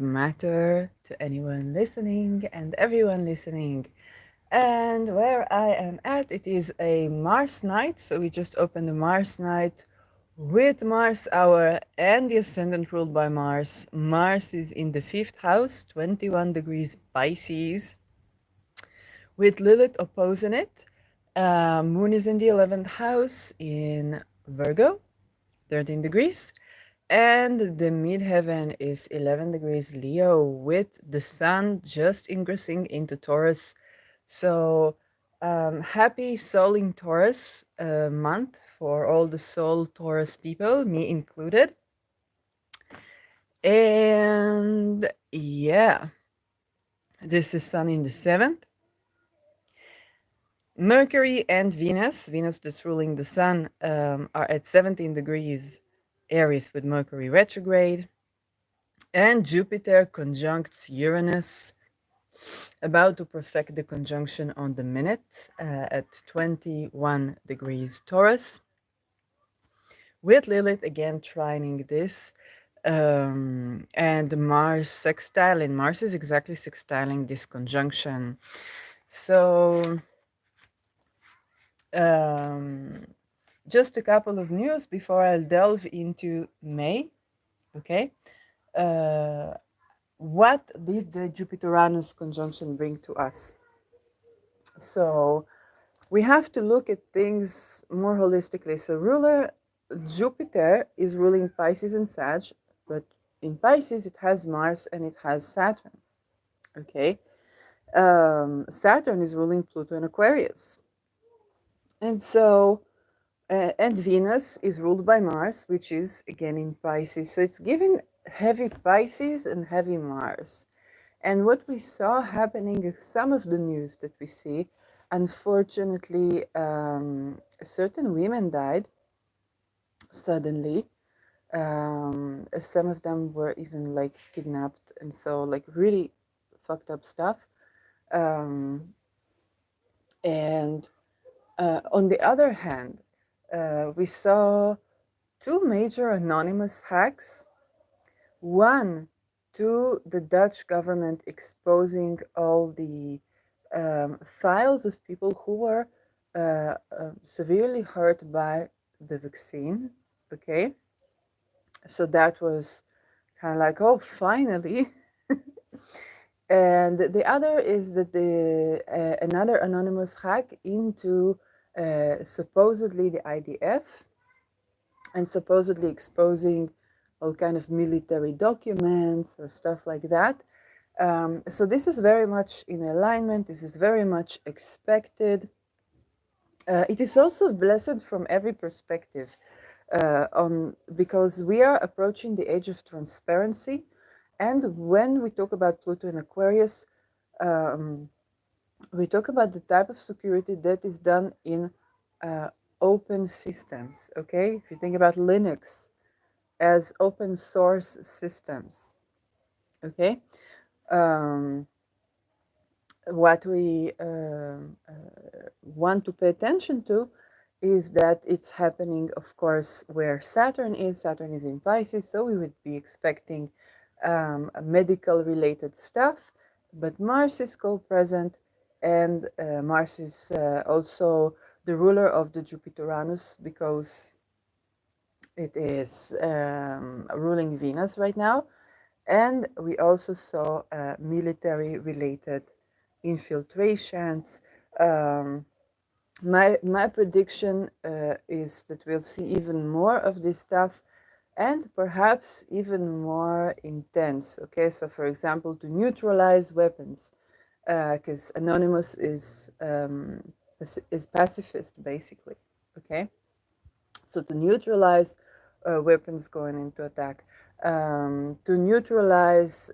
of matter to anyone listening and everyone listening. And where I am at, it is a Mars night. So we just opened the Mars night with Mars hour and the ascendant ruled by Mars. Mars is in the fifth house, 21 degrees Pisces, with Lilith opposing it. Moon is in the 11th house in Virgo, 13 degrees. And the midheaven is 11 degrees Leo with the sun just ingressing into Taurus. So happy Soul in Taurus month for all the Soul Taurus people, me included. And yeah, this is sun in the 7th. Mercury and Venus that's ruling the sun, are at 17 degrees Aries with Mercury retrograde. And Jupiter conjuncts Uranus, about to perfect the conjunction on the minute at 21 degrees Taurus, with Lilith again trining this, and Mars sextiling. Mars is exactly sextiling this conjunction. So, just a couple of news before I'll delve into May. Okay. What did the Jupiter-Uranus conjunction bring to us? So we have to look at things more holistically. So ruler Jupiter is ruling Pisces and Sag, but in Pisces it has Mars and it has Saturn. Okay. Saturn is ruling Pluto and Aquarius. And so, and Venus is ruled by Mars, which is again in Pisces. So it's giving heavy Pisces and heavy Mars. And what we saw happening, some of the news that we see, unfortunately, certain women died suddenly. Some of them were even like kidnapped, and so like really fucked up stuff. And on the other hand, we saw two major anonymous hacks. One, to the Dutch government exposing all the files of people who were severely hurt by the vaccine. Okay, so that was kind of like, oh, finally. And the other is that the another anonymous hack into supposedly the IDF, and supposedly exposing all kind of military documents or stuff like that. So this is very much in alignment. This is very much expected. It is also blessed from every perspective, because we are approaching the age of transparency. And when we talk about Pluto and Aquarius, we talk about the type of security that is done in open systems. Okay, if you think about Linux as open source systems, okay, what we want to pay attention to is that it's happening, of course, where Saturn is. Saturn is in Pisces, so we would be expecting medical related stuff, but Mars is co-present, and Mars is also the ruler of the Jupiter-Uranus, because it is ruling Venus right now. And we also saw military related infiltrations. My prediction is that we'll see even more of this stuff, and perhaps even more intense. Okay, so for example, to neutralize weapons, because Anonymous is pacifist basically. Okay, so to neutralize weapons going into attack, to neutralize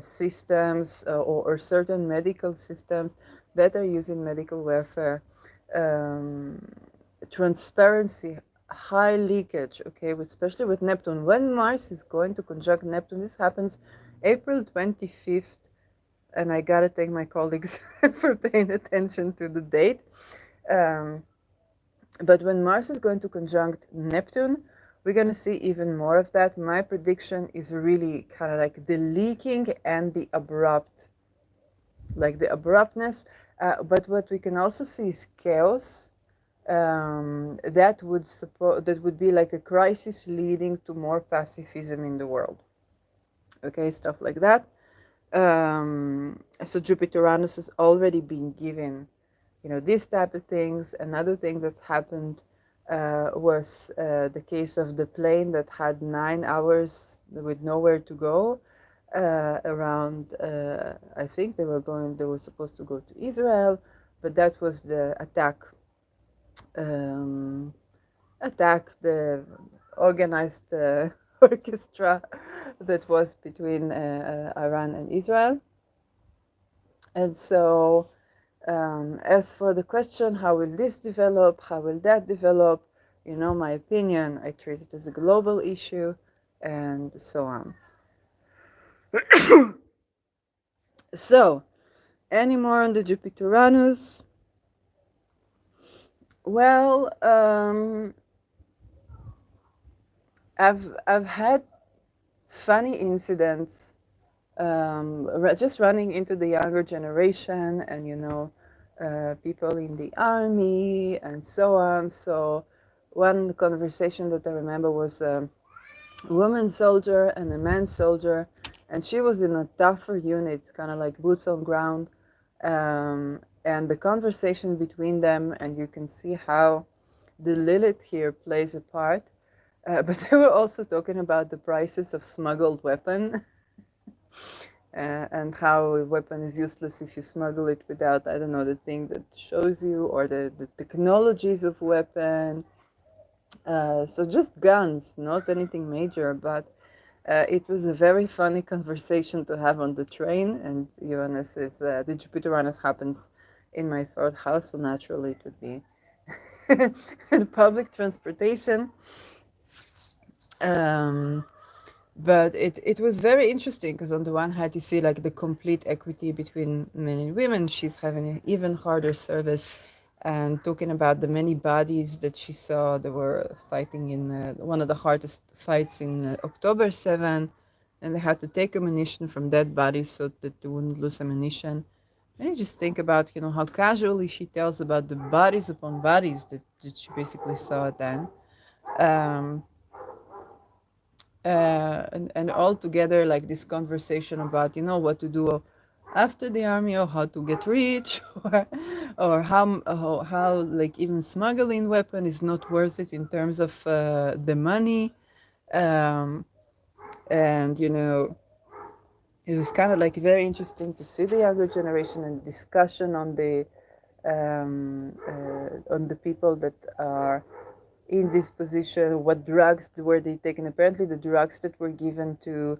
systems or certain medical systems that are using medical warfare, transparency, high leakage, okay, especially with Neptune. When Mars is going to conjunct Neptune, this happens April 25th, and I gotta thank my colleagues for paying attention to the date. But when Mars is going to conjunct Neptune, we're going to see even more of that. My prediction is really kind of like the leaking and the abrupt, like the abruptness. But what we can also see is chaos. That would be like a crisis leading to more pacifism in the world. Okay, stuff like that. So Jupiter-Uranus has already been given, these type of things. Another thing that happened was the case of the plane that had 9 hours with nowhere to go. Around, I think they were supposed to go to Israel, but that was the um, attack, the organized orchestra that was between Iran and Israel. And so, as for the question, how will this develop? How will that develop? My opinion, I treat it as a global issue and so on. So, any more on the Jupiter-Uranus? Well, I've had funny incidents, just running into the younger generation, and people in the army and so on. So one conversation that I remember was a woman soldier and a man soldier, and she was in a tougher unit, kind of like boots on ground. And the conversation between them, and you can see how the Lilith here plays a part. But they were also talking about the prices of smuggled weapon. And how a weapon is useless if you smuggle it without, I don't know, the thing that shows you, or the technologies of weapon. So just guns, not anything major, but it was a very funny conversation to have on the train. And Uranus is, the Jupiter-Uranus happens in my third house, so naturally it would be in public transportation. But it was very interesting because on the one hand you see like the complete equity between men and women. She's having an even harder service, and talking about the many bodies that she saw that were fighting in one of the hardest fights in October 7, and they had to take ammunition from dead bodies so that they wouldn't lose ammunition. And you just think about how casually she tells about the bodies upon bodies that she basically saw then. Um, and all together like this conversation about what to do after the army, or how to get rich, or how like even smuggling weapon is not worth it in terms of the money. um, and it was kind of like very interesting to see the younger generation and discussion on the people that are in this position. What drugs were they taking? Apparently, the drugs that were given to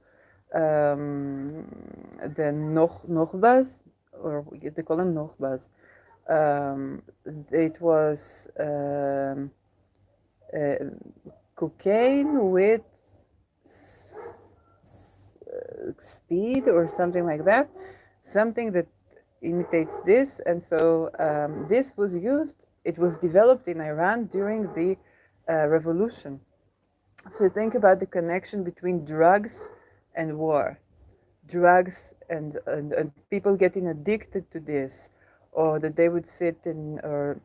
the Nochbas, or they call them Nochbas. It was uh, cocaine with speed or something like that, something that imitates this. And so this was used, it was developed in Iran during the revolution. So think about the connection between drugs and war, drugs and people getting addicted to this, or that they would sit in, or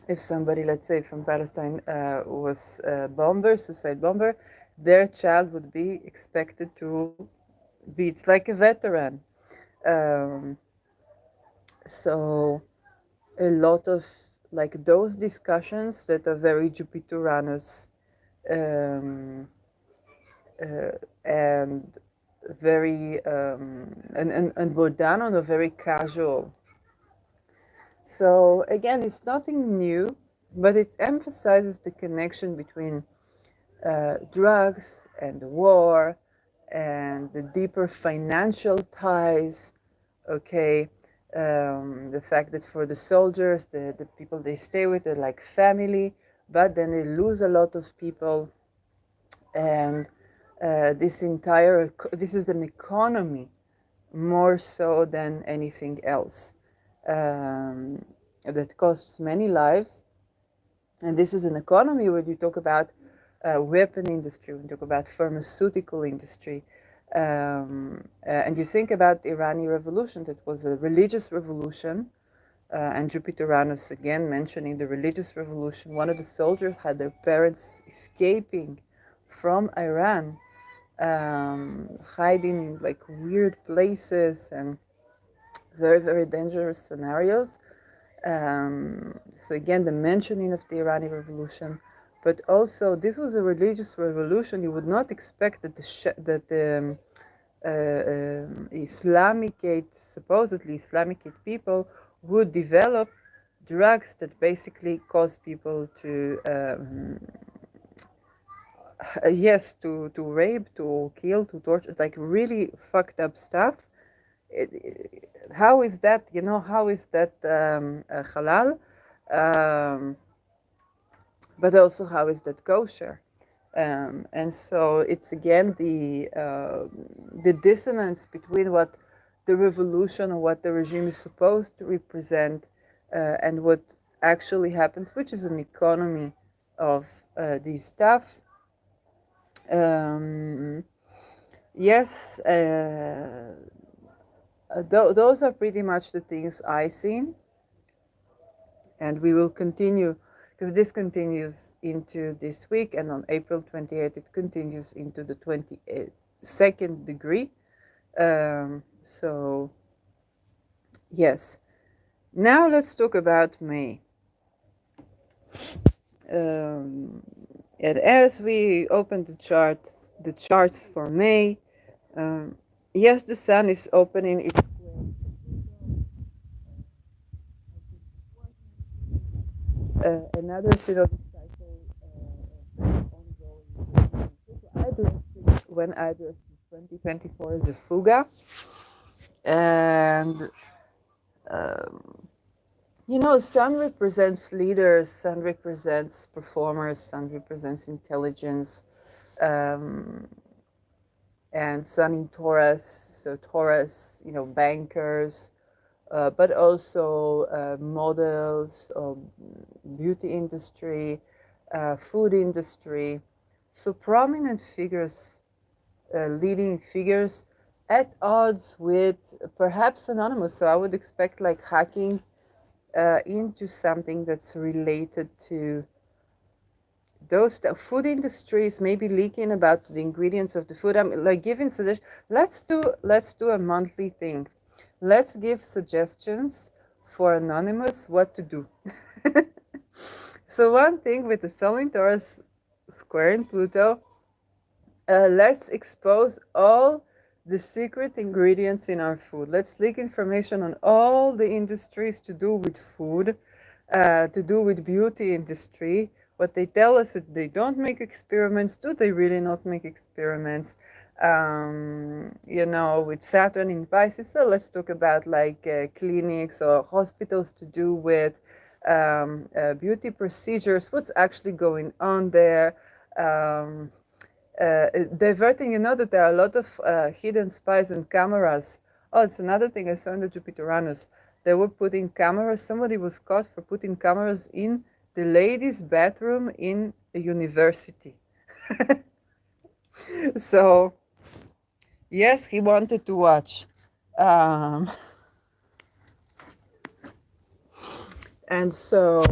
if somebody, let's say from Palestine, was a bomber, suicide bomber, their child would be expected to be, it's like a veteran. Um, so a lot of like those discussions that are very Jupiter-Uranus, um, and very and were done on a very casual. So again, it's nothing new, but it emphasizes the connection between drugs and the war and the deeper financial ties. Okay, the fact that for the soldiers, the people they stay with are like family, but then they lose a lot of people. And this is an economy more so than anything else, that costs many lives. And this is an economy where you talk about weapon industry, when you talk about pharmaceutical industry, and you think about the Iranian Revolution, that was a religious revolution, and Jupiteranus again mentioning the religious revolution. One of the soldiers had their parents escaping from Iran, hiding in like weird places and very, very dangerous scenarios. So again, the mentioning of the Iranian Revolution, but also this was a religious revolution. You would not expect that the supposedly Islamicate people would develop drugs that basically cause people to yes, to rape, to kill, to torture. It's like really fucked up stuff. How is that, how is that halal? But also, how is that kosher? And so it's again the dissonance between what the revolution or what the regime is supposed to represent and what actually happens, which is an economy of these stuff. Yes, those are pretty much the things I seen, and we will continue because this continues into this week, and on April 28th it continues into the 22nd degree. So yes, now let's talk about May. And as we open the charts for May, yes, the sun is opening its another synodic cycle ongoing. When I do 2024 is a fuga, and sun represents leaders, sun represents performers, sun represents intelligence, and sun in Taurus, so Taurus, bankers, but also models, beauty industry, food industry. So prominent figures, leading figures at odds with perhaps anonymous. So I would expect like hacking into something that's related to those food industries, maybe leaking about the ingredients of the food. I'm like giving suggestions. Let's do a monthly thing. Let's give suggestions for anonymous what to do. So one thing with the Sol in Taurus square in Pluto, let's expose all the secret ingredients in our food. Let's leak information on all the industries to do with food, to do with beauty industry. What they tell us is they don't make experiments. Do they really not make experiments? With Saturn in Pisces. So let's talk about like clinics or hospitals to do with beauty procedures. What's actually going on there? Diverting, that there are a lot of hidden spies and cameras. Oh, it's another thing I saw in the Jupiteranus. They were putting cameras. Somebody was caught for putting cameras in the ladies' bathroom in a university. So, yes, he wanted to watch. And so,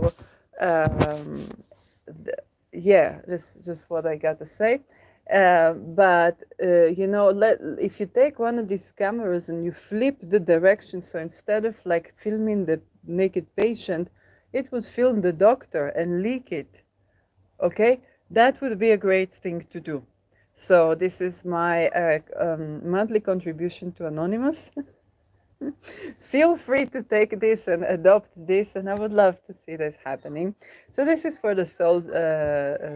yeah, this is just what I got to say. But if you take one of these cameras and you flip the direction, so instead of like filming the naked patient, it would film the doctor and leak it. Okay, that would be a great thing to do. So this is my monthly contribution to Anonymous. Feel free to take this and adopt this, and I would love to see this happening. So this is for the Sol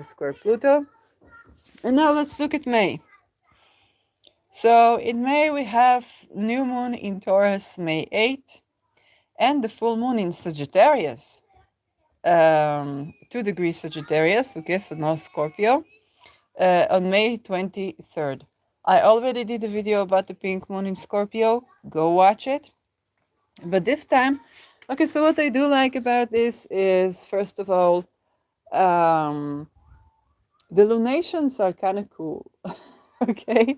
square Pluto. And now let's look at May. So in May we have new moon in Taurus, May 8th, and the full moon in Sagittarius, 2 degrees Sagittarius, okay, so no Scorpio, on May 23rd. I already did a video about the pink moon in Scorpio. Go watch it. But this time, okay, so what I do like about this is, first of all, The lunations are kind of cool. Okay,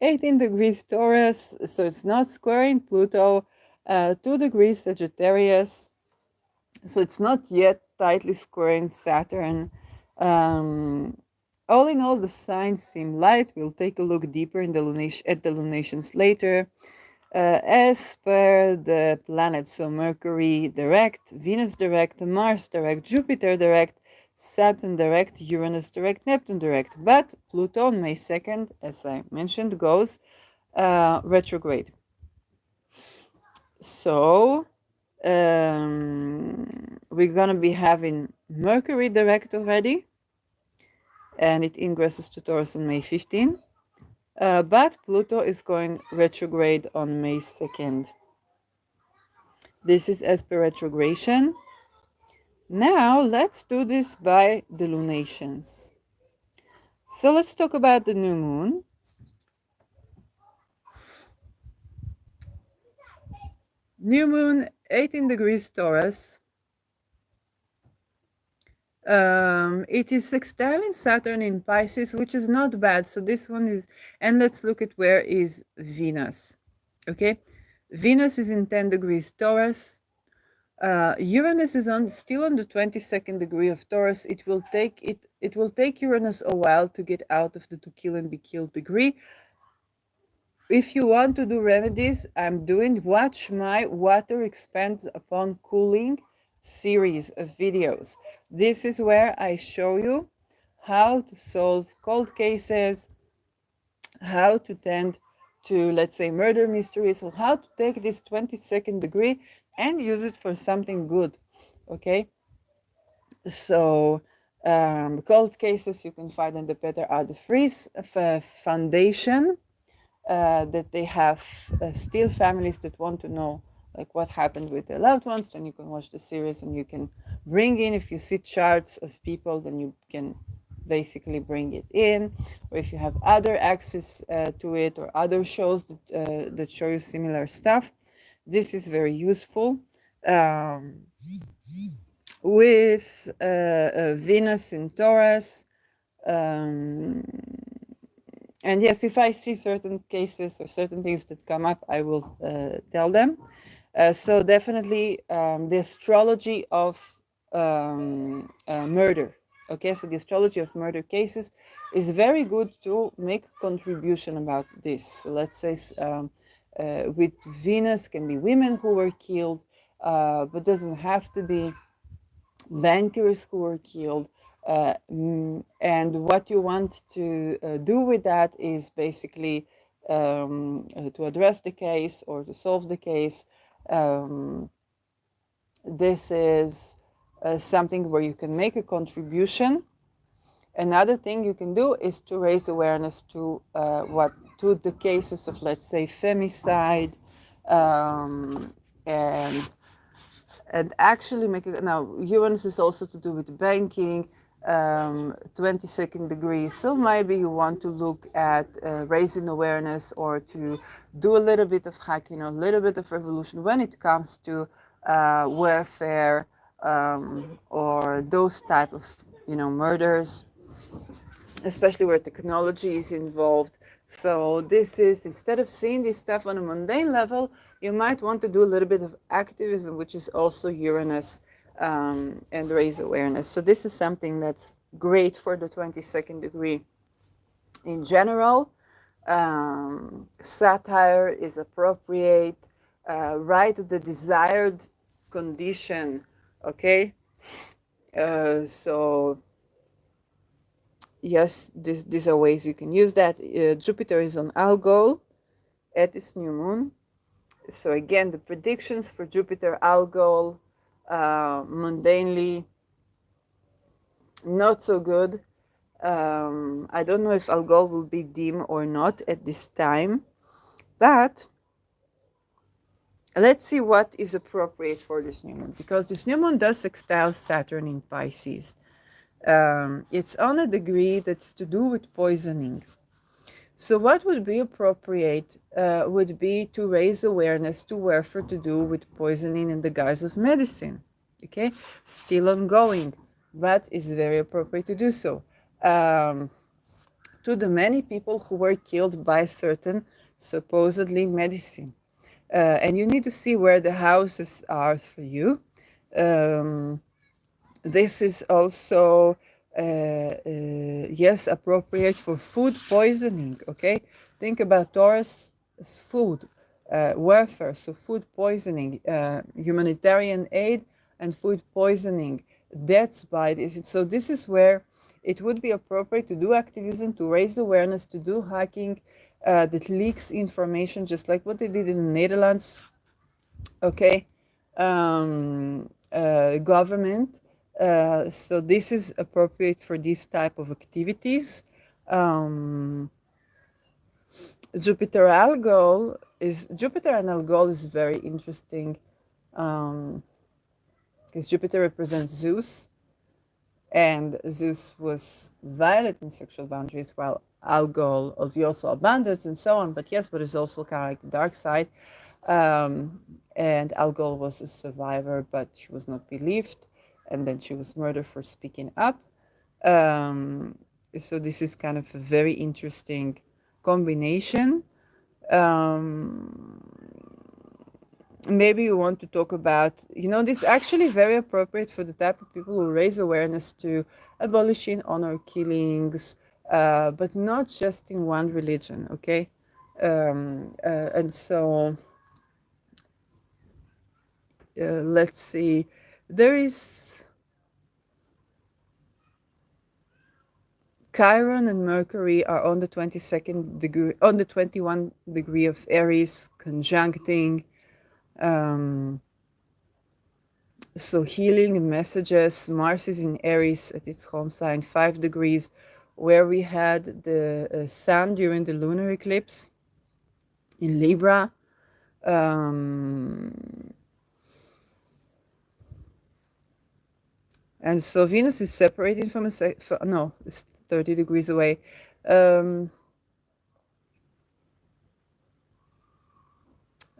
18 degrees Taurus, so it's not squaring Pluto, 2 degrees Sagittarius, so it's not yet tightly squaring Saturn. Um, all in all, the signs seem light. We'll take a look deeper in the at the lunations later. As per the planets, so Mercury direct, Venus direct, Mars direct, Jupiter direct, Saturn direct, Uranus direct, Neptune direct. But Pluto on May 2nd, as I mentioned, goes retrograde. So we're gonna be having Mercury direct already, and it ingresses to Taurus on May 15th. But Pluto is going retrograde on May 2nd. This is as per retrogression. Now let's do this by the lunations. So let's talk about the new moon. New moon, 18 degrees Taurus. It is sextiling Saturn in Pisces, which is not bad. So this one is, and let's look at where is Venus. Okay, Venus is in 10 degrees Taurus. Uranus is still on the 22nd degree of Taurus. It will take Uranus a while to get out of the to kill and be killed degree. If you want to do remedies, watch my water expands upon cooling series of videos. This is where I show you how to solve cold cases, how to tend to, let's say, murder mysteries, or how to take this 22nd degree and use it for something good. Okay, so cold cases you can find in the Peter R. de Vries Foundation. That they have still families that want to know like what happened with their loved ones, and you can watch the series and you can bring in, if you see charts of people, then you can basically bring it in, or if you have other access to it, or other shows that show you similar stuff, this is very useful. With Venus in Taurus, and yes, if I see certain cases or certain things that come up, I will tell them. So definitely the astrology of murder. Okay, so the astrology of murder cases is very good to make a contribution about this. So let's say with Venus can be women who were killed, but doesn't have to be bankers who were killed. And what you want to do with that is basically to address the case or to solve the case. This is something where you can make a contribution. Another thing you can do is to raise awareness to to the cases of, let's say, femicide, and actually make it. Now Uranus is also to do with banking, 22nd degree, so maybe you want to look at raising awareness, or to do a little bit of hacking, a little bit of revolution when it comes to warfare, or those type of murders, especially where technology is involved. So this is, instead of seeing this stuff on a mundane level, you might want to do a little bit of activism, which is also Uranus, and raise awareness. So this is something that's great for the 22nd degree. In general, satire is appropriate, right at the desired condition, okay? So yes, these are ways you can use that. Jupiter is on Algol at its new moon. So again, the predictions for Jupiter Algol, mundanely, not so good. I don't know if Algol will be dim or not at this time, but let's see what is appropriate for this new moon, because this new moon does sextile Saturn in Pisces. It's on a degree that's to do with poisoning. So what would be appropriate would be to raise awareness to warfare to do with poisoning in the guise of medicine. Okay, still ongoing, but it's very appropriate to do so. um, to the many people who were killed by certain supposedly medicine. And you need to see where the houses are for you. Um, this is also, yes, appropriate for food poisoning. Okay, think about Taurus as food, warfare, so food poisoning, humanitarian aid, and food poisoning, deaths by this. So this is where it would be appropriate to do activism, to raise awareness, to do hacking that leaks information, just like what they did in the Netherlands. Okay, government. So this is appropriate for these type of activities. Um, Jupiter and Algol is very interesting, because Jupiter represents Zeus, and Zeus was violent in sexual boundaries, while Algol was also abundance and so on. But yes, but it's also kind of like the dark side. And Algol was a survivor, but she was not believed, and then she was murdered for speaking up. Um, so this is kind of a very interesting combination. Um, Maybe you want to talk about, this is actually very appropriate for the type of people who raise awareness to abolishing honor killings, but not just in one religion, okay? And so let's see, there is Chiron and Mercury are on the 22nd degree, on the 21 degree of Aries, conjuncting. Um, so healing and messages. Mars is in Aries at its home sign, 5 degrees, where we had the sun during the lunar eclipse in Libra. Um, and so Venus is separated from no, it's 30 degrees away. Um,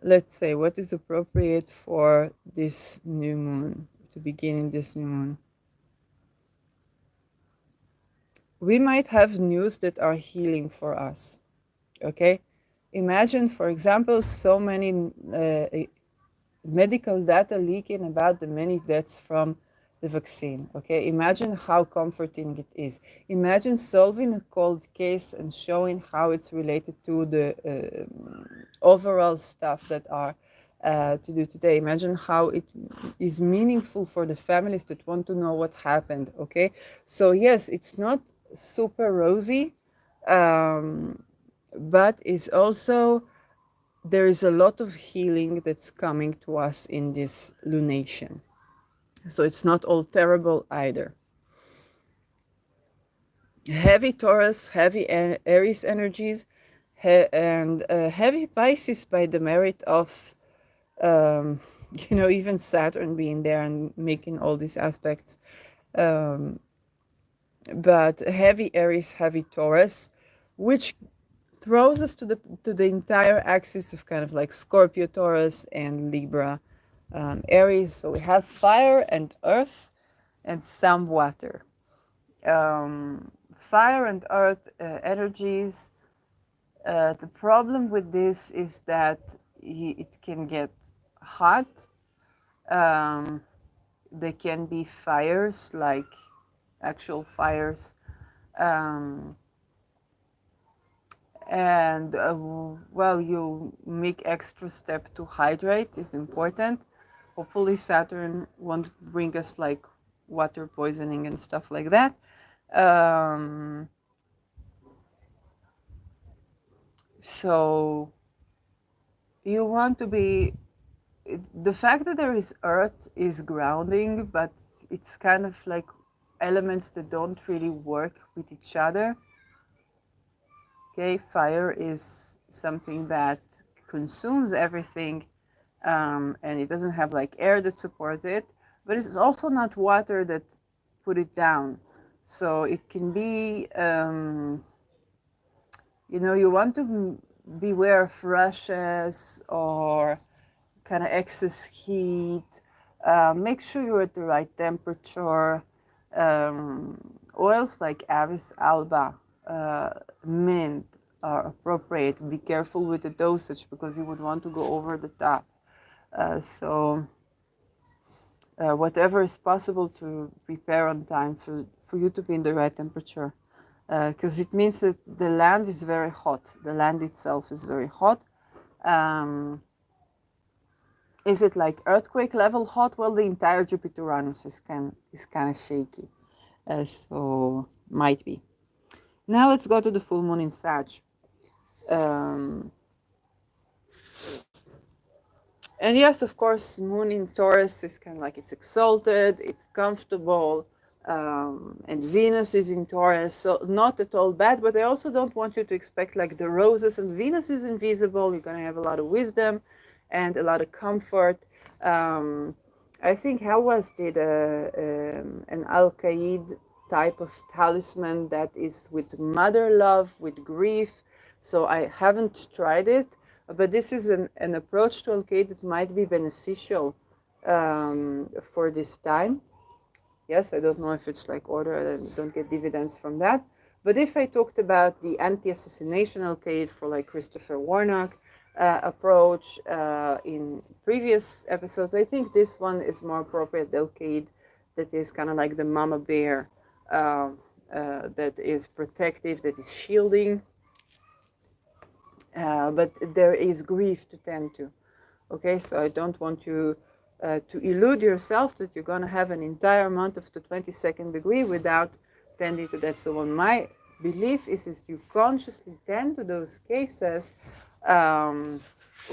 let's say what is appropriate for this new moon, to begin in this new moon. We might have news that are healing for us. Okay, imagine, for example, so many medical data leaking about the many deaths from the vaccine. Okay, imagine how comforting it is. Imagine solving a cold case and showing how it's related to the overall stuff that are to do today. Imagine how it is meaningful for the families that want to know what happened. Okay, so yes, it's not super rosy, um, but it's also, there is a lot of healing that's coming to us in this lunation. So it's not all terrible either. Heavy Taurus, heavy Aries energies, and heavy Pisces by the merit of, um, even Saturn being there and making all these aspects. Um, but heavy Aries, heavy Taurus, which throws us to the entire axis of kind of like Scorpio, Taurus, and Libra, Aries. So we have fire and earth and some water. Fire and earth energies. The problem with this is that it can get hot. Um, there can be fires, like actual fires. Um, and well, you make extra step to hydrate is important. Hopefully Saturn won't bring us like water poisoning and stuff like that. um, so you want to be, the fact that there is earth is grounding, but it's kind of like elements that don't really work with each other. Okay, fire is something that consumes everything, and it doesn't have like air that supports it, but it's also not water that put it down. So it can be, you want to beware of rushes or kind of excess heat. Make sure you're at the right temperature. Oils like Avis alba, uh, mint are appropriate. Be careful with the dosage because you would want to go over the top. So whatever is possible to prepare on time for you to be in the right temperature. Because it means that the land is very hot. The land itself is very hot. Um, is it like earthquake level hot? Well, the entire Jupiter Uranus is kind of shaky. So might be. Now let's go to the full moon in Sag. Um, and yes, of course, moon in Taurus is kind of like it's exalted, it's comfortable, and Venus is in Taurus, so not at all bad. But I also don't want you to expect like the roses. And Venus is invisible. You're gonna have a lot of wisdom, and a lot of comfort. Um, I think Helwas did an Al Qaid type of talisman that is with mother love, with grief. So I haven't tried it, but this is an approach to Al-Qaeda that might be beneficial for this time. Yes, I don't know if it's like order, I don't get dividends from that. But if I talked about the anti-assassination Al-Qaeda for like Christopher Warnock approach in previous episodes, I think this one is more appropriate. Al-Qaeda that is kind of like the mama bear, uh, that is protective, that is shielding, but there is grief to tend to. Okay, so I don't want you to elude yourself that you're going to have an entire month of the 22nd degree without tending to that. So on my belief is you consciously tend to those cases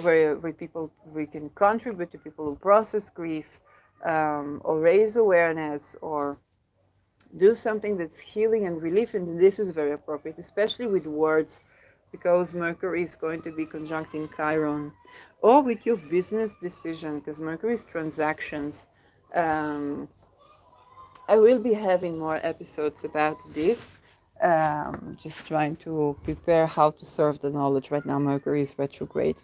where people we can contribute to people who process grief, or raise awareness, or do something that's healing and relief, and this is very appropriate, especially with words, because Mercury is going to be conjuncting Chiron, or with your business decision, because Mercury is transactions. Um, I will be having more episodes about this. Just trying to prepare how to serve the knowledge. Right now, Mercury is retrograde.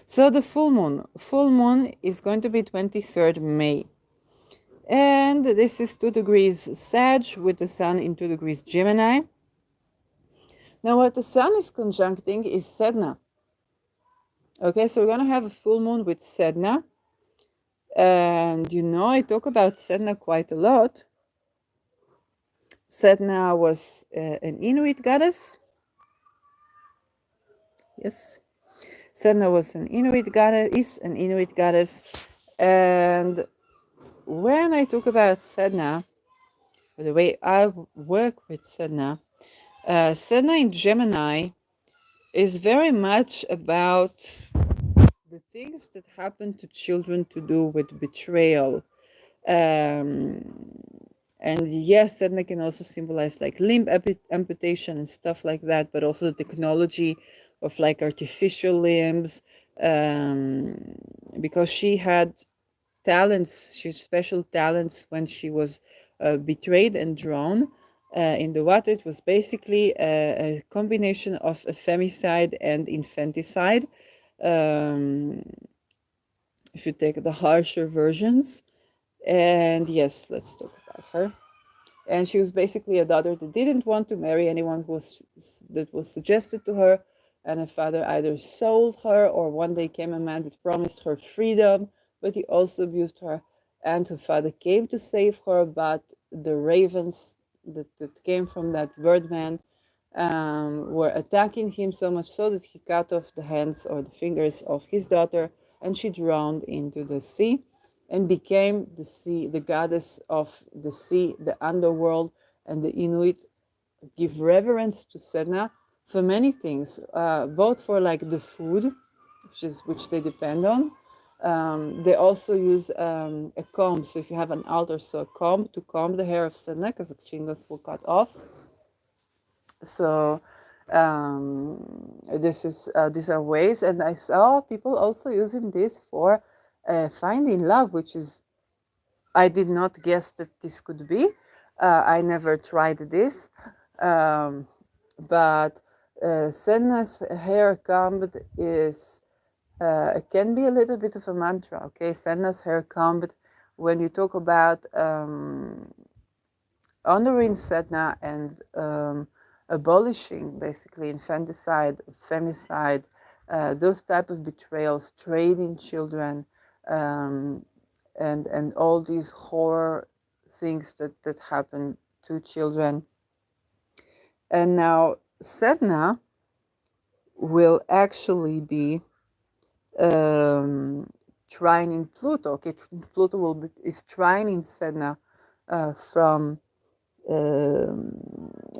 So the full moon is going to be 23rd May. And this is 2 degrees Sag with the Sun in 2 degrees Gemini. Now, what the Sun is conjuncting is Sedna. Okay, so we're going to have a full moon with Sedna. And I talk about Sedna quite a lot. Sedna was an Inuit goddess. Yes. Sedna was an Inuit goddess, is an Inuit goddess. And when I talk about Sedna, the way I work with Sedna, Sedna in Gemini is very much about the things that happen to children to do with betrayal. Um, and yes, Sedna can also symbolize like limb amputation and stuff like that, but also the technology of like artificial limbs, um, because she had talents, she had special talents when she was betrayed and drowned in the water. It was basically a combination of a femicide and infanticide. Um, if you take the harsher versions. And yes, let's talk about her. And she was basically a daughter that didn't want to marry anyone that was suggested to her, and her father either sold her, or one day came a man that promised her freedom, but he also abused her. And her father came to save her, but the ravens that came from that birdman were attacking him so much so that he cut off the hands or the fingers of his daughter, and she drowned into the sea and became the sea, the goddess of the sea, the underworld. And the Inuit give reverence to Sedna for many things, both for like the food, which they depend on. They also use a comb. So if you have an altar, so a comb to comb the hair of Sedna, because the fingers will cut off. So these are ways, and I saw people also using this for finding love, which is I did not guess that this could be. I never tried this, but Senna's hair combed is it can be a little bit of a mantra. Okay, Senna's hair combed. When you talk about honoring Sedna and abolishing basically infanticide, femicide, those type of betrayals, trading children, um, and all these horror things that happen to children. And now Sedna will actually be um, trining Pluto. Okay, Pluto is trining Sedna uh, from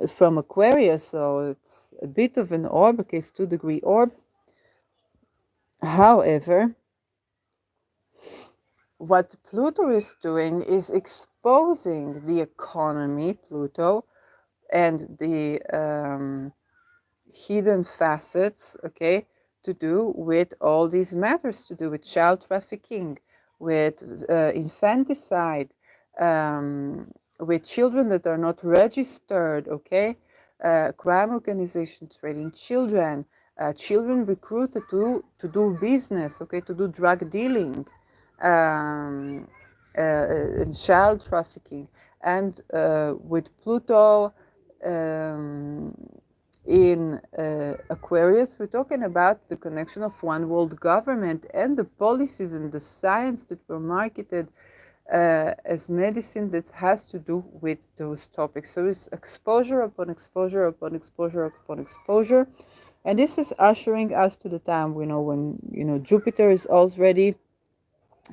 from Aquarius, so it's a bit of an orb. Okay, it's 2-degree orb. However, what Pluto is doing is exposing the economy, Pluto, and the hidden facets, okay, to do with all these matters, to do with child trafficking, with infanticide, um, with children that are not registered, okay, crime organization trading children, children recruited to do business, okay, to do drug dealing, um, and child trafficking, and with Pluto. Um, in Aquarius, we're talking about the connection of one world government and the policies and the science that were marketed as medicine that has to do with those topics. So it's exposure upon exposure upon exposure upon exposure. And this is ushering us to the time when Jupiter is already.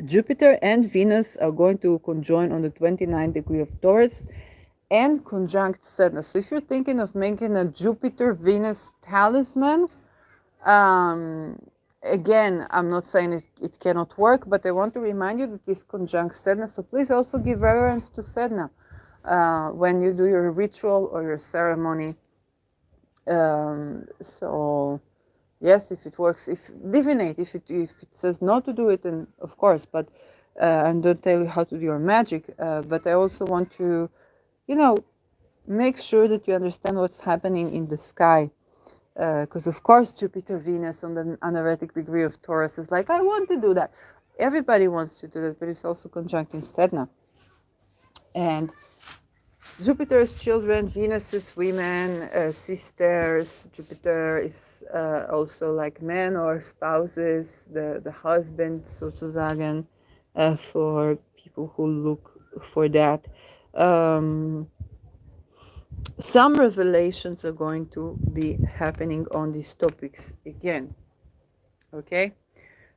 Jupiter and Venus are going to conjoin on the 29th degree of Taurus and conjunct Saturn. So if you're thinking of making a Jupiter-Venus talisman, um, again, I'm not saying it cannot work, but I want to remind you that this conjunct Sedna. So please also give reverence to Sedna when you do your ritual or your ceremony. So yes, if it works, if divinate, if it says not to do it, then of course, but and don't tell you how to do your magic. But I also want to, you know, make sure that you understand what's happening in the sky. Because of course Jupiter Venus on the anaretic degree of Taurus is like, I want to do that. Everybody wants to do that, but it's also conjunct in Sedna. And Jupiter is children, Venus is women, sisters. Jupiter is also like men or spouses, the husband, sozusagen, for people who look for that. Some revelations are going to be happening on these topics again. Okay,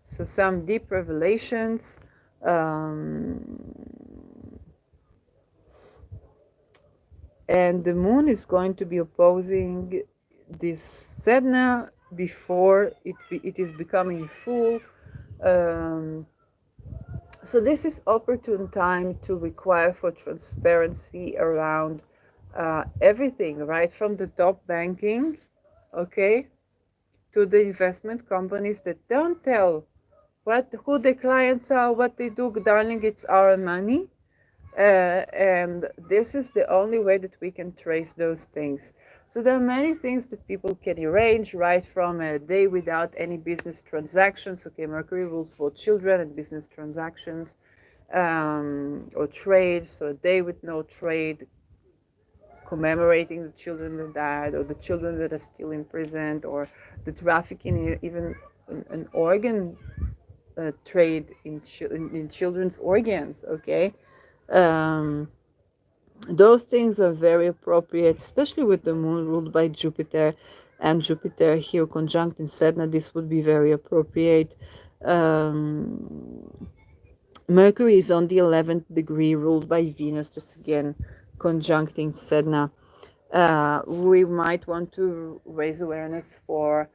so some deep revelations. And the moon is going to be opposing this Sedna before it is becoming full. Um, so this is opportune time to require for transparency around everything, right from the top banking, okay, to the investment companies that don't tell who the clients are, what they do. Darling, it's our money. And this is the only way that we can trace those things. So there are many things that people can arrange, right from a day without any business transactions. Okay, Mercury rules both children and business transactions, or trade. So a day with no trade, commemorating the children that died, or the children that are still imprisoned, or the trafficking, even an organ trade in children's organs. Okay. Um, those things are very appropriate, especially with the moon ruled by Jupiter, and Jupiter here conjunct in Sedna. This would be very appropriate. Mercury is on the 11th degree, ruled by Venus. That's again conjuncting Sedna. We might want to raise awareness for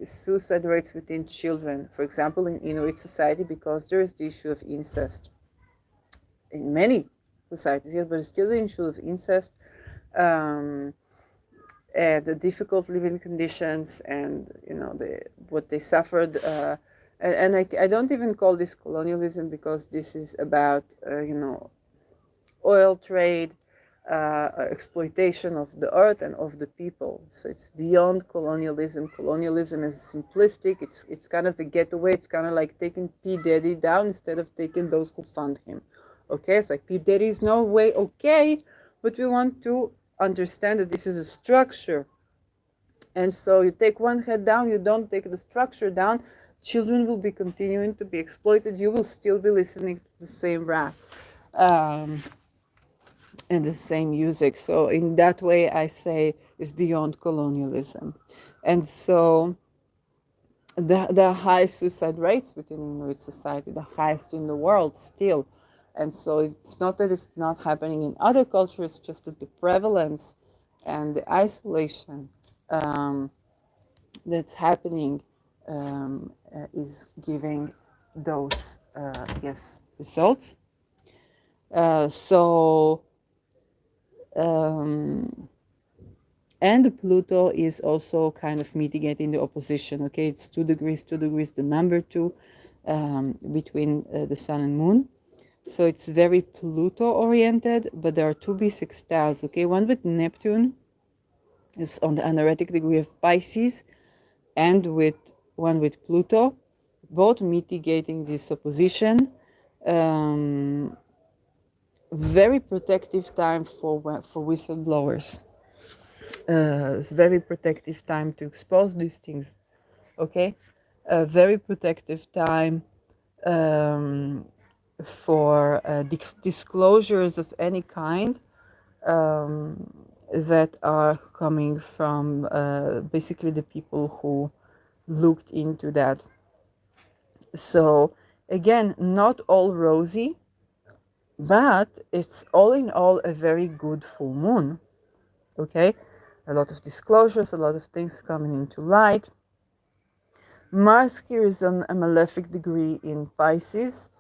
suicide rates within children, for example, in Inuit society, because there is the issue of incest in many societies, yes, but it's still the issue of incest, um, and the difficult living conditions, and what they suffered. And I don't even call this colonialism, because this is about oil trade, exploitation of the earth and of the people. So it's beyond colonialism. Colonialism is simplistic. It's kind of a getaway. It's kind of like taking P Diddy down instead of taking those who fund him. Okay, it's like there is no way, okay, but we want to understand that this is a structure. And so you take one head down, you don't take the structure down, children will be continuing to be exploited. You will still be listening to the same rap um, and the same music. So in that way, I say it's beyond colonialism. And so the high suicide rates within Inuit society, the highest in the world still. And so it's not that it's not happening in other cultures, it's just that the prevalence and the isolation um, that's happening is giving those yes results. So um, and Pluto is also kind of mitigating the opposition. Okay, it's 2 degrees, 2 degrees, the number two between the Sun and Moon. So it's very Pluto oriented, but there are two bisextiles. Okay, one with Neptune is on the anaretic degree of Pisces, and with one with Pluto, both mitigating this opposition. Um, Very protective time for whistleblowers. It's very protective time to expose these things. Okay, a very protective time um, for disclosures of any kind that are coming from basically the people who looked into that. So again, not all rosy, but it's all in all a very good full moon. Okay, a lot of disclosures, a lot of things coming into light. Mars here is on a malefic degree in Pisces,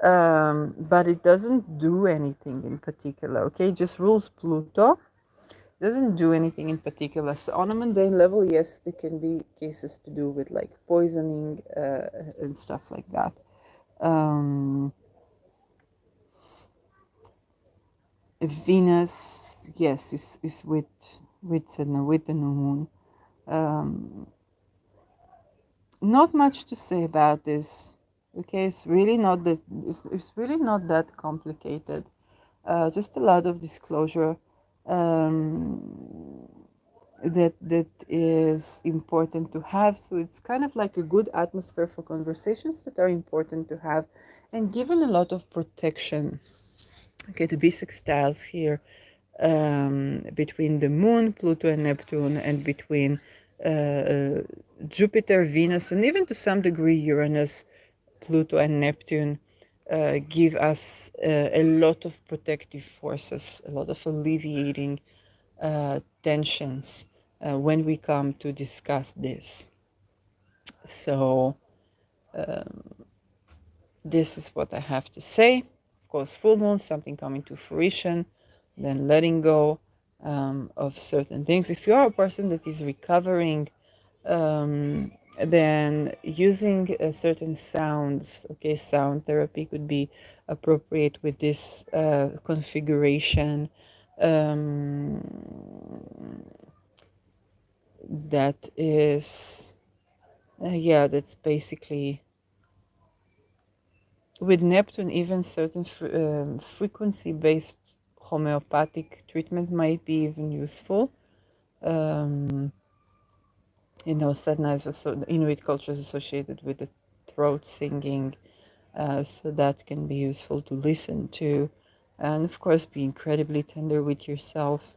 but it doesn't do anything in particular. Okay, it just rules Pluto, doesn't do anything in particular. So on a mundane level, yes, there can be cases to do with like poisoning and stuff like that. Um, Venus, yes, is with the new moon. Um, Not much to say about this. Okay, it's really not that complicated. Just a lot of disclosure um, that is important to have. So it's kind of like a good atmosphere for conversations that are important to have, and given a lot of protection. Okay, the bisextiles here between the moon, Pluto, and Neptune, and between Jupiter, Venus, and even to some degree Uranus, Pluto, and Neptune give us a lot of protective forces, a lot of alleviating tensions when we come to discuss this. So, this is what I have to say. Of course, full moon, something coming to fruition, then letting go of certain things. If you are a person that is recovering, then using certain sounds, okay, sound therapy could be appropriate with this configuration. Um, that is, yeah, that's basically with Neptune, even certain frequency based homeopathic treatment might be even useful. Um, Sadhana is also, the Inuit culture is associated with the throat singing, so that can be useful to listen to. And of course, be incredibly tender with yourself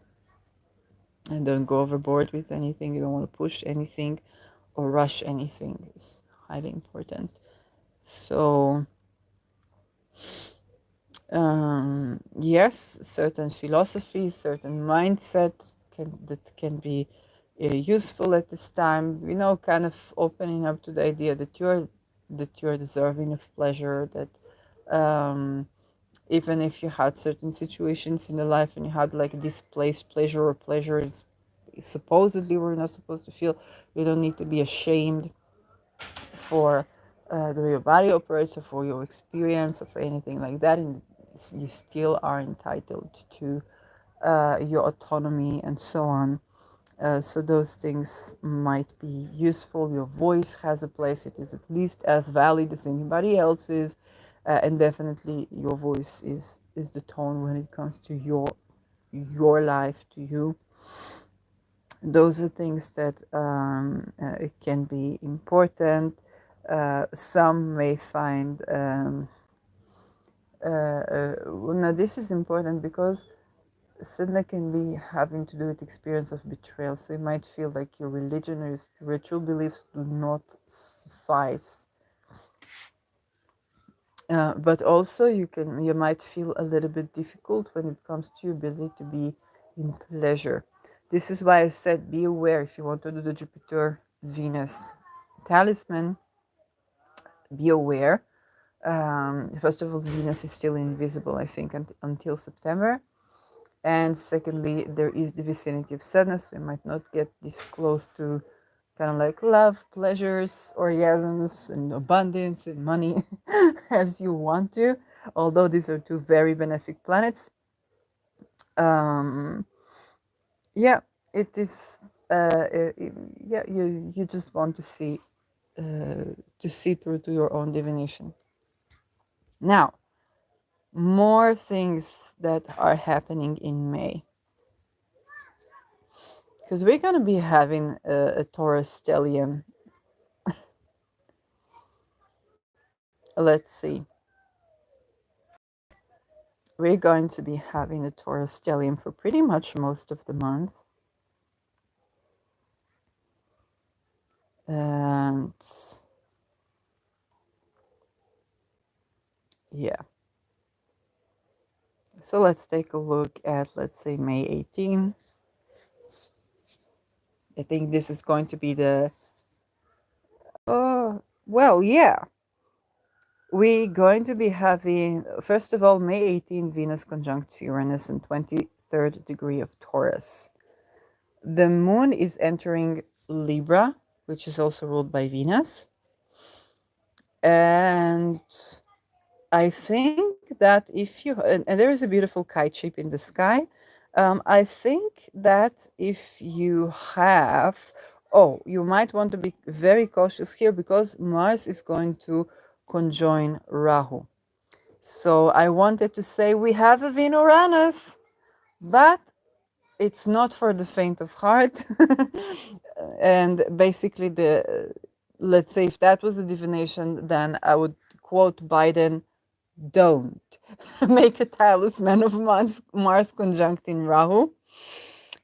and don't go overboard with anything. You don't want to push anything or rush anything. It's highly important. So, yes, certain philosophies, certain mindsets that can be useful at this time. Kind of opening up to the idea that you're deserving of pleasure. That even if you had certain situations in the life and you had like displaced pleasure or pleasure is supposedly we're not supposed to feel, you don't need to be ashamed for the way your body operates or for your experience or for anything like that, and you still are entitled to your autonomy and so on. So those things might be useful. Your voice has a place. It is at least as valid as anybody else's. and definitely your voice is the tone when it comes to your life, to you. Those are things that it can be important. Some may find now this is important because Sadhana can be having to do with experience of betrayal. So you might feel like your religion or your spiritual beliefs do not suffice. But also you might feel a little bit difficult when it comes to your ability to be in pleasure. This is why I said be aware if you want to do the Jupiter Venus talisman, be aware. First of all, Venus is still invisible, I think, until September. And secondly, there is the vicinity of sadness, so you might not get this close to kind of like love, pleasures, orgasms, and abundance and money as you want to. Although these are two very benefic planets, um, yeah, it is. Yeah, you just want to see through to your own divination. Now, more things that are happening in May. Because we're going to be having a Taurus stellium. Let's see. We're going to be having a Taurus stellium for pretty much most of the month. And yeah. So let's take a look at, let's say, May 18. I think this is going to be the. Well, yeah. We're going to be having, first of all, May 18, Venus conjunct Uranus in 23rd degree of Taurus. The moon is entering Libra, which is also ruled by Venus. And I think that if you, and there is a beautiful kite shape in the sky. I think that if you have, oh, you might want to be very cautious here because Mars is going to conjoin Rahu. So I wanted to say we have a Uranus, but it's not for the faint of heart. And basically, let's say if that was a divination, then I would quote Biden: "Don't make a talisman of Mars conjunct in Rahu."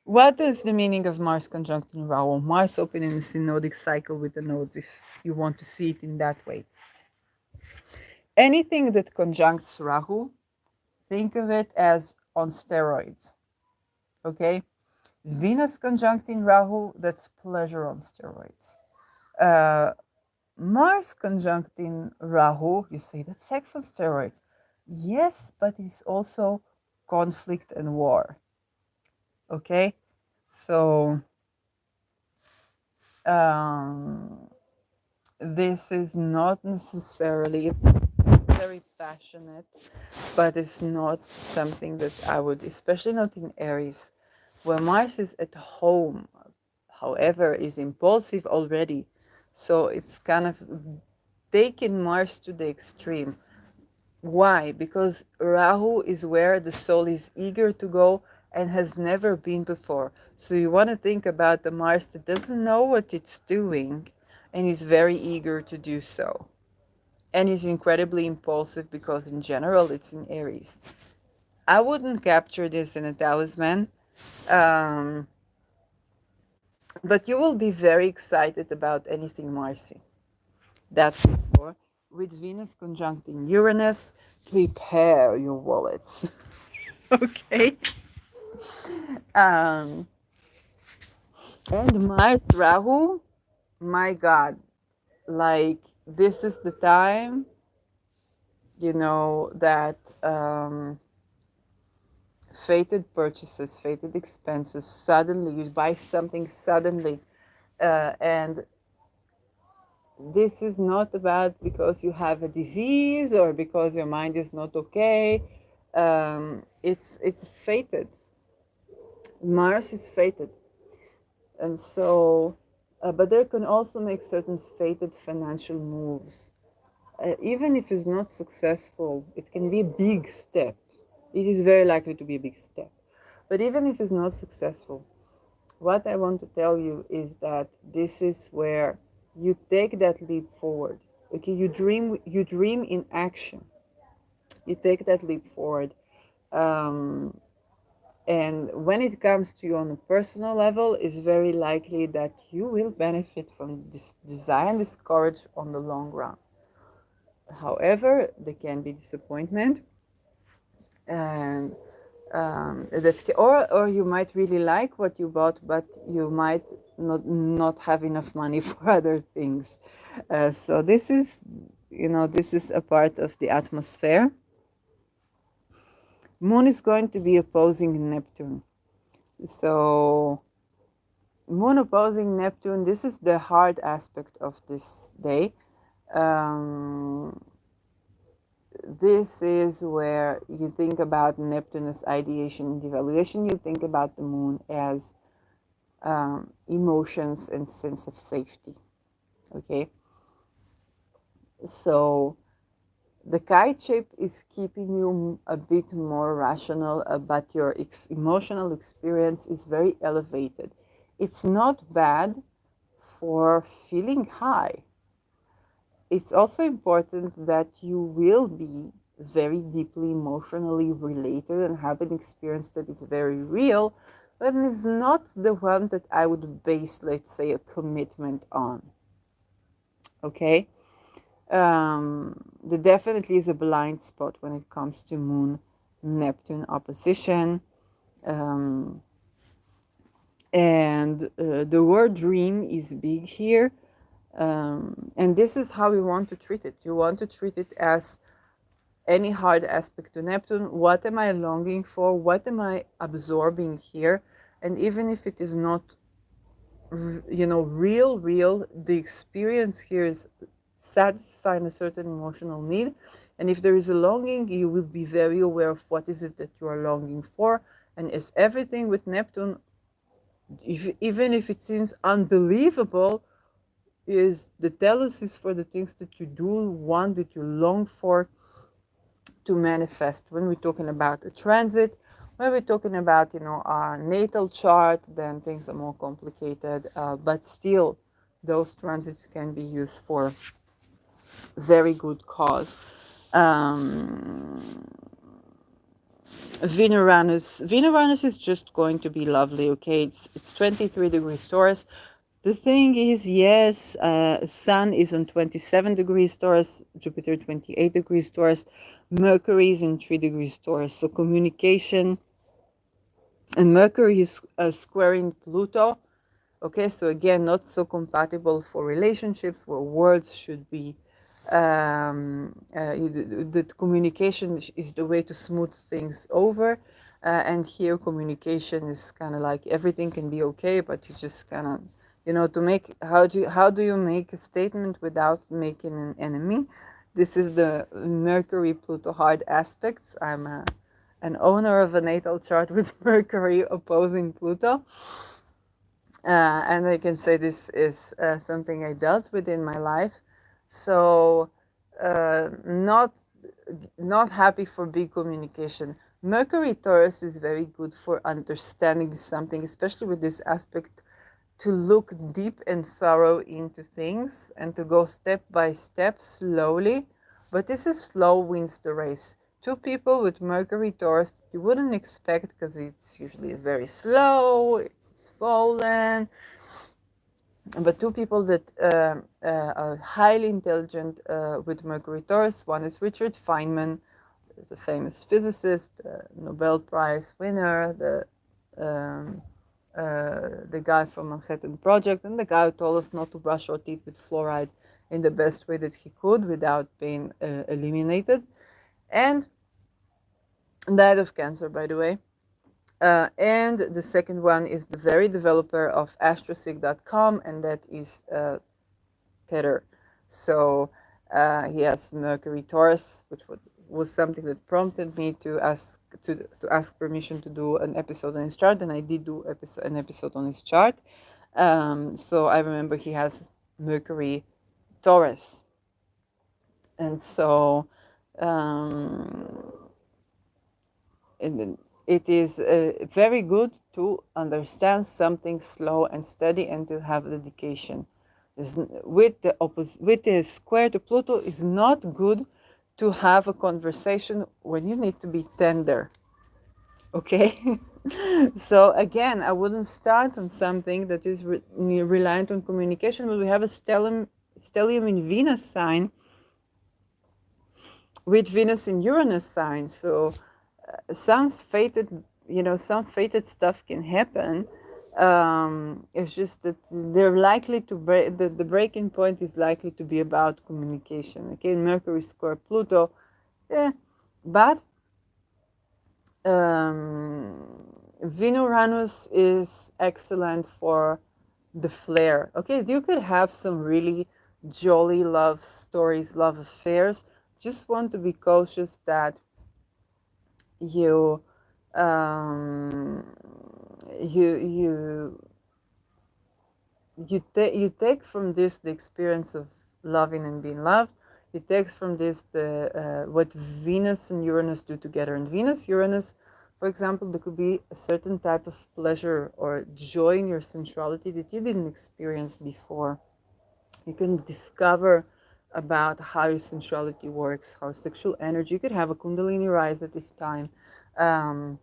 What is the meaning of Mars conjunct in Rahu? Mars opening a synodic cycle with the nodes, if you want to see it in that way. Anything that conjuncts Rahu, think of it as on steroids. Okay? Venus conjunct in Rahu, that's pleasure on steroids. Mars conjunct in Rahu, you say that's sex on steroids. Yes, but it's also conflict and war. Okay? So, this is not necessarily very passionate, but it's not something that I would, especially not in Aries, where Mars is at home, however, is impulsive already. So it's kind of taking Mars to the extreme. Why? Because Rahu is where the soul is eager to go and has never been before. So you want to think about the Mars that doesn't know what it's doing and is very eager to do so. And is incredibly impulsive because in general it's in Aries. I wouldn't capture this in a talisman, um, but you will be very excited about anything Marcy. That's for sure. With Venus conjunct in Uranus, prepare your wallets. Okay. Um, and Mars Rahu, my God, like this is the time, that fated purchases, fated expenses, suddenly you buy something suddenly, and this is not about because you have a disease or because your mind is not okay. It's fated. Mars is fated, and so, but there can also make certain fated financial moves. even if it's not successful, it can be a big step. It is very likely to be a big step. But even if it's not successful, what I want to tell you is that this is where you take that leap forward. Okay, you dream in action. You take that leap forward. Um, and when it comes to you on a personal level, it's very likely that you will benefit from this desire and this courage on the long run. However, there can be disappointment, and or you might really like what you bought, but you might not have enough money for other things. So this is, this is a part of the atmosphere. Moon is going to be opposing Neptune. So Moon opposing Neptune, this is the hard aspect of this day. Um, this is where you think about Neptune as ideation and evaluation. You think about the Moon as emotions and sense of safety. Okay, so the kite shape is keeping you a bit more rational, but your emotional experience is very elevated. It's not bad for feeling high. It's also important that you will be very deeply emotionally related and have an experience that is very real, but it's not the one that I would base, let's say, a commitment on. Okay? There definitely is a blind spot when it comes to Moon Neptune opposition. Um, and the word dream is big here. And this is how you want to treat it. You want to treat it as any hard aspect to Neptune. What am I longing for? What am I absorbing here? And even if it is not, real, the experience here is satisfying a certain emotional need. And if there is a longing, you will be very aware of what is it that you are longing for. And as everything with Neptune, even if it seems unbelievable, is the telos is for the things that you do want, that you long for to manifest. When we're talking about a transit, when we're talking about, our natal chart, then things are more complicated. But still, those transits can be used for very good cause. Um, Veneranus is just going to be lovely. Okay, it's 23 degrees Taurus. The thing is, yes, Sun is on 27 degrees Taurus, Jupiter 28 degrees Taurus, Mercury is in 3 degrees Taurus. So communication, and Mercury is squaring Pluto. Okay, so again, not so compatible for relationships where words should be. The communication is the way to smooth things over. And here, communication is kind of like everything can be okay, but you just kind of, to make how do you make a statement without making an enemy? This is the Mercury Pluto hard aspects. I'm an owner of a natal chart with Mercury opposing Pluto. And I can say this is something I dealt with in my life. So not happy for big communication. Mercury Taurus is very good for understanding something, especially with this aspect, to look deep and thorough into things and to go step by step slowly. But this is slow wins the race. Two people with Mercury Taurus you wouldn't expect, because it's usually is very slow, it's swollen. But two people that are highly intelligent with Mercury Taurus. One is Richard Feynman, is a famous physicist, Nobel Prize winner, the guy from Manhattan Project, and the guy who told us not to brush our teeth with fluoride in the best way that he could without being eliminated, and died of cancer, by the way. And the second one is the very developer of astrosig.com, and that is Peter. So he has Mercury Taurus, which was something that prompted me to ask permission to do an episode on his chart, and I did do an episode on his chart. So I remember he has Mercury Taurus. And so um, it, it is very good to understand something slow and steady and to have dedication. With the square to Pluto is not good to have a conversation when you need to be tender. Okay. So again, I wouldn't start on something that is reliant on communication, but we have a stellium in Venus sign with Venus in Uranus sign. So some fated, some fated stuff can happen. It's just that they're likely to break. The breaking point is likely to be about communication. Okay, Mercury square Pluto, eh, but Venus is excellent for the flair. Okay, you could have some really jolly love stories, love affairs. Just want to be cautious that you um, you you take from this the experience of loving and being loved. You take from this the what Venus and Uranus do together. And Venus, Uranus, for example, there could be a certain type of pleasure or joy in your sensuality that you didn't experience before. You can discover about how your sensuality works, how sexual energy. You could have a Kundalini rise at this time. Um,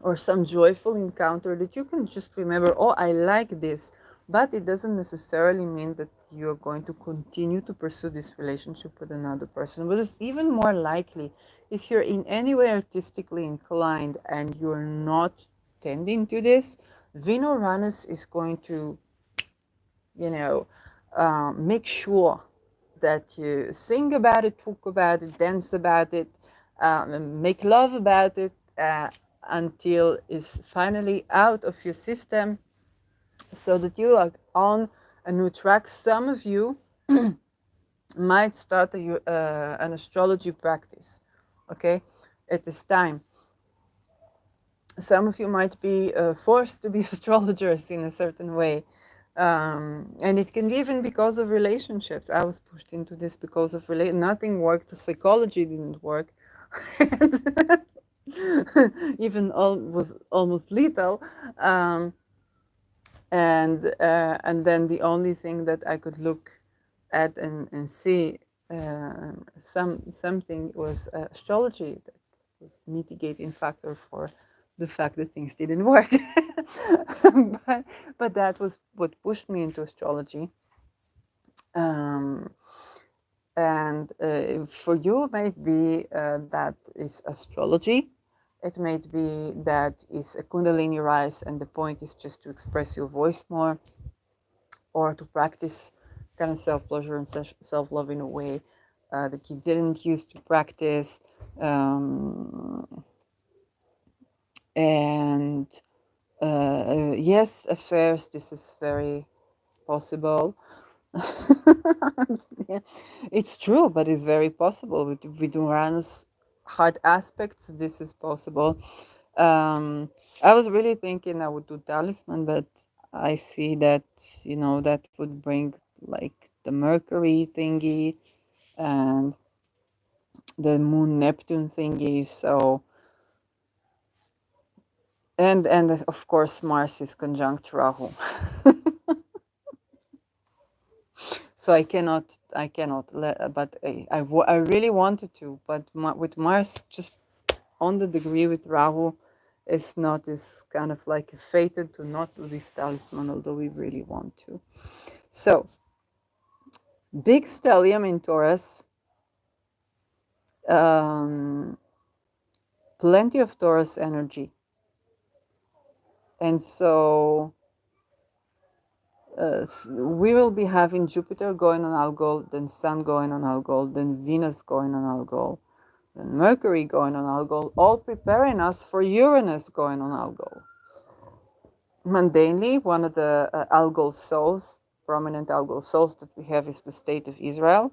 or some joyful encounter that you can just remember, oh, I like this. But it doesn't necessarily mean that you're going to continue to pursue this relationship with another person. But it's even more likely if you're in any way artistically inclined and you're not tending to this, Venus is going to, you know, make sure that you sing about it, talk about it, dance about it, make love about it until it's finally out of your system so that you are on a new track. Some of you might start an astrology practice, okay, at this time. Some of you might be forced to be astrologers in a certain way. And it can be even because of relationships. I was pushed into this because of nothing worked. The psychology didn't work. Even all was almost lethal. Um, and then the only thing that I could look at and see something was astrology that was mitigating factor for the fact that things didn't work. but, but that was what pushed me into astrology. Um, and for you, it might be that is astrology. It might be that is a Kundalini rise, and the point is just to express your voice more, or to practice kind of self pleasure and self love in a way that you didn't used to practice. Um, and yes, affairs, this is very possible. Yeah, it's true, but it's very possible. With Uranus hard aspects, this is possible. I was really thinking I would do talisman, but I see that, that would bring like the Mercury thingy and the Moon Neptune thingy. So, and of course Mars is conjunct Rahu. So I cannot let, but I really wanted to, but with Mars just on the degree with Rahu, it's not as kind of like fated to not do this talisman, although we really want to. So, big stellium in Taurus, um, plenty of Taurus energy. And so we will be having Jupiter going on Algol, then Sun going on Algol, then Venus going on Algol, then Mercury going on Algol, all preparing us for Uranus going on Algol. Mundanely, one of the Algol souls, prominent Algol souls that we have is the state of Israel.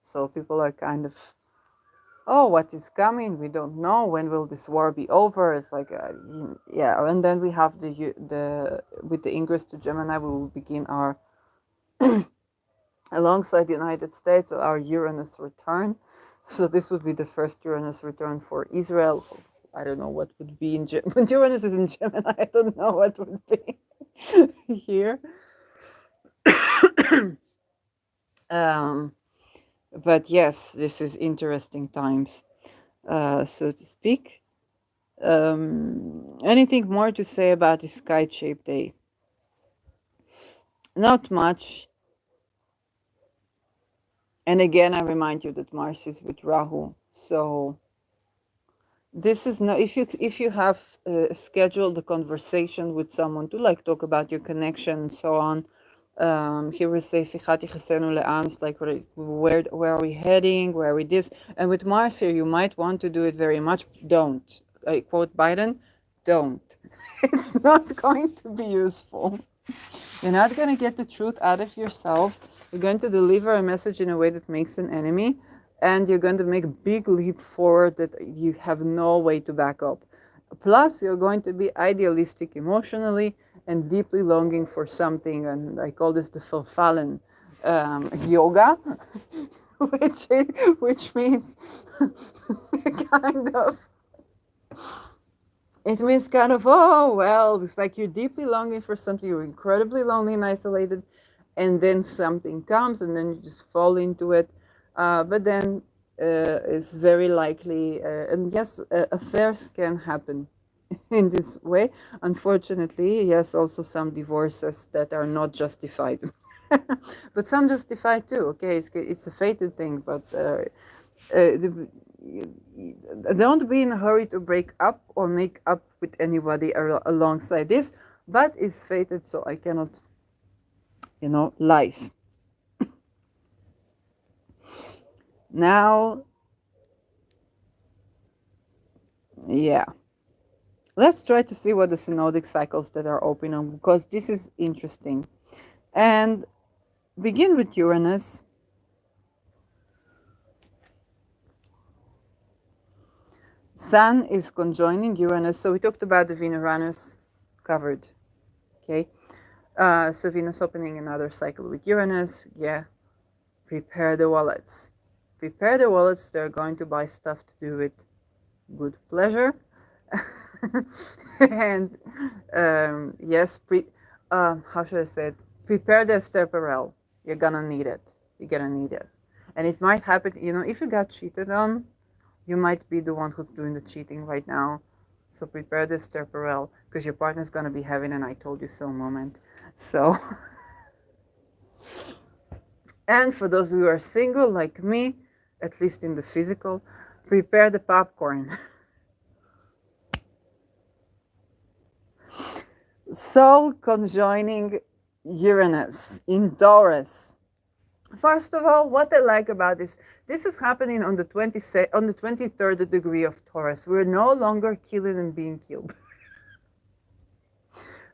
So people are kind of, oh, what is coming? We don't know. When will this war be over? It's like, yeah. And then we have the with the ingress to Gemini, we will begin our alongside the United States, our Uranus return. So this would be the first Uranus return for Israel. I don't know what would be in when Uranus is in Gemini. I don't know what would be here. Um, but yes, this is interesting times, so to speak. Anything more to say about this kite shaped day? Not much. And again, I remind you that Mars is with Rahu. So this is not, if you have scheduled a conversation with someone to like talk about your connection and so on. Here we say "Sichati chesenu le'an," it's like where are we heading, where are we this, and with Mars here you might want to do it very much. Don't, I quote Biden, don't. It's not going to be useful. You're not going to get the truth out of yourselves. You're going to deliver a message in a way that makes an enemy, and you're going to make a big leap forward that you have no way to back up. Plus, you're going to be idealistic emotionally and deeply longing for something, and I call this the Verfallen yoga, which means kind of it means kind of, oh, well, it's like you're deeply longing for something, you're incredibly lonely and isolated, and then something comes, and then you just fall into it. But then it's very likely, and yes, affairs can happen in this way. Unfortunately, yes, also some divorces that are not justified. But some justified too. Okay, it's a fated thing, but the, don't be in a hurry to break up or make up with anybody alongside this, but it's fated, so I cannot, life. Now, yeah, let's try to see what the synodic cycles that are open on, because this is interesting. And begin with Uranus. Sun is conjoining Uranus. So we talked about the Venus covered. Okay. So Venus opening another cycle with Uranus. Yeah. Prepare the wallets. Prepare the wallets. They're going to buy stuff to do with good pleasure. And yes, how should I say it? Prepare the Esther Perel. You're gonna need it. You're gonna need it. And it might happen, if you got cheated on, you might be the one who's doing the cheating right now. So prepare this Perel, because your partner's going to be having an I told you so moment. So, and for those who are single like me, at least in the physical, prepare the popcorn. Sol conjoining Uranus in Taurus. First of all, what I like about this is happening on the 23rd degree of Taurus. We're no longer killing and being killed.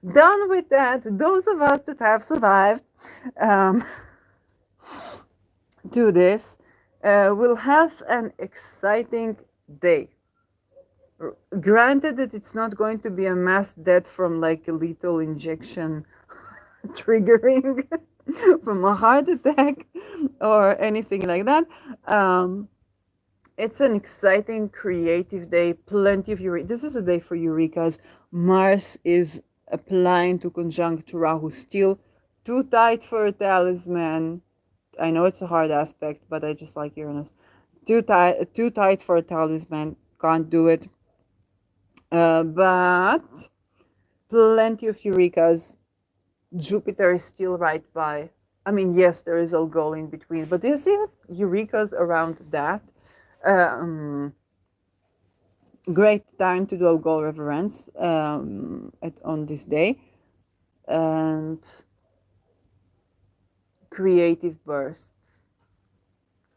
Done with that. Those of us that have survived to this will have an exciting day. Granted that it's not going to be a mass death from like a lethal injection triggering from a heart attack or anything like that. It's an exciting, creative day. Plenty of Eureka. This is a day for Eurekas. Mars is applying to conjunct Rahu. Still too tight for a talisman. I know it's a hard aspect, but I just like Uranus. Too tight for a talisman. Can't do it. But plenty of Eurekas. Jupiter is still right by. I mean, yes, there is Algol in between, but there's even Eurekas around that. Great time to do Algol reverence on this day. And creative bursts.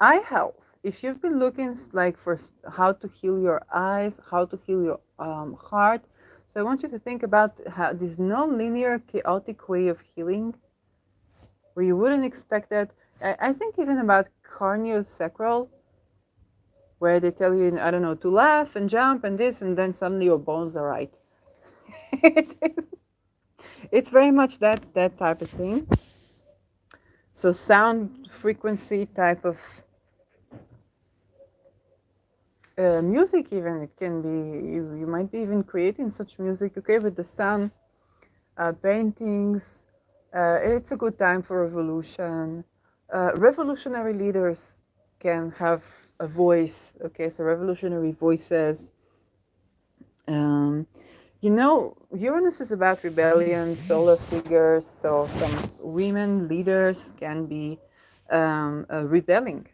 Eye health. If you've been looking like for how to heal your eyes, how to heal your heart, so I want you to think about how this non-linear, chaotic way of healing, where you wouldn't expect that. I think even about craniosacral, where they tell you, I don't know, to laugh and jump and this, and then suddenly your bones are right. It's very much that type of thing. So sound frequency type of music, even it can be, you might be even creating such music, okay, with the sun, paintings. It's a good time for revolution. Revolutionary leaders can have a voice, okay, so revolutionary voices. Um, Uranus is about rebellion, solar figures, so some women leaders can be rebelling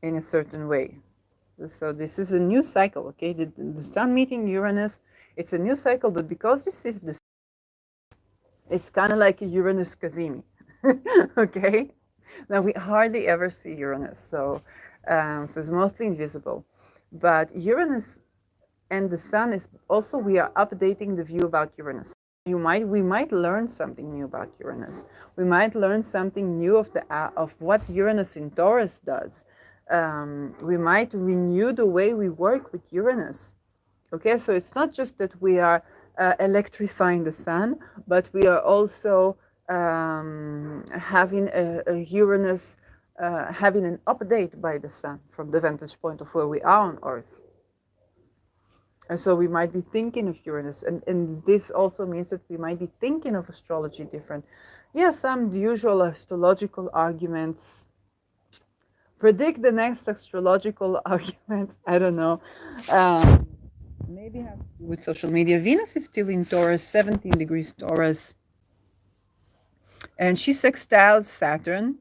in a certain way. So this is a new cycle, okay? The sun meeting Uranus, it's a new cycle, but because this is the, it's kind of like a Uranus Kazimi, okay? Now we hardly ever see Uranus, so it's mostly invisible. But Uranus and the sun is also, we are updating the view about Uranus. We might learn something new about Uranus. We might learn something new of what Uranus in Taurus does. We might renew the way we work with Uranus. Okay, so it's not just that we are electrifying the sun, but we are also having a Uranus, having an update by the sun from the vantage point of where we are on Earth. And so we might be thinking of Uranus, and this also means that we might be thinking of astrology different. Yes, some usual astrological arguments. Predict the next astrological argument. I don't know. Um, Maybe have to do with social media. Venus is still in Taurus, 17 degrees Taurus, and she sextiles Saturn.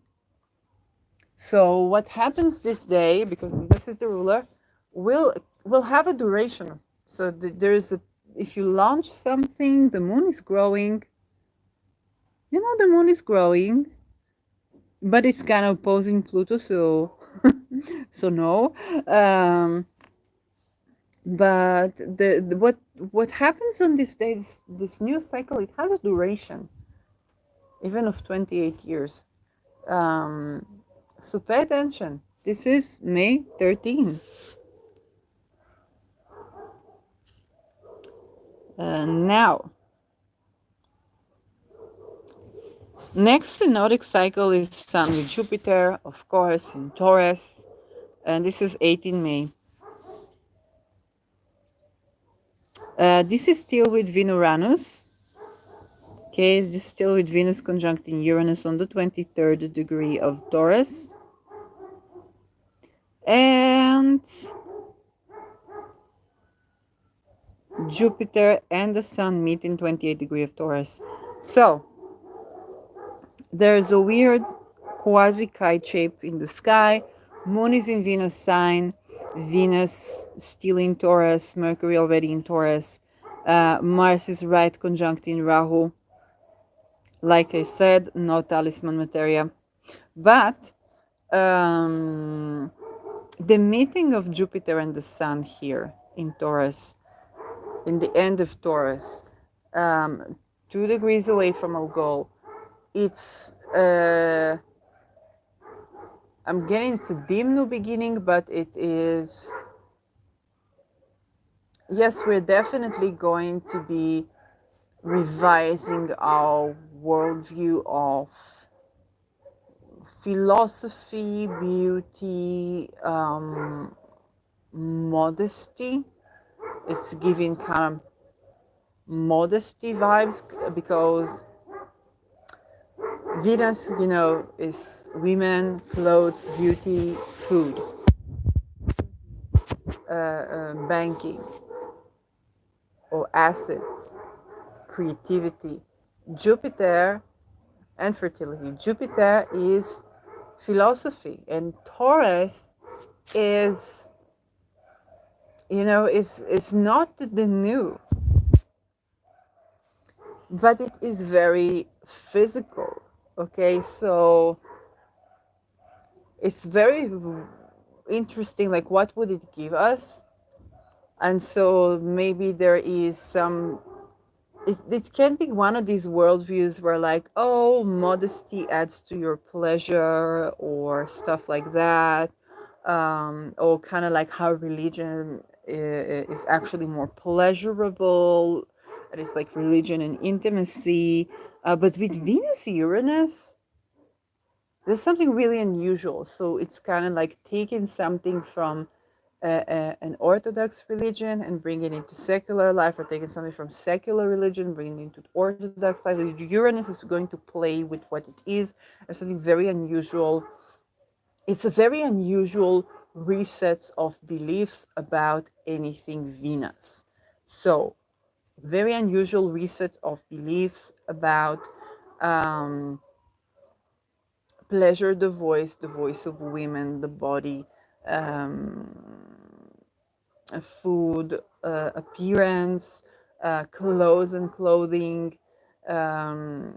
So what happens this day, because this is the ruler, will have a duration. So there is a, if you launch something, the moon is growing. The moon is growing, but it's kind of opposing Pluto, so so no. But what happens on this day, this new cycle, it has a duration, even of 28 years. Um, so pay attention. This is May 13. Now, next synodic cycle is Sun with Jupiter, of course, in Taurus, and this is 18 May. This is still with Venus. Okay, this is still with Venus conjuncting Uranus on the 23rd degree of Taurus. And Jupiter and the Sun meet in 28 degree of Taurus. So there's a weird quasi-kite shape in the sky. Moon is in Venus sign. Venus still in Taurus. Mercury already in Taurus. Mars is right conjunct in Rahu. Like I said, no talisman materia. But the meeting of Jupiter and the Sun here in Taurus, in the end of Taurus, 2 degrees away from our goal, it's I'm getting, it's a dim new beginning, but it is, yes, we're definitely going to be revising our worldview of philosophy, beauty, modesty. It's giving kind of modesty vibes because Venus, is women, clothes, beauty, food, banking, or assets, creativity. Jupiter and fertility. Jupiter is philosophy, and Taurus is, is not the new, but it is very physical. Okay, so it's very interesting, like what would it give us? And so maybe there is some, it can be one of these worldviews where, like, oh, modesty adds to your pleasure or stuff like that, or kind of like how religion is actually more pleasurable, that is like religion and intimacy. But with Venus Uranus, there's something really unusual. So it's kind of like taking something from an Orthodox religion and bringing it into secular life, or taking something from secular religion, bringing it into Orthodox life. Uranus is going to play with what it is. There's something very unusual. It's a very unusual reset of beliefs about anything Venus. So, very unusual reset of beliefs about um, pleasure, the voice of women, the body, food, appearance, clothes and clothing, um,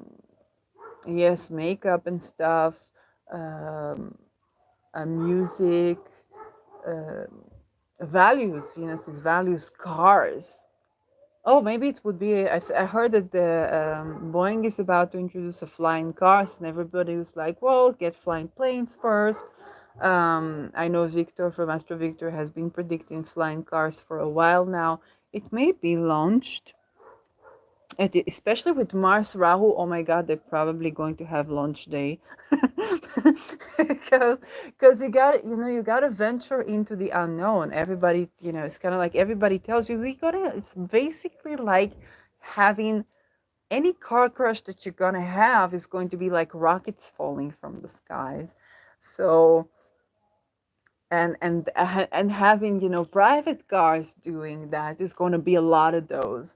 yes, makeup and stuff, um, music, uh, values. Venus's values, cars. Oh, maybe it would be. I heard that the Boeing is about to introduce a flying cars, and everybody was like, "Well, get flying planes first." I know Victor from Astro Victor has been predicting flying cars for a while now. It may be launched, especially with Mars Rahu. Oh my God, they're probably going to have launch day, because you got to venture into the unknown. Everybody, it's kind of like everybody tells you we gotta. It's basically like having any car crash that you're gonna have is going to be like rockets falling from the skies. So and having private cars doing that is going to be a lot of those.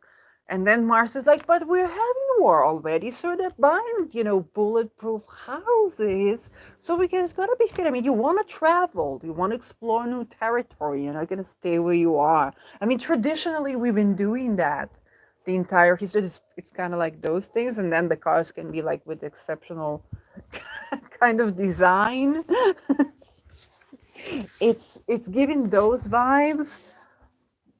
And then Mars is like, but we're having war already, so they're buying bulletproof houses, so we can, it's going to be fit. I mean, you want to travel, you want to explore new territory, you're not going to stay where you are. I mean, traditionally we've been doing that the entire history. It's kind of like those things, and then the cars can be like with exceptional kind of design. It's giving those vibes,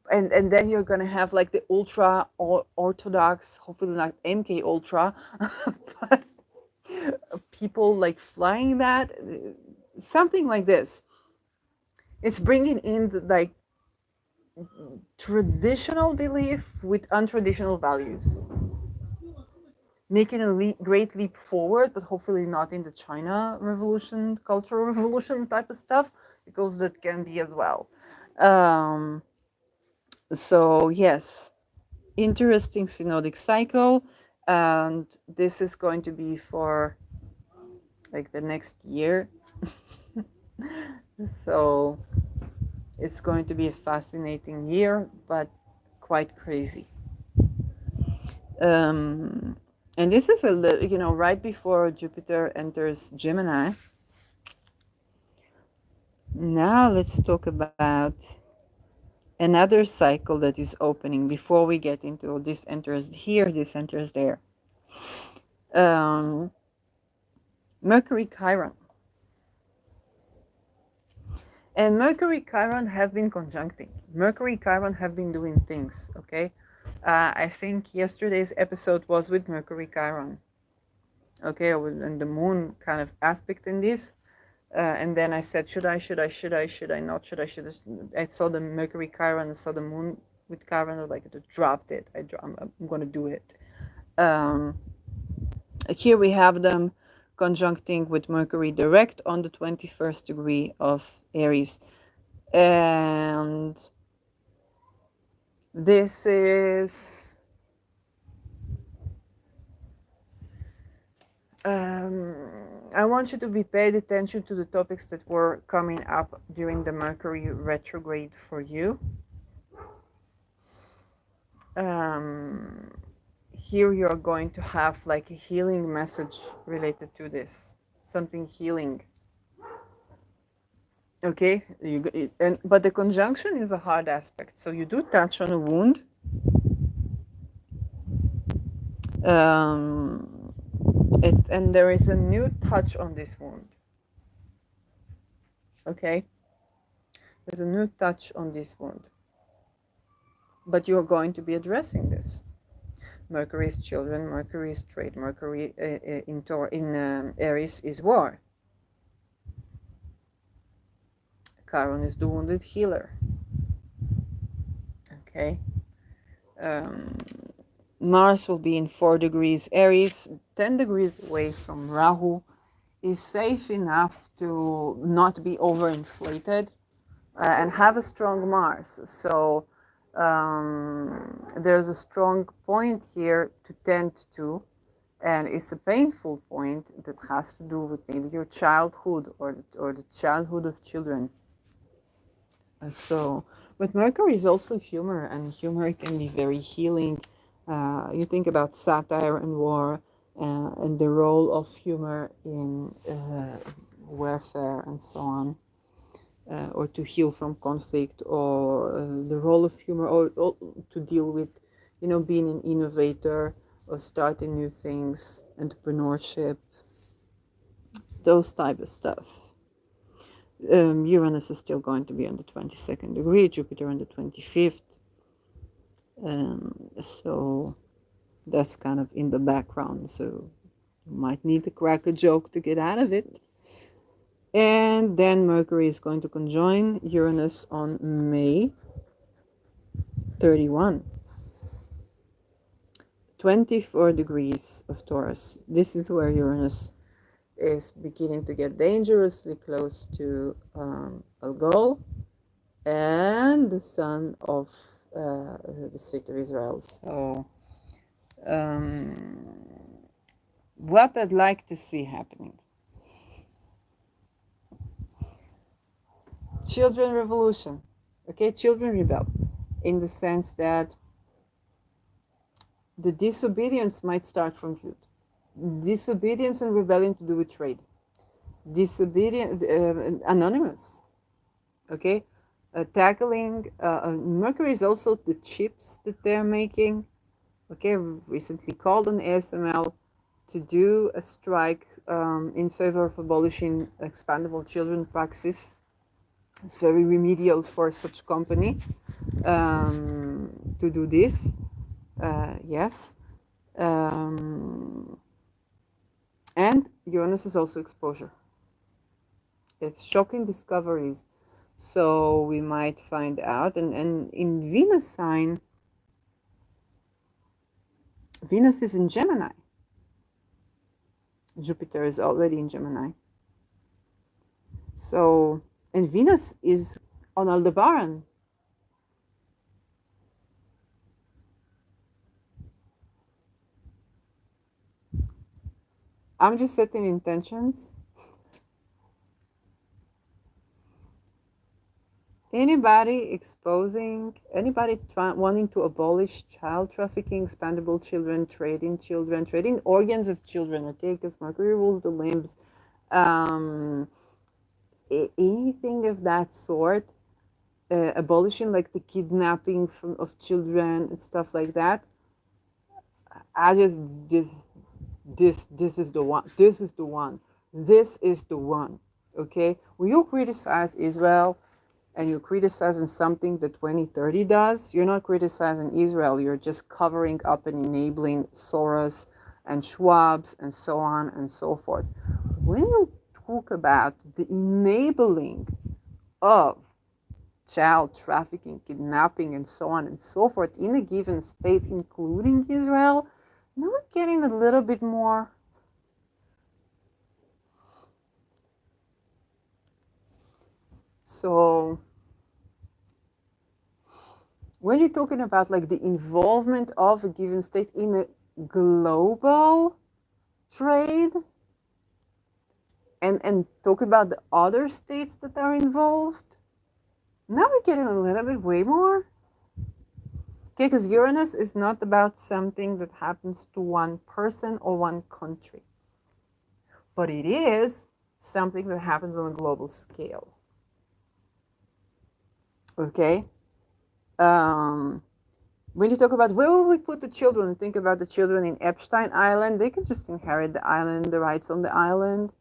and then you're gonna have like the ultra orthodox, hopefully not MK Ultra, but people like flying that, something like this. It's bringing in like traditional belief with untraditional values, making a great leap forward, but hopefully not in the China revolution, cultural revolution type of stuff, because that can be as well. Um, so yes, interesting synodic cycle, and this is going to be for like the next year. So it's going to be a fascinating year, but quite crazy. um, and this is a little, right before Jupiter enters Gemini. Now let's talk about another cycle that is opening before we get into this enters here, this enters there. um, Mercury Chiron. And Mercury Chiron have been conjuncting. Mercury Chiron have been doing things, okay? I think yesterday's episode was with Mercury Chiron, okay? And the moon kind of aspect in this. And then I said, should I not, I saw the Mercury Chiron, I saw the moon with Chiron, like I dropped it. I'm going to do it. Um, Here we have them conjuncting with Mercury direct on the 21st degree of Aries. And this is I want you to be paid attention to the topics that were coming up during the Mercury retrograde for you. Here you're going to have like a healing message related to this, something healing. Okay, but the conjunction is a hard aspect, so you do touch on a wound. And there is a new touch on this wound. Okay, there's a new touch on this wound, but you're going to be addressing this. Mercury is children, Mercury is trade, Mercury in Aries is war. Chiron is the wounded healer. Okay. Mars will be in 4 degrees Aries, 10 degrees away from Rahu, is safe enough to not be overinflated and have a strong Mars. So there's a strong point here to tend to, and it's a painful point that has to do with maybe your childhood or the childhood of children. But Mercury is also humor, and humor can be very healing. You think about satire and war, and the role of humor in warfare and so on, or to heal from conflict, or the role of humor, or to deal with, being an innovator or starting new things, entrepreneurship, those type of stuff. Uranus is still going to be on the 22nd degree, Jupiter on the 25th. So that's kind of in the background. So you might need to crack a joke to get out of it. And then Mercury is going to conjoin Uranus on May 31. 24 degrees of Taurus. This is where Uranus is beginning to get dangerously close to Algol and the sun of the state of Israel. So what I'd like to see happening. Children revolution. Okay, children rebel in the sense that the disobedience might start from youth. Disobedience and rebellion to do with trade. Disobedience, anonymous. Okay, tackling Mercury is also the chips that they're making. Okay, recently called on ASML to do a strike in favor of abolishing expandable children praxis. It's very remedial for such company to do this. Yes. And Uranus is also exposure. It's shocking discoveries. So we might find out. And in Venus sign, Venus is in Gemini. Jupiter is already in Gemini. So, and Venus is on Aldebaran. I'm just setting intentions. Anybody exposing, anybody wanting to abolish child trafficking, expandable children, trading organs of children, okay, because Mercury rules the limbs, anything of that sort, abolishing like the kidnapping of children and stuff like that. I just, this is the one, this is the one, this is the one, okay? When you criticize Israel, and you're criticizing something that 2030 does, you're not criticizing Israel, you're just covering up and enabling Soros and Schwab's and so on and so forth. When you talk about the enabling of child trafficking, kidnapping, and so on and so forth in a given state, including Israel, now we're getting a little bit more. So when you're talking about like the involvement of a given state in a global trade and talk about the other states that are involved, now we're getting a little bit way more. Okay, because Uranus is not about something that happens to one person or one country, but it is something that happens on a global scale. Okay? When you talk about where will we put the children, think about the children in Epstein Island, they can just inherit the island, the rights on the island.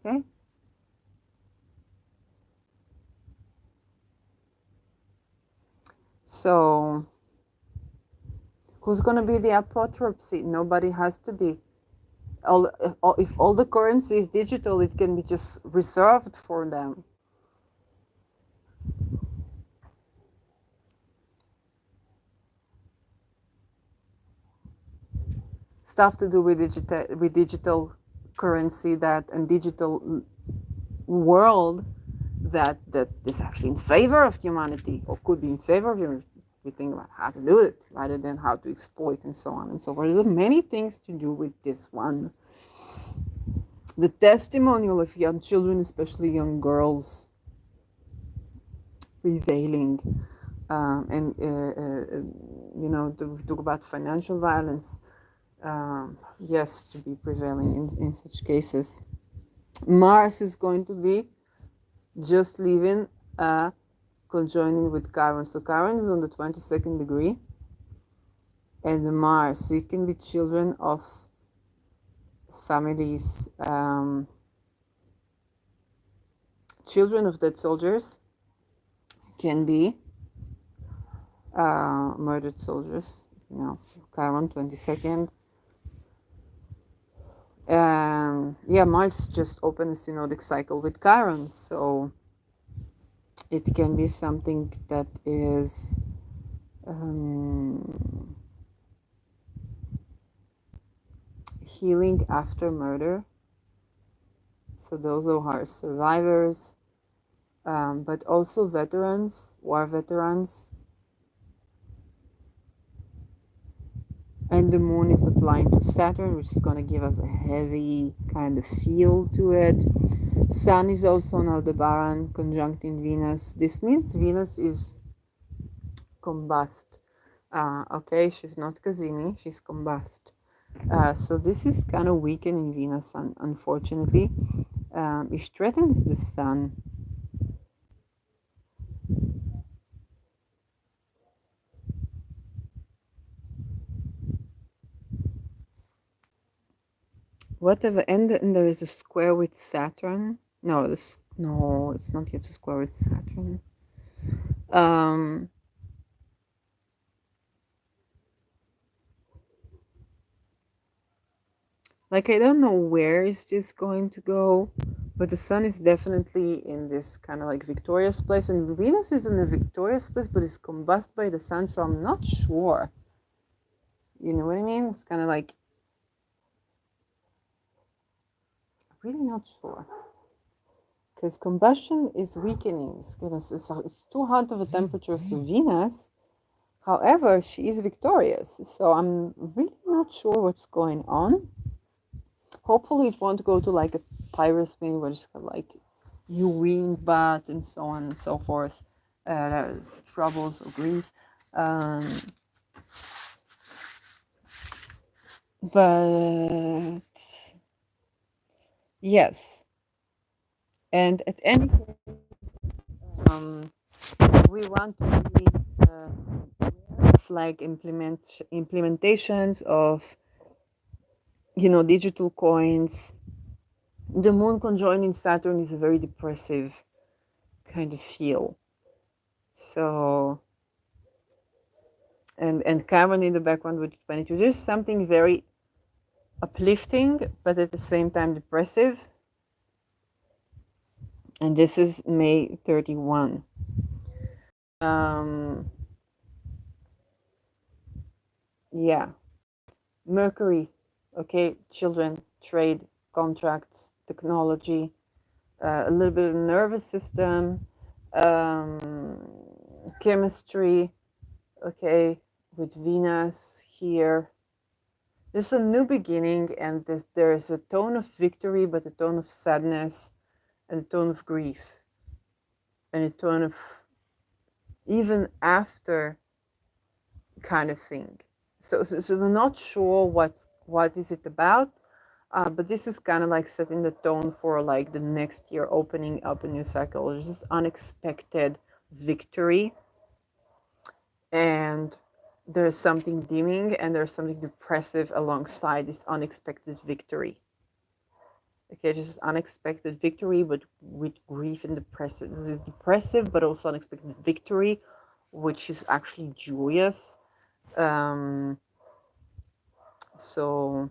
Okay? So, who's going to be the apotropsy? Nobody has to be. If all the currency is digital, it can be just reserved for them. stuff to do with digital currency that and digital world that is actually in favor of humanity or could be in favor of humanity. We think about how to do it rather than how to exploit and so on and so forth. There are many things to do with this one. The testimonial of young children, especially young girls, prevailing, and to talk about financial violence, yes, to be prevailing in such cases. Mars is going to be just leaving, conjoining with Chiron. So Chiron is on the 22nd degree, and the Mars, it can be children of families, children of dead soldiers, can be murdered soldiers, Chiron 22nd. Yeah, Mars just opened a synodic cycle with Chiron, so it can be something that is healing after murder. So those who are survivors, but also veterans, war veterans. And the moon is applying to Saturn, which is going to give us a heavy kind of feel to it. Sun is also on Aldebaran, conjuncting Venus. This means Venus is combust. Okay, she's not Kazimi, she's combust. So this is kind of weakening Venus, unfortunately. It threatens the Sun. Whatever, and there is a square with Saturn. No, it's not yet a square with Saturn. Like, I don't know where is this going to go, but the Sun is definitely in this kind of like victorious place, and Venus is in a victorious place, but it's combusted by the Sun, so I'm not sure. You know what I mean? It's kind of like, I'm really not sure. Because combustion is weakening. It's too hot of a temperature for Venus. However, she is victorious, so I'm really not sure what's going on. Hopefully it won't go to like a Pyrrhus wind where it's like you win but and so on and so forth. There's troubles or grief. But yes. And at any point, we want to be like implementations of digital coins. The moon conjoining Saturn is a very depressive kind of feel. So, and Chiron in the background with 22, there's something very uplifting, but at the same time depressive. And this is May 31. Yeah. Mercury, okay, children, trade, contracts, technology, a little bit of nervous system, chemistry, okay, with Venus here. There's a new beginning, and there's a tone of victory, but a tone of sadness, and a tone of grief, and a tone of even after kind of thing. So we're not sure what is it about, but this is kind of like setting the tone for like the next year, opening up a new cycle. There's this unexpected victory, and there's something dimming, and there's something depressive alongside this unexpected victory. Okay, this is unexpected victory, but with grief and depressive. This is depressive, but also unexpected victory, which is actually joyous. So,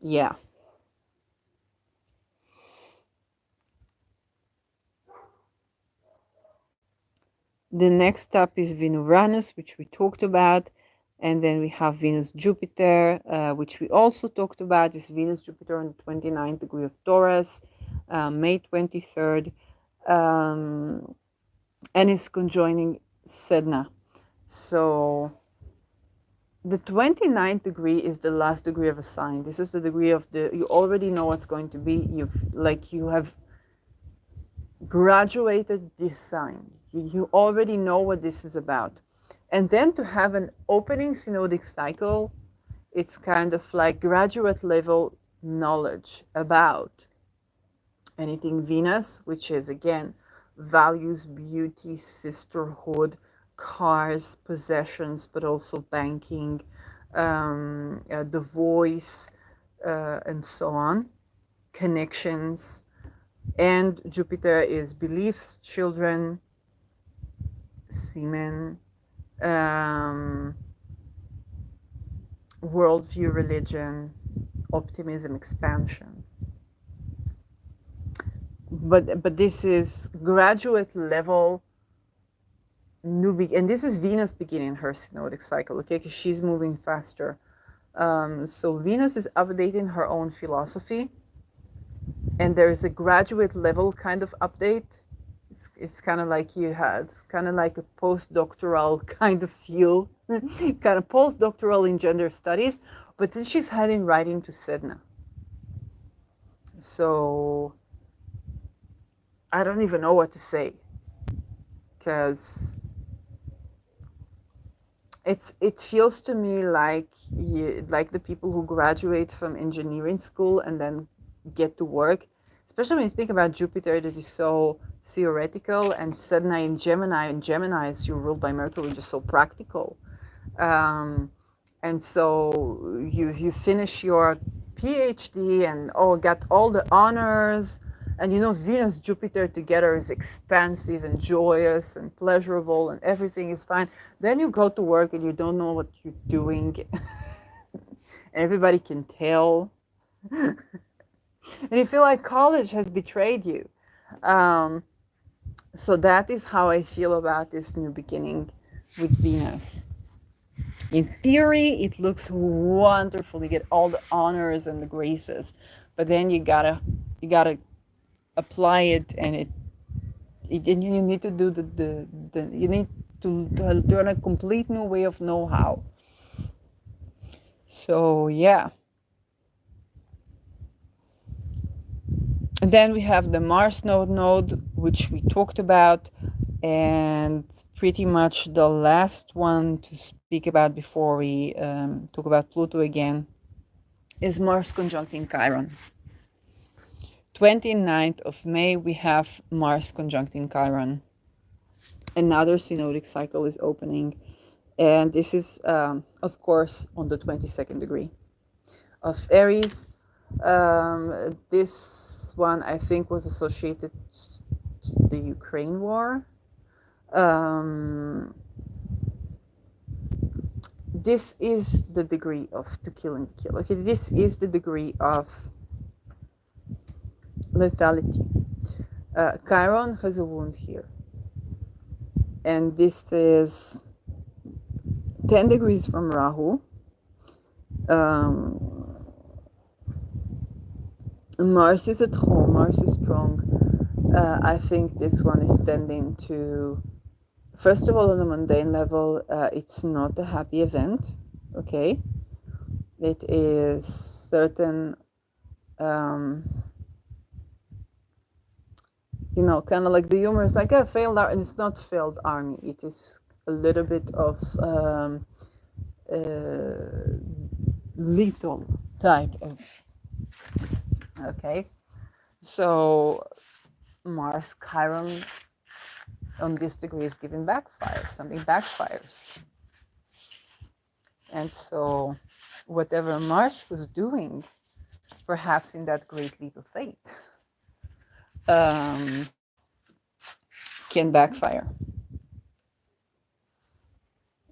yeah. The next up is Venus, which we talked about, And then we have Venus Jupiter, which we also talked about. Is Venus Jupiter on the 29th degree of Taurus, May 23rd, and is conjoining Sedna. So the 29th degree is the last degree of a sign. This is the degree of you already know what's going to be. You have graduated this sign. You already know what this is about. And then to have an opening synodic cycle, it's kind of like graduate level knowledge about anything Venus, which is again values, beauty, sisterhood, cars, possessions, but also banking, the voice, and so on, connections. And Jupiter is beliefs, children, semen, worldview, religion, optimism, expansion. But this is graduate level and this is Venus beginning her synodic cycle, okay? Because she's moving faster. So Venus is updating her own philosophy, and there is a graduate level kind of update. It's kind of like it's kind of like a postdoctoral kind of feel, kind of postdoctoral in gender studies. But then she's heading right into Sedna. So I don't even know what to say, because it feels to me like the people who graduate from engineering school and then get to work, especially when you think about Jupiter, that is so theoretical, and Sedna in Gemini, and Gemini is ruled by Mercury, just so practical. And so you finish your PhD and get all the honors, and Venus Jupiter together is expansive and joyous and pleasurable, and everything is fine. Then you go to work and you don't know what you're doing. Everybody can tell. And you feel like college has betrayed you. So that is how I feel about this new beginning with Venus. In theory, it looks wonderful. You get all the honors and the graces, but then you gotta apply it, and you need to do you need to learn a complete new way of know-how. So yeah. And then we have the Mars node, which we talked about, and pretty much the last one to speak about before we talk about Pluto again is Mars conjuncting Chiron. 29th of May, we have Mars conjuncting Chiron. Another synodic cycle is opening, and this is, of course, on the 22nd degree of Aries. This one, I think, was associated to the Ukraine war. This is the degree of to kill and kill. Okay, this is the degree of lethality. Chiron has a wound here, and this is 10 degrees from Rahu. Mars is at home, Mars is strong. I think this one is tending to, first of all, on a mundane level, it's not a happy event, okay? It is certain, kind of like the humor is like a failed army, and it's not failed army. It is a little bit of lethal type of, okay? So Mars Chiron on this degree is giving backfire. Something backfires. And so whatever Mars was doing, perhaps in that great leap of faith, can backfire.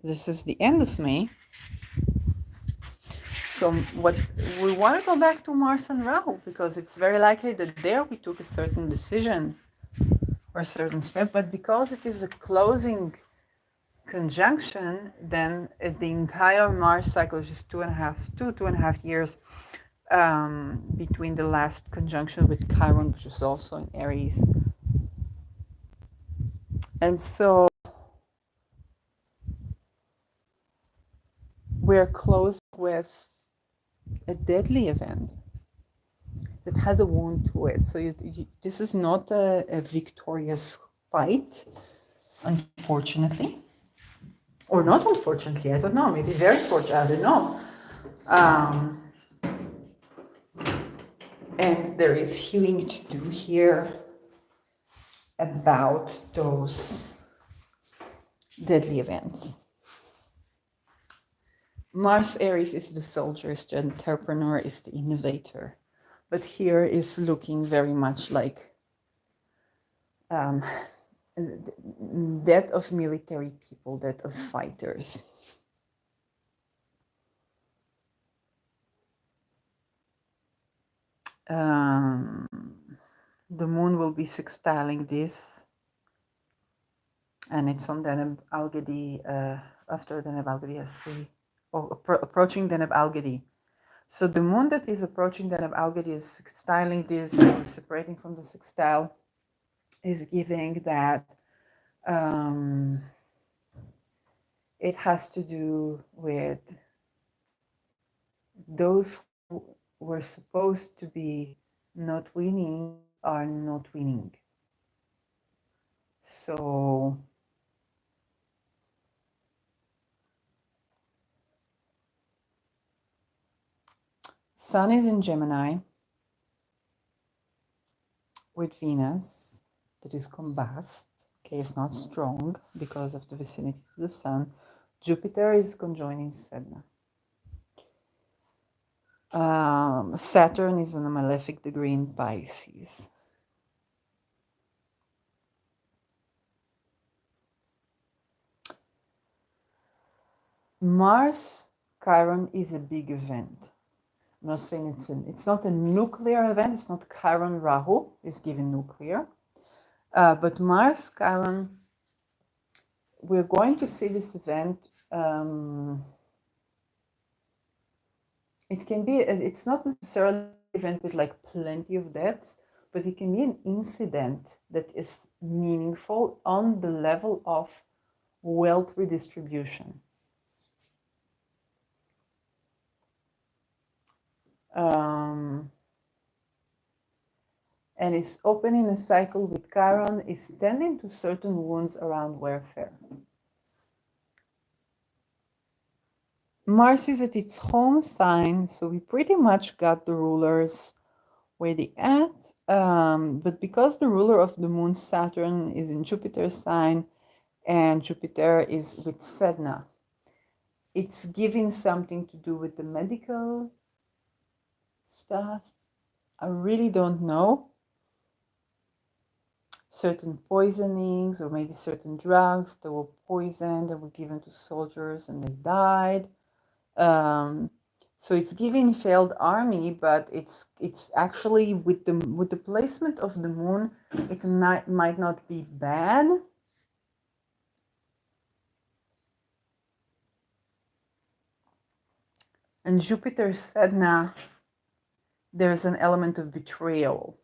This is the end of May. So what we want to go back to Mars and Rahu, because it's very likely that there we took a certain decision or a certain step, but because it is a closing conjunction, then the entire Mars cycle is just 2.5 years between the last conjunction with Chiron, which is also in Aries. And so we're close with a deadly event that has a wound to it. So this is not a victorious fight, unfortunately. Or not unfortunately, I don't know, maybe very fortunate, I don't know. And there is healing to do here about those deadly events. Mars Aries is the soldier, is the entrepreneur, is the innovator. But here is looking very much like that of military people, that of fighters. The moon will be sextiling this, and it's on Deneb Algedi, after Deneb Algedi has approaching Deneb Algedi. So the moon that is approaching Deneb Algedi is sextiling this, separating from the sextile, is giving that it has to do with those who were supposed to be not winning are not winning. So Sun is in Gemini with Venus that is combust. Okay, it's not strong because of the vicinity to the Sun. Jupiter is conjoining Sedna. Saturn is on a malefic degree in Pisces. Mars Chiron is a big event. I'm not saying it's not a nuclear event. It's not Chiron Rahu is given nuclear, but Mars Chiron. We're going to see this event. It can be. It's not necessarily an event with like plenty of deaths, but it can be an incident that is meaningful on the level of wealth redistribution. And is opening a cycle with Chiron, is tending to certain wounds around warfare. Mars is at its home sign, so we pretty much got the rulers where they at. But because the ruler of the moon, Saturn, is in Jupiter's sign, and Jupiter is with Sedna, it's giving something to do with the medical stuff. I really don't know. Certain poisonings or maybe certain drugs that were poisoned and were given to soldiers and they died. So it's giving failed army, but it's actually with the placement of the moon, it might not be bad. And Jupiter said now there's an element of betrayal.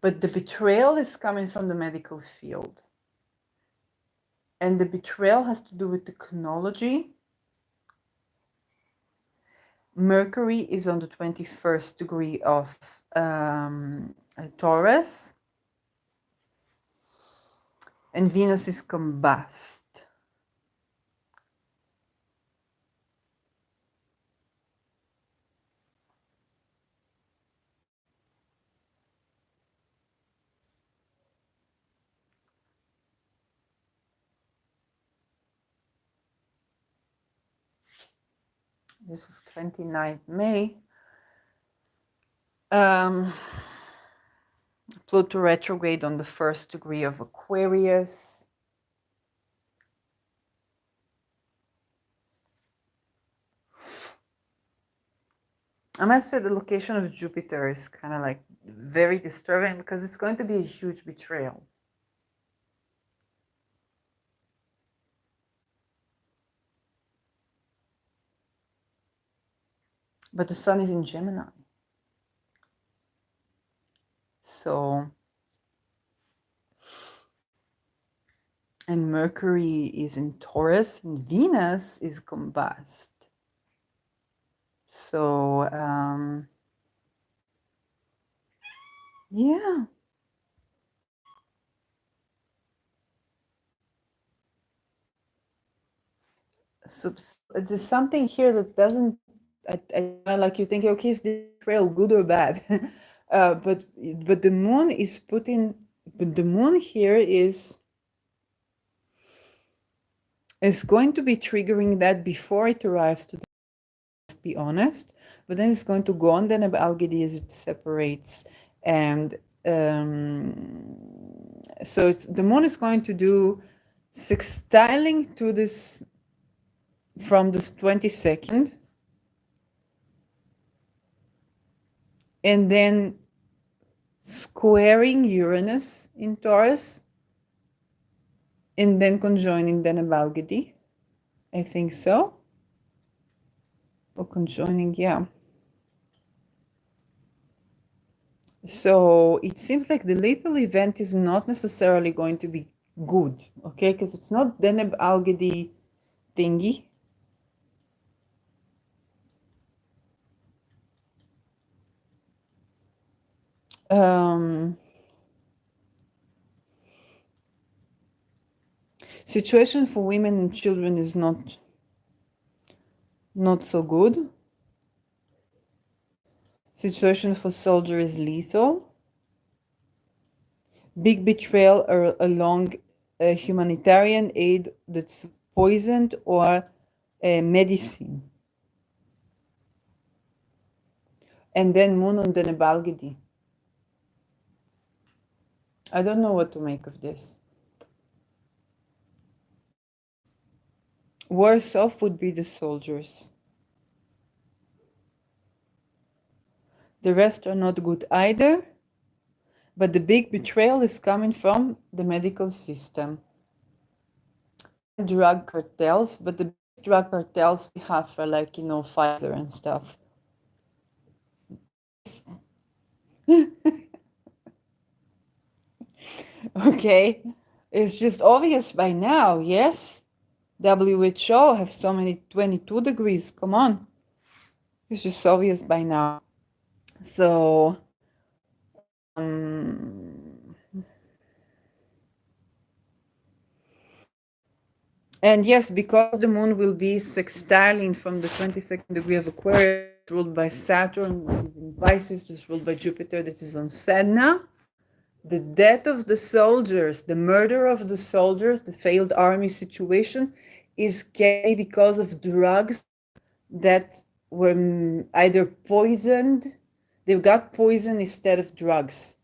But the betrayal is coming from the medical field. And the betrayal has to do with technology. Mercury is on the 21st degree of Taurus. And Venus is combust. This is 29th May. Pluto retrograde on the 1st degree of Aquarius. I must say the location of Jupiter is kind of like very disturbing because it's going to be a huge betrayal. But the sun is in Gemini. So, and Mercury is in Taurus and Venus is combust. So, yeah. So there's something here that doesn't, like you think, okay, is this trail good or bad? But the moon is putting, but the moon here is going to be triggering that before it arrives to the, let's be honest, but then it's going to go on then about Algedi as it separates. And so it's, the moon is going to do sextiling to this from the 22nd, and then squaring Uranus in Taurus, and then conjoining Denebalgadi. I think so. Or conjoining, yeah. So it seems like the lethal event is not necessarily going to be good, okay? Because it's not Deneb Algadi thingy. Situation for women and children is not so good. Situation for soldier is lethal. Big betrayal along humanitarian aid that's poisoned or medicine. And then moon on the Nebalgadi. I don't know what to make of this. Worse off would be the soldiers. The rest are not good either, but the big betrayal is coming from the medical system. Drug cartels, but the drug cartels we have are like, Pfizer and stuff. Okay, it's just obvious by now, yes? WHO have so many 22 degrees, come on. It's just obvious by now. So, and yes, because the moon will be sextiling from the 22nd degree of Aquarius, ruled by Saturn, in Pisces, just ruled by Jupiter, that is on Sedna. The death of the soldiers, the murder of the soldiers, the failed army situation is scary because of drugs that were either poisoned, they got poison instead of drugs.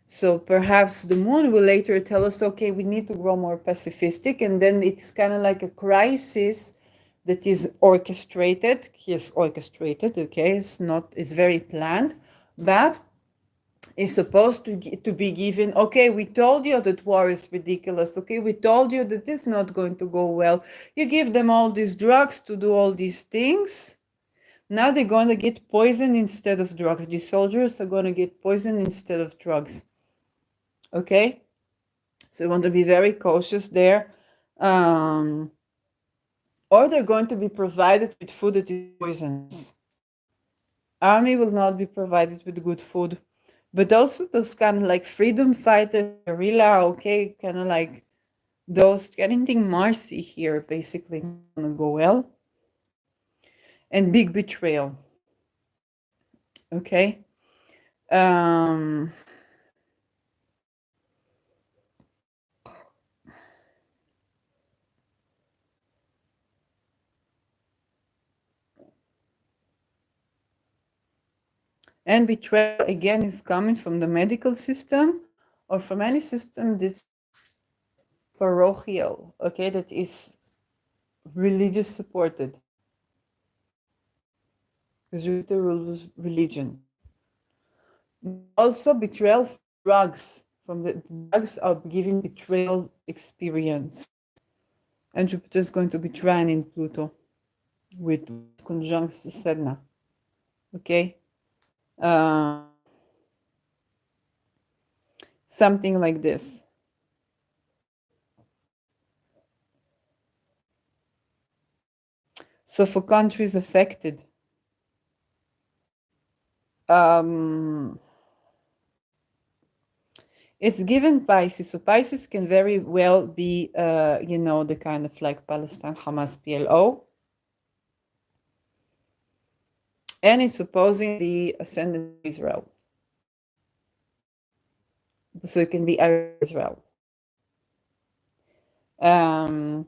So perhaps the moon will later tell us, okay, we need to grow more pacifistic, and then it's kind of like a crisis that is orchestrated. Yes, orchestrated, okay, it's very planned, but is supposed to be given, okay, we told you that war is ridiculous, okay, we told you that it's not going to go well. You give them all these drugs to do all these things. Now they're going to get poison instead of drugs. The soldiers are going to get poison instead of drugs. Okay? So you want to be very cautious there. Or they're going to be provided with food that is poisonous. Army will not be provided with good food. But also those kind of like freedom fighters, guerrilla, okay, kind of like those, anything Marcy here, basically, gonna go well. And big betrayal. Okay. And betrayal again is coming from the medical system or from any system that's parochial, okay, that is religious supported. Because Jupiter rules religion. Also, betrayal from drugs. From the drugs are giving betrayal experience. And Jupiter is going to be trine in Pluto with conjunct Sedna. Okay. Something like this. So for countries affected, um, it's given Pisces. So Pisces can very well be, the kind of like Palestine, Hamas, PLO. And it's opposing the ascendant of Israel. So it can be Israel. Um,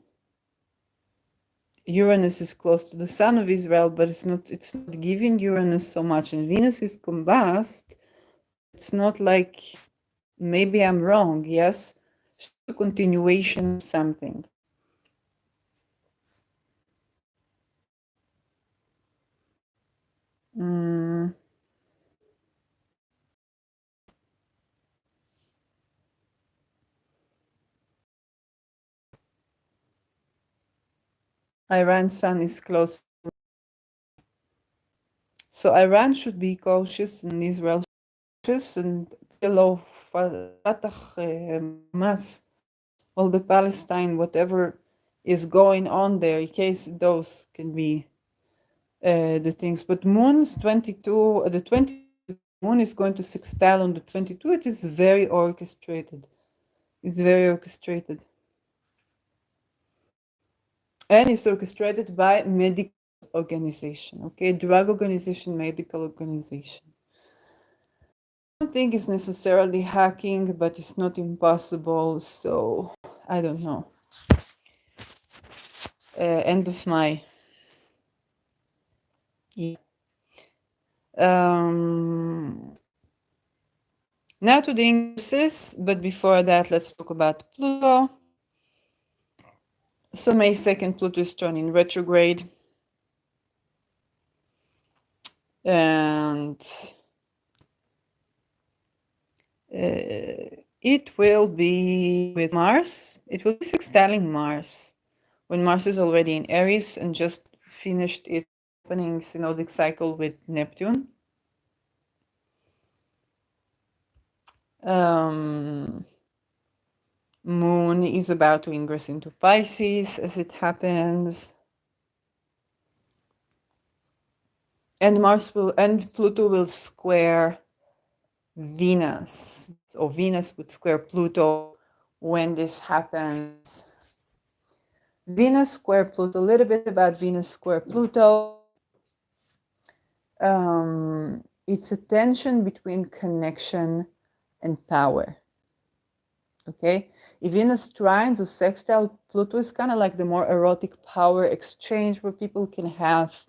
Uranus is close to the sun of Israel, but it's not giving Uranus so much. And Venus is combust. It's not like, maybe I'm wrong, yes? It's a continuation of something. Mm, Iran's sun is close. So Iran should be cautious and Israel cautious and below Fatah, Hamas, all the Palestine, whatever is going on there, in case those can be the things. But Moon's 22, the 20 Moon is going to sextile on the 22. It is very orchestrated. It's very orchestrated. And it's orchestrated by medical organization, okay? Drug organization, medical organization. I don't think it's necessarily hacking, but it's not impossible. So I don't know. End of my. Yeah. Now to the ingresses, but before that, let's talk about Pluto. So May 2nd, Pluto is turning retrograde. And it will be with Mars. It will be sextiling Mars when Mars is already in Aries and just finished its opening synodic cycle with Neptune. Moon is about to ingress into Pisces as it happens. And Pluto will square Venus. So Venus would square Pluto when this happens. Venus square Pluto, a little bit about Venus square Pluto. It's a tension between connection and power. Okay, if Venus trines or sextile Pluto is kind of like the more erotic power exchange where people can have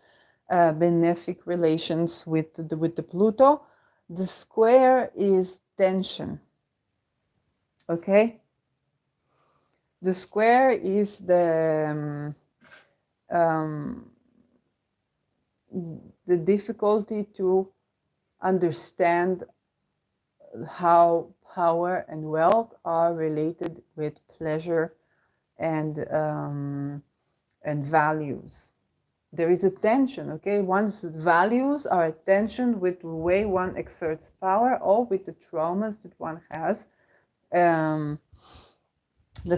benefic relations with the Pluto. The square is tension. Okay, the square is the difficulty to understand how power and wealth are related with pleasure and values. There is a tension, okay? One's values are a tension with the way one exerts power or with the traumas that one has that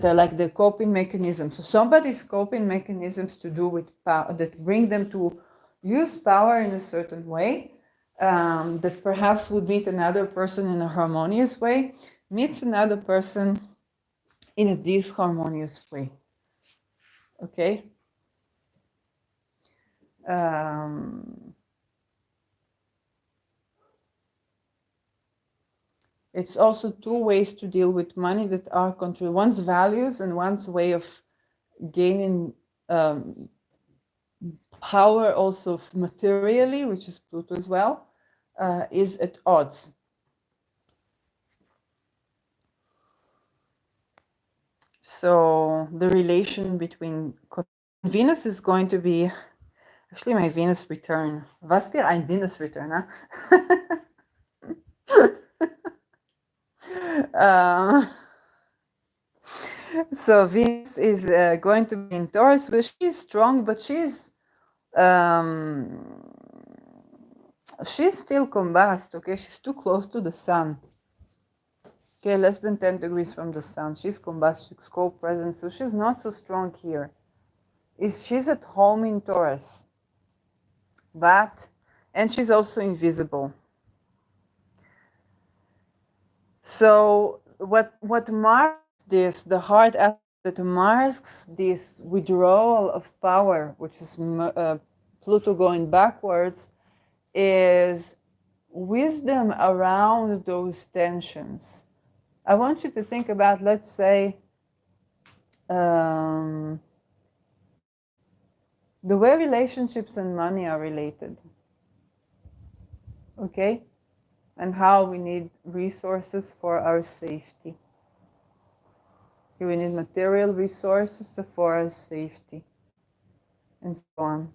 are like the coping mechanisms. So somebody's coping mechanisms to do with power that bring them to use power in a certain way that perhaps would meet another person in a harmonious way, meets another person in a disharmonious way. Okay? It's also two ways to deal with money that are contrary. One's values and one's way of gaining power also materially, which is Pluto as well, is at odds. So the relation between Venus is going to be actually my Venus return. Was für ein Venus return, huh? So Venus is going to be in Taurus, but she's strong, but she's She's still combust, okay? She's too close to the sun. Okay, less than 10 degrees from the sun. She's combust, she's co-present, so she's not so strong here. She's at home in Taurus, but, and she's also invisible. So what marks this, the hard aspect that marks this withdrawal of power, which is Pluto going backwards, is wisdom around those tensions. I want you to think about, let's say, the way relationships and money are related, okay? And how we need resources for our safety. We need material resources for our safety, and so on.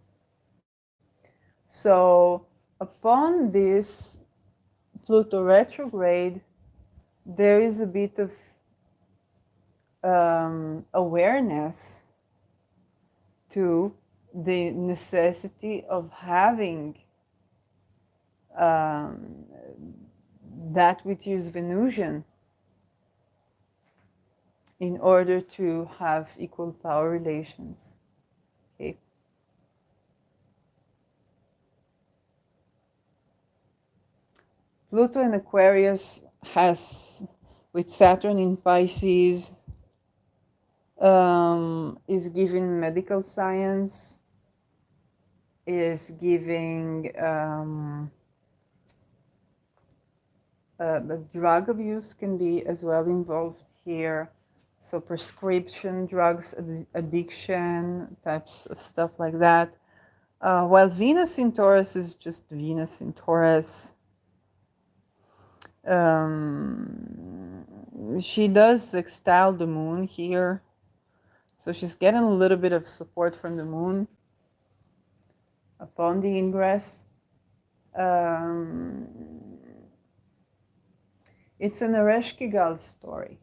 So upon this Pluto retrograde, there is a bit of awareness to the necessity of having that which is Venusian in order to have equal power relations. Okay. Pluto in Aquarius has, with Saturn in Pisces, is giving medical science, is giving drug abuse can be as well involved here. So prescription drugs, addiction, types of stuff like that. While Venus in Taurus is just Venus in Taurus. She does sextile the moon here. So she's getting a little bit of support from the moon upon the ingress. It's an Ereshkigal story,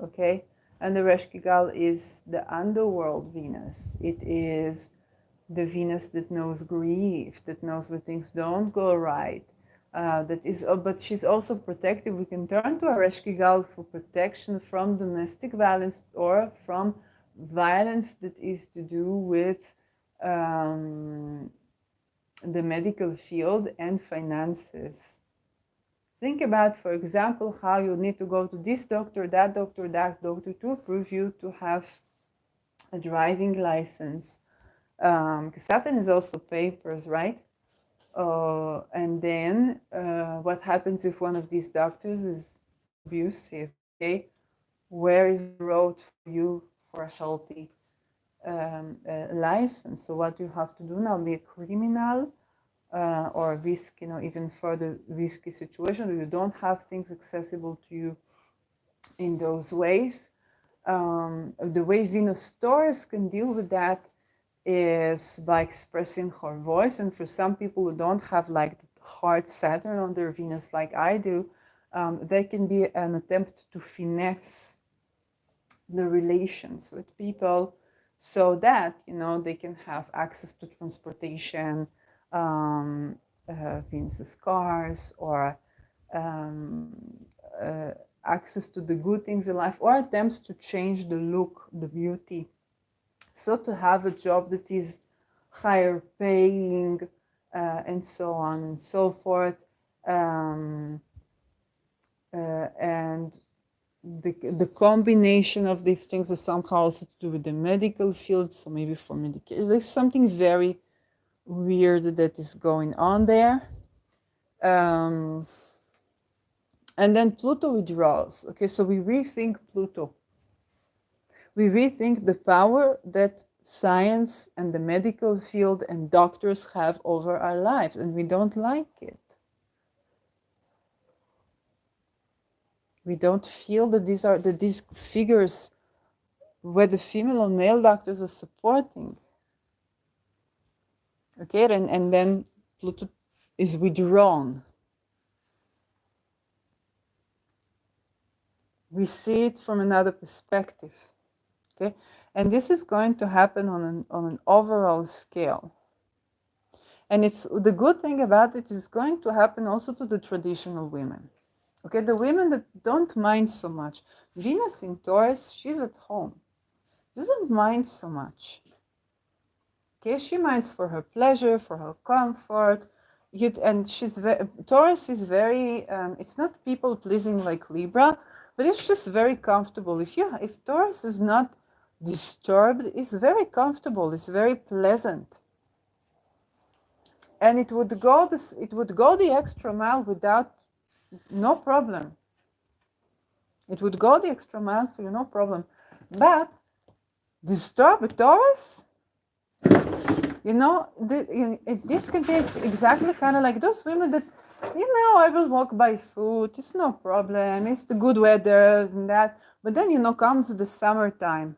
okay? And the Ereshkigal is the underworld Venus. It is the Venus that knows grief, that knows when things don't go right. But she's also protective. We can turn to Ereshkigal for protection from domestic violence or from violence that is to do with the medical field and finances. Think about, for example, how you need to go to this doctor, that doctor, that doctor to approve you to have a driving license. Because Saturn is also papers, right? And then what happens if one of these doctors is abusive? Okay, where is the road for you for a healthy license? So what you have to do now, be a criminal or risk, even further risky situation where you don't have things accessible to you in those ways. The way Venus Taurus can deal with that is by expressing her voice. And for some people who don't have like the hard Saturn on their Venus like I do, they can be an attempt to finesse the relations with people so that they can have access to transportation, Venus's cars, or access to the good things in life, or attempts to change the look, the beauty. So to have a job that is higher paying, and so on and so forth. And the combination of these things is somehow also to do with the medical field. So maybe for medication, there's something very weird that is going on there. And then Pluto withdraws. Okay, so we rethink Pluto. We rethink the power that science and the medical field and doctors have over our lives, and we don't like it. We don't feel that these figures where the female or male doctors are supporting. Okay, and then Pluto is withdrawn. We see it from another perspective. Okay, and this is going to happen on an overall scale. And it's the good thing about it is going to happen also to the traditional women. Okay, the women that don't mind so much. Venus in Taurus, she's at home, doesn't mind so much. Okay, she minds for her pleasure, for her comfort. And Taurus is very. It's not people pleasing like Libra, but it's just very comfortable. If Taurus is not disturbed, it's very comfortable. It's very pleasant, and it would go the extra mile without no problem. It would go the extra mile for you, no problem. But disturbed Taurus, this can be exactly kind of like those women that, I will walk by foot. It's no problem. It's the good weather and that. But then, comes the summertime.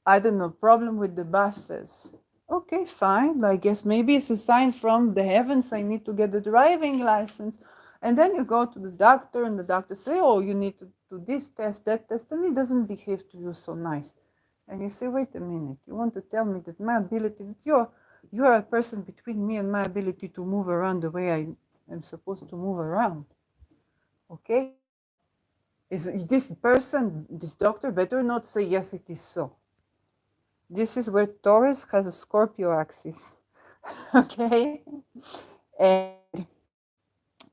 I don't know, problem with the buses. Okay, fine. I guess maybe it's a sign from the heavens. I need to get the driving license. And then you go to the doctor and the doctor say, oh, you need to do this test, that test. And he doesn't behave to you so nice. And you say, wait a minute, you want to tell me that my ability, that you're a person between me and my ability to move around the way I am supposed to move around. Okay? Is this person, this doctor, better not say, yes, it is so. This is where Taurus has a Scorpio axis. Okay? And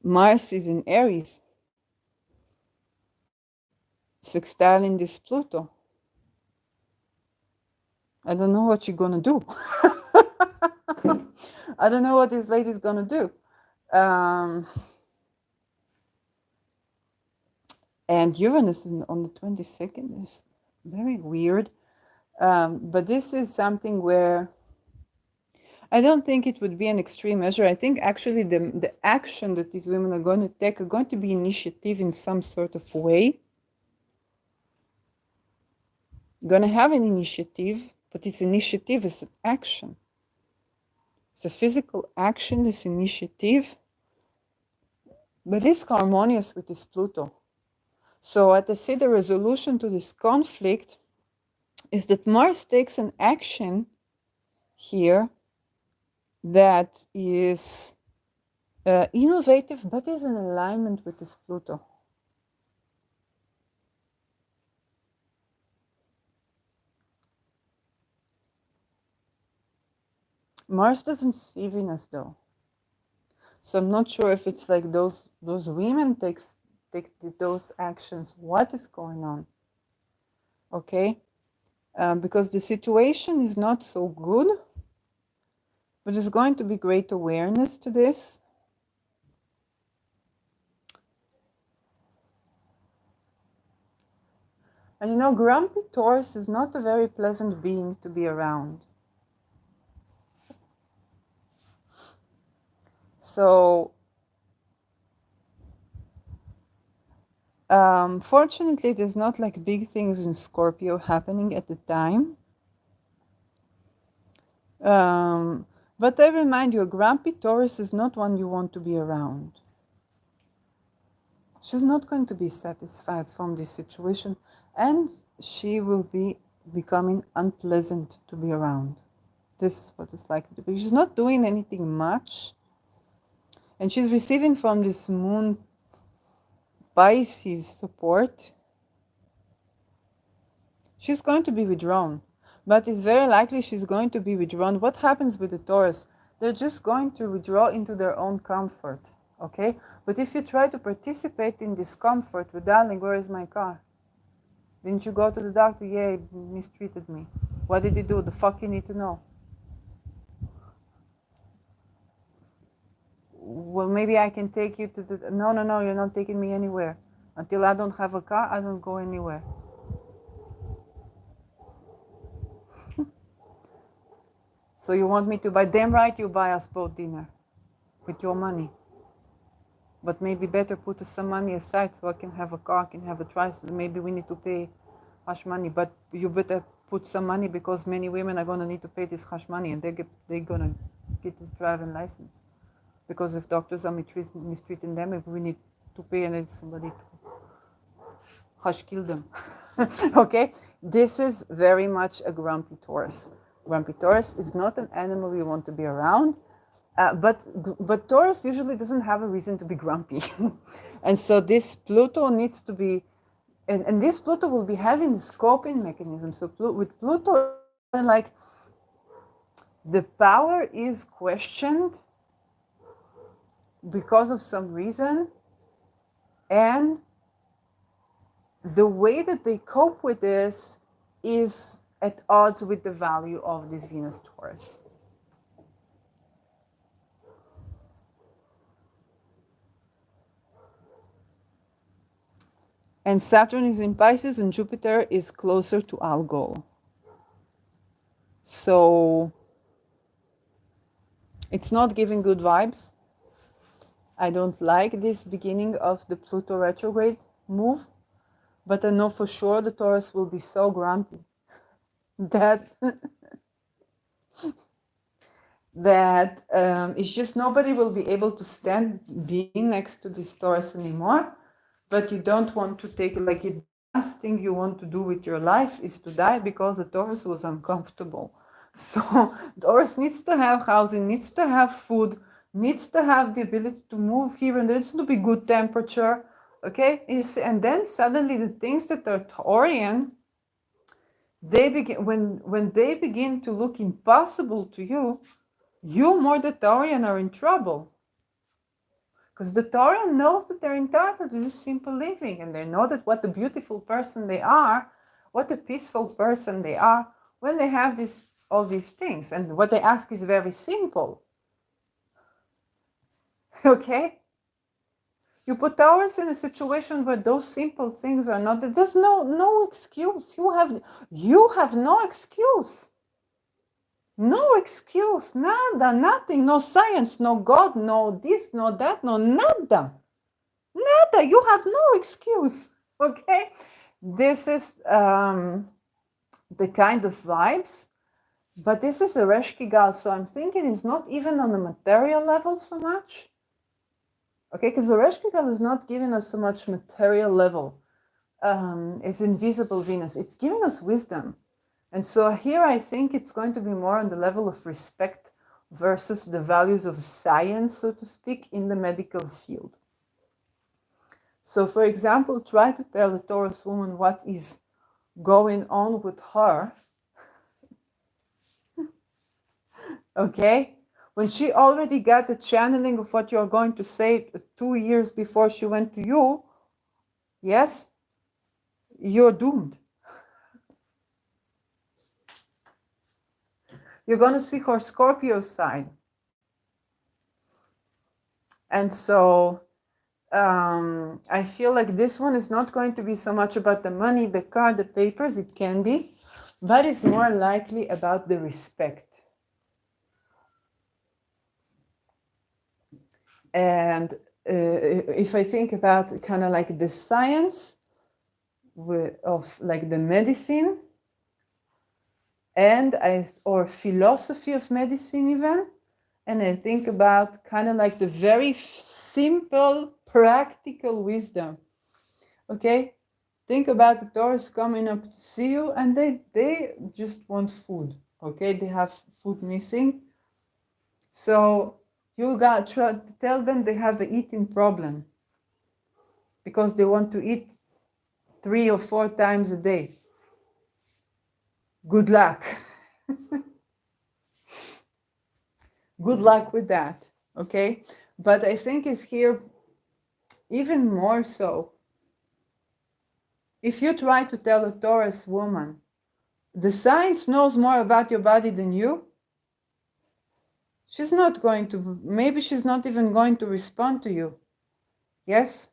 Mars is in Aries, sextiling this Pluto. I don't know what you're gonna do. I don't know what this lady's gonna do. And Uranus on the 22nd is very weird. But this is something where I don't think it would be an extreme measure. I think actually the action that these women are going to take are going to be initiative in some sort of way. Going to have an initiative, but this initiative is an action. It's a physical action, this initiative, but it's harmonious with this Pluto. So I say the resolution to this conflict is that Mars takes an action here that is innovative, but is in alignment with this Pluto. Mars doesn't see Venus though. So I'm not sure if it's like those women take those actions. What is going on? Okay? Because the situation is not so good, but there's going to be great awareness to this. And grumpy Taurus is not a very pleasant being to be around. So, fortunately, there's not like big things in Scorpio happening at the time. But I remind you, a grumpy Taurus is not one you want to be around. She's not going to be satisfied from this situation, and she will be becoming unpleasant to be around. This is what it's likely to be. She's not doing anything much, and she's receiving from this moon Pisces support. She's going to be withdrawn, but it's very likely she's going to be withdrawn. What happens with the Taurus? They're just going to withdraw into their own comfort, okay? But if you try to participate in this comfort, well, darling, where is my car? Didn't you go to the doctor? Yeah, he mistreated me. What did he do? The fuck you need to know. Well, maybe I can take you to the... No, you're not taking me anywhere. Until I don't have a car, I don't go anywhere. So you want me to buy... Damn right you buy us both dinner. With your money. But maybe better put some money aside so I can have a car, I can have a tricycle. Maybe we need to pay hush money. But you better put some money because many women are going to need to pay this hush money and they're going to get this driving license. Because if doctors are mistreating them, if we need to pay and it's somebody to hush kill them. Okay? This is very much a grumpy Taurus. grumpy. Taurus is not an animal you want to be around. But Taurus usually doesn't have a reason to be grumpy. And so this Pluto needs to be, and this Pluto will be having the scoping mechanism. So with Pluto, like the power is questioned because of some reason, and the way that they cope with this is at odds with the value of this Venus Taurus. And Saturn is in Pisces and Jupiter is closer to Algol. So it's not giving good vibes. I don't like this beginning of the Pluto retrograde move, but I know for sure the Taurus will be so grumpy that it's just nobody will be able to stand being next to this Taurus anymore. But you don't want to take, like, the last thing you want to do with your life is to die because the Taurus was uncomfortable. So Taurus needs to have housing, needs to have food, needs to have the ability to move here and there. Needs to be good temperature, okay? And then suddenly the things that are Taurian, they begin, when they begin to look impossible to you, you more the Taurian are in trouble. Because the Taurian knows that they're entitled to this simple living, and they know that what a beautiful person they are, what a peaceful person they are, when they have all these things. And what they ask is very simple. Okay? You put Taurus in a situation where those simple things are not, there's no excuse. You have no excuse. No excuse, nada, nothing, no science, no God, no this, no that, no nada. Nada, you have no excuse, okay? This is the kind of vibes, but this is a Reshkigal, so I'm thinking it's not even on a material level so much. Okay, because the Reshkigal is not giving us so much material level. It's invisible Venus. It's giving us wisdom. And so here I think it's going to be more on the level of respect versus the values of science, so to speak, in the medical field. So for example, try to tell a Taurus woman what is going on with her. Okay? When she already got the channeling of what you're going to say 2 years before she went to you, yes, you're doomed. You're going to see her Scorpio side. And so I feel like this one is not going to be so much about the money, the car, the papers. It can be, but it's more likely about the respect. And if I think about kind of like the science of like the medicine, or philosophy of medicine even, and I think about kind of like the very simple, practical wisdom. Okay? Think about the Taurus coming up to see you, and they just want food. Okay? They have food missing. So you got to try to tell them they have an eating problem because they want to eat 3 or 4 times a day. Good luck. Good luck with that, okay? But I think it's here even more so. If you try to tell a Taurus woman, the science knows more about your body than you, she's not going to, maybe she's not even going to respond to you. Yes?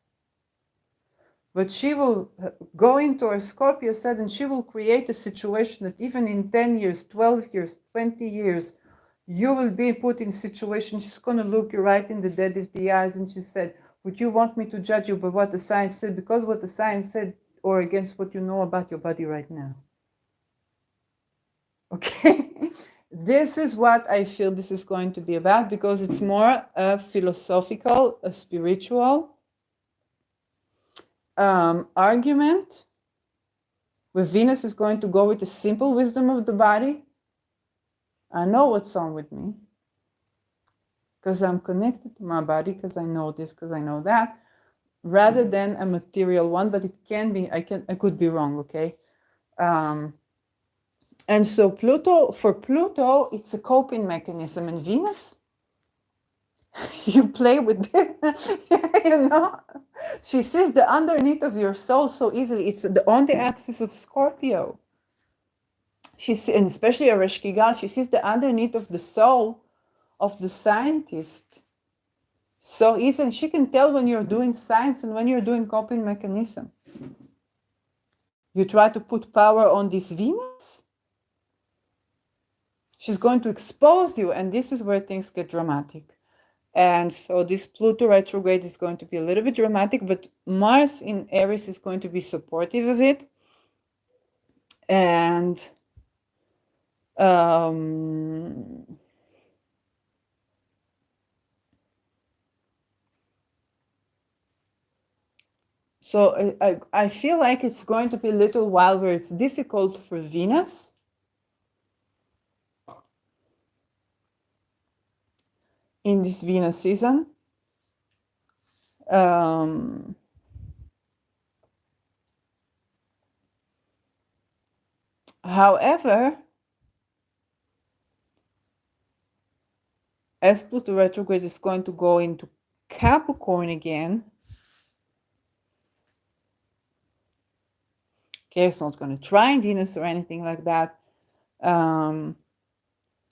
But she will go into her Scorpio side and she will create a situation that even in 10 years, 12 years, 20 years, you will be put in a situation. She's going to look you right in the dead of the eyes and she said, would you want me to judge you by what the science said? Because what the science said or against what you know about your body right now. Okay? This is what I feel this is going to be about because it's more a philosophical, a spiritual argument. With Venus is going to go with the simple wisdom of the body. I know what's wrong with me because I'm connected to my body, because I know this, because I know that, rather than a material one. But it can be, I could be wrong, okay? And so for Pluto, it's a coping mechanism. And Venus, you play with it, you know? She sees the underneath of your soul so easily. It's on the axis of Scorpio. And especially a Reshkigal, she sees the underneath of the soul of the scientist so easily. She can tell when you're doing science and when you're doing coping mechanism. You try to put power on this Venus, she's going to expose you, and this is where things get dramatic. And so this Pluto retrograde is going to be a little bit dramatic, but Mars in Aries is going to be supportive of it. And so I feel like it's going to be a little while where it's difficult for Venus. In this Venus season. However, as Pluto retrograde is going to go into Capricorn again, okay, it's not going to trine Venus or anything like that.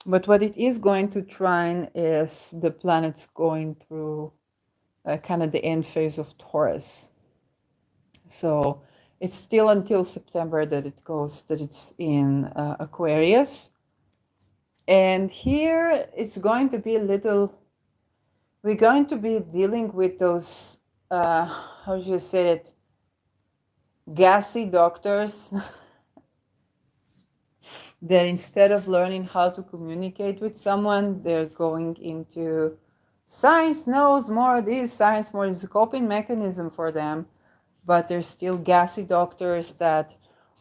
But what it is going to trine is the planets going through kind of the end phase of Taurus. So it's still until September that it's in Aquarius. And here it's going to be we're going to be dealing with those, how do you say it, gassy doctors that instead of learning how to communicate with someone, they're going into science knows more of this, science more is a coping mechanism for them, but they're still gassy doctors that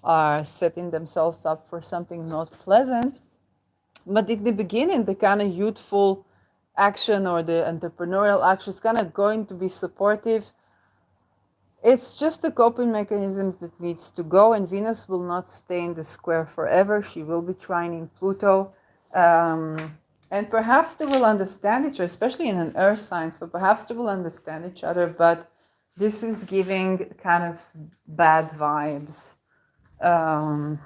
are setting themselves up for something not pleasant. But in the beginning, the kind of youthful action or the entrepreneurial action is kind of going to be supportive. It's just the coping mechanisms that needs to go, and Venus will not stay in the square forever. She will be trining Pluto. And perhaps they will understand each other, especially in an earth sign, so perhaps they will understand each other, but this is giving kind of bad vibes. And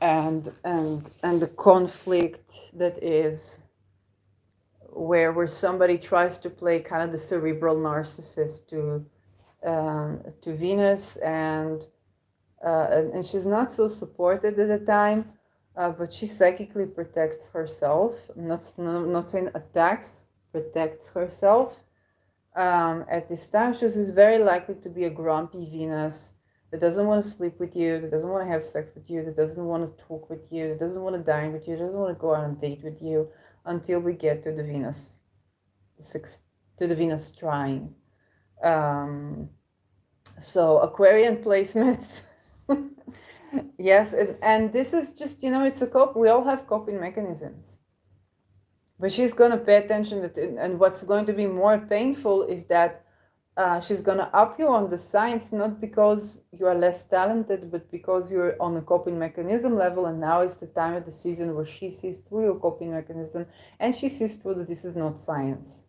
the conflict that is where somebody tries to play kind of the cerebral narcissist to Venus, and she's not so supported at the time, but she psychically protects herself. I'm not saying attacks, protects herself. At this time, she's very likely to be a grumpy Venus that doesn't want to sleep with you, that doesn't want to have sex with you, that doesn't want to talk with you, that doesn't want to dine with you, that doesn't want to go on a date with you until we get to the Venus trine. So Aquarian placements. Yes, and this is just, it's a cope. We all have coping mechanisms. But she's going to pay attention and what's going to be more painful is that she's going to up you on the science, not because you are less talented, but because you're on a coping mechanism level, and now is the time of the season where she sees through your coping mechanism, and she sees through that this is not science.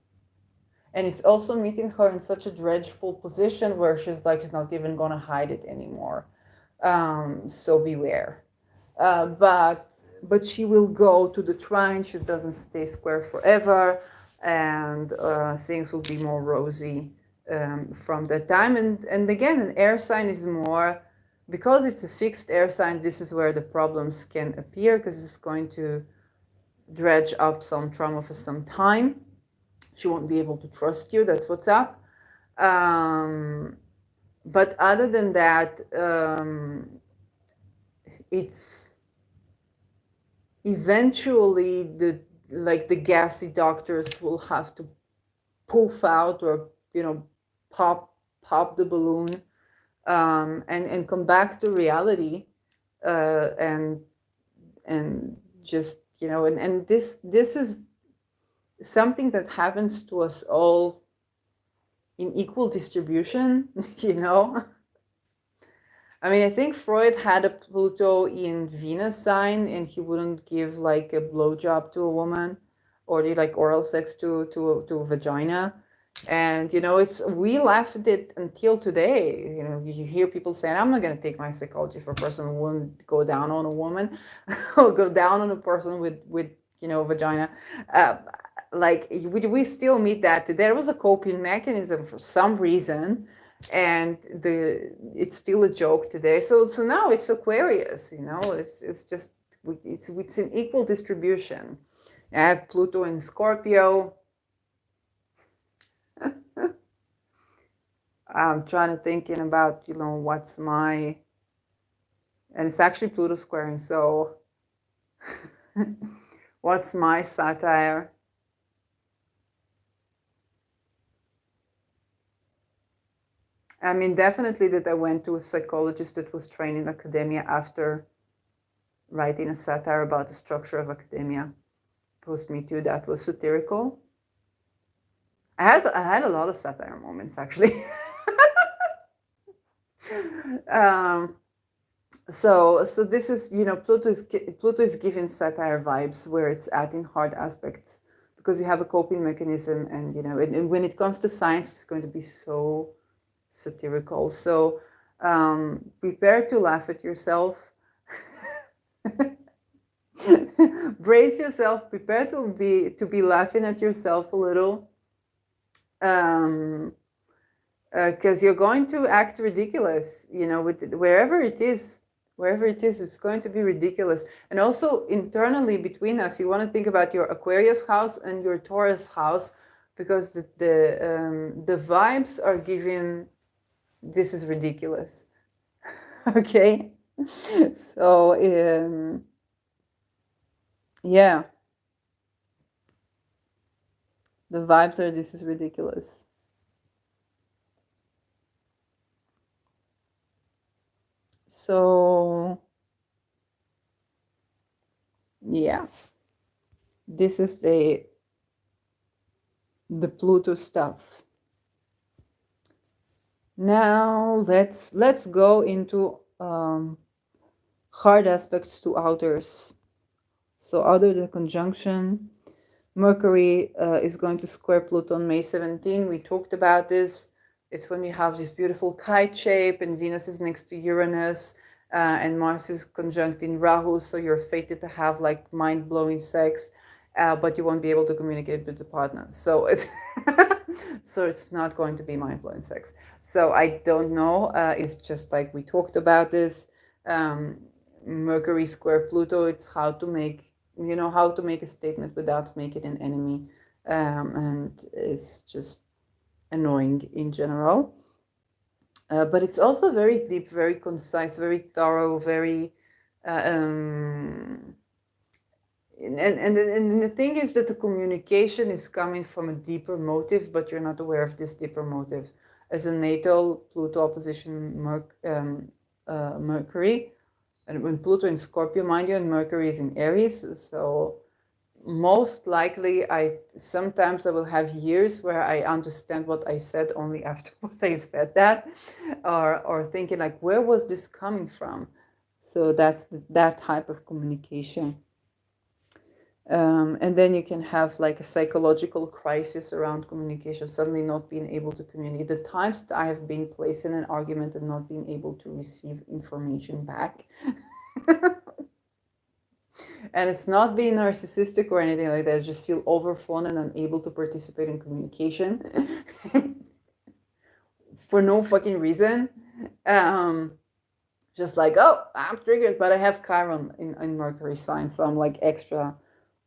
And it's also meeting her in such a dreadful position where she's not even going to hide it anymore. So beware. But she will go to the trine. She doesn't stay square forever, and things will be more rosy from that time. And again, an air sign is more, because it's a fixed air sign, this is where the problems can appear, because it's going to dredge up some trauma for some time. She won't be able to trust you. That's what's up. But other than that, it's eventually the gassy doctors will have to poof out, or pop the balloon, and come back to reality, and and just, and this is something that happens to us all in equal distribution. you know I mean, I think Freud had a Pluto in Venus sign, and he wouldn't give like a blowjob to a woman, or do like oral sex to a vagina. And it's we laugh at it until today. You hear people saying, "I'm not going to take my psychology for a person who wouldn't go down on a woman, or go down on a person with vagina." Uh, like we still meet that. There was a coping mechanism for some reason, and it's still a joke today. So now it's Aquarius. It's just it's an equal distribution. I have Pluto in Scorpio. I'm trying to thinking about what's my, and it's actually Pluto squaring. So what's my satire? I mean, definitely that I went to a psychologist that was trained in academia after writing a satire about the structure of academia. Post Me Too, that was satirical. I had a lot of satire moments, actually. So this is, Pluto is giving satire vibes where it's adding hard aspects, because you have a coping mechanism, and and when it comes to science, it's going to be so satirical. So prepare to laugh at yourself. Brace yourself, prepare to be laughing at yourself a little, because you're going to act ridiculous, with wherever it is, it's going to be ridiculous. And also internally between us, you want to think about your Aquarius house and your Taurus house, because the vibes are giving, this is ridiculous. Okay. So yeah, the vibes are, this is ridiculous. So yeah, this is the Pluto stuff. Now let's go into hard aspects to outers. So outer the conjunction, Mercury is going to square Pluto on May 17. We talked about this. It's when we have this beautiful kite shape, and Venus is next to Uranus, and Mars is conjunct in Rahu. So you're fated to have like mind-blowing sex, but you won't be able to communicate with the partner. So it's so it's not going to be mind-blowing sex. So I don't know. It's just like we talked about this. Mercury square Pluto. It's how to make a statement without making an enemy, and it's just annoying in general. But it's also very deep, very concise, very thorough, very. And the thing is that the communication is coming from a deeper motive, but you're not aware of this deeper motive. As a natal Pluto opposition Mercury, and when Pluto in Scorpio, mind you, and Mercury is in Aries, so most likely I will have years where I understand what I said only after what I said that, or thinking like, where was this coming from? So that's that type of communication. And then you can have like a psychological crisis around communication, suddenly not being able to communicate. The times that I have been placed in an argument and not being able to receive information back. And it's not being narcissistic or anything like that. I just feel overwhelmed and unable to participate in communication for no fucking reason. Just like, oh, I'm triggered, but I have Chiron in Mercury sign, so I'm like extra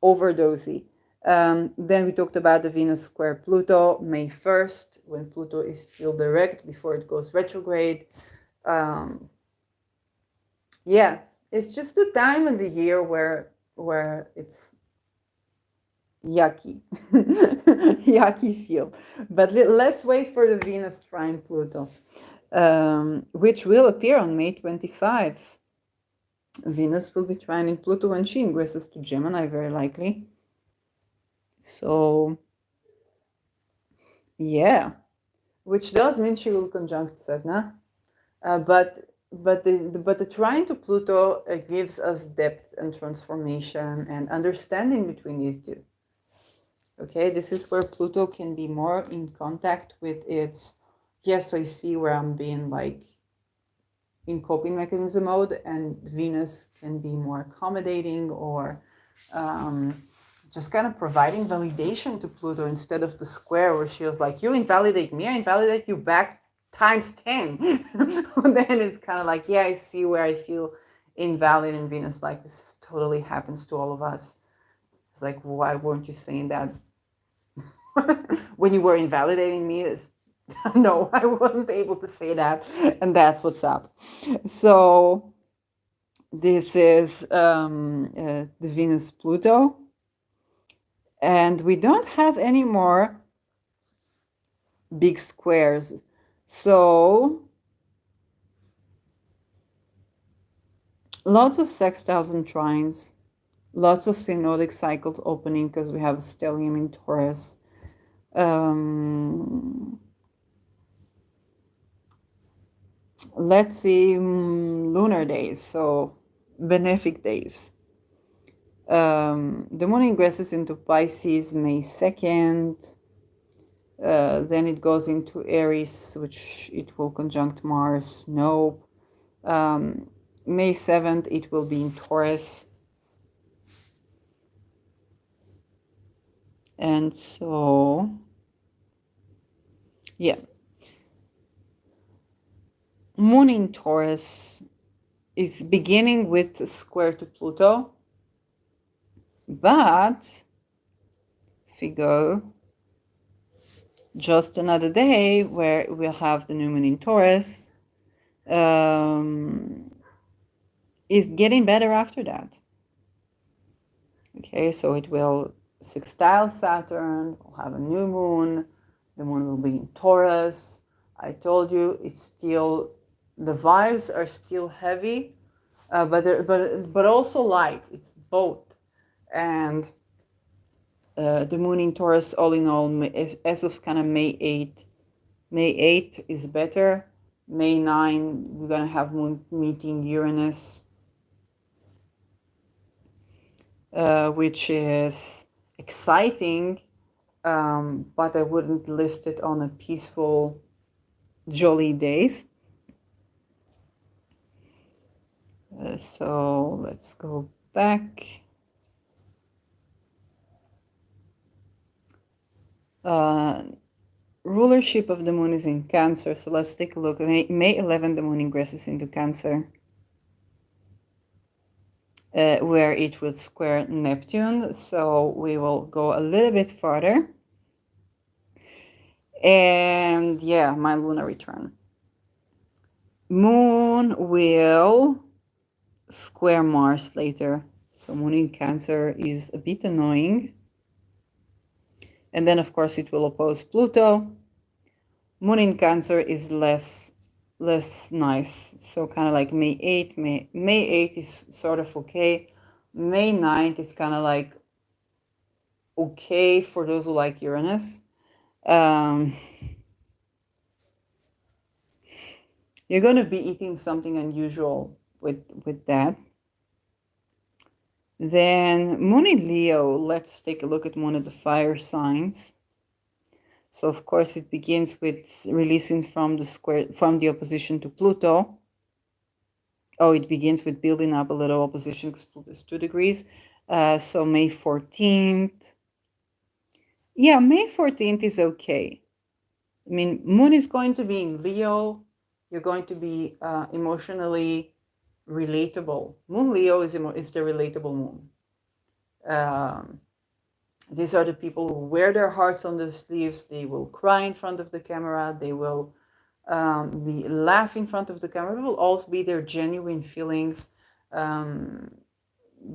overdosey. Then we talked about the Venus square Pluto, May 1st, when Pluto is still direct before it goes retrograde. Yeah, it's just the time of the year where it's yucky, yucky feel. But let's wait for the Venus trine Pluto, which will appear on May 25. Venus will be trining Pluto when she ingresses to Gemini, very likely. So, yeah, which does mean she will conjunct Sedna. But the trine to Pluto gives us depth and transformation and understanding between these two. Okay, this is where Pluto can be more in contact with its, yes, I see where I'm being like in coping mechanism mode, and Venus can be more accommodating or just kind of providing validation to Pluto instead of the square where she was like, you invalidate me, I invalidate you back times 10. Then it's kind of like, yeah, I see where I feel invalid, and Venus like, this totally happens to all of us. It's like, why weren't you saying that when you were invalidating me? No, I wasn't able to say that, and that's what's up. So this is the Venus Pluto, and we don't have any more big squares. So lots of sextiles and trines, lots of synodic cycles opening because we have a stellium in Taurus. Let's see, lunar days, so benefic days. The moon ingresses into Pisces May 2nd. Then it goes into Aries, which it will conjunct Mars. Nope. May 7th, it will be in Taurus. And so, yeah. Moon in Taurus is beginning with square to Pluto. But if we go just another day where we'll have the new moon in Taurus, is getting better after that. Okay, so it will sextile Saturn, we'll have a new moon, the moon will be in Taurus. I told you it's still, the vibes are still heavy, but also light. It's both. And the moon in Taurus, all in all, as of kind of May 8th, May 8th is better. May 9, we're going to have moon meeting Uranus, which is exciting, but I wouldn't list it on a peaceful, jolly days. So let's go back. Rulership of the moon is in Cancer, so let's take a look. May 11th, the moon ingresses into Cancer, where it will square Neptune. So we will go a little bit farther. And yeah, my lunar return. Moon will square Mars later. So moon in Cancer is a bit annoying. And then, of course, it will oppose Pluto. Moon in Cancer is less nice. So kind of like May 8th. May 8th is sort of okay. May 9th is kind of like okay for those who like Uranus. You're going to be eating something unusual with that. Then moon in Leo, let's take a look at one of the fire signs. So of course it begins with releasing from the opposition to Pluto. Oh, it begins with building up a little opposition because Pluto is 2 degrees. So May 14th. Yeah, May 14th is okay. I mean, moon is going to be in Leo. You're going to be emotionally relatable. Moon Leo is the relatable moon. These are the people who wear their hearts on their sleeves. They will cry in front of the camera. They will be laugh in front of the camera. It will all be their genuine feelings,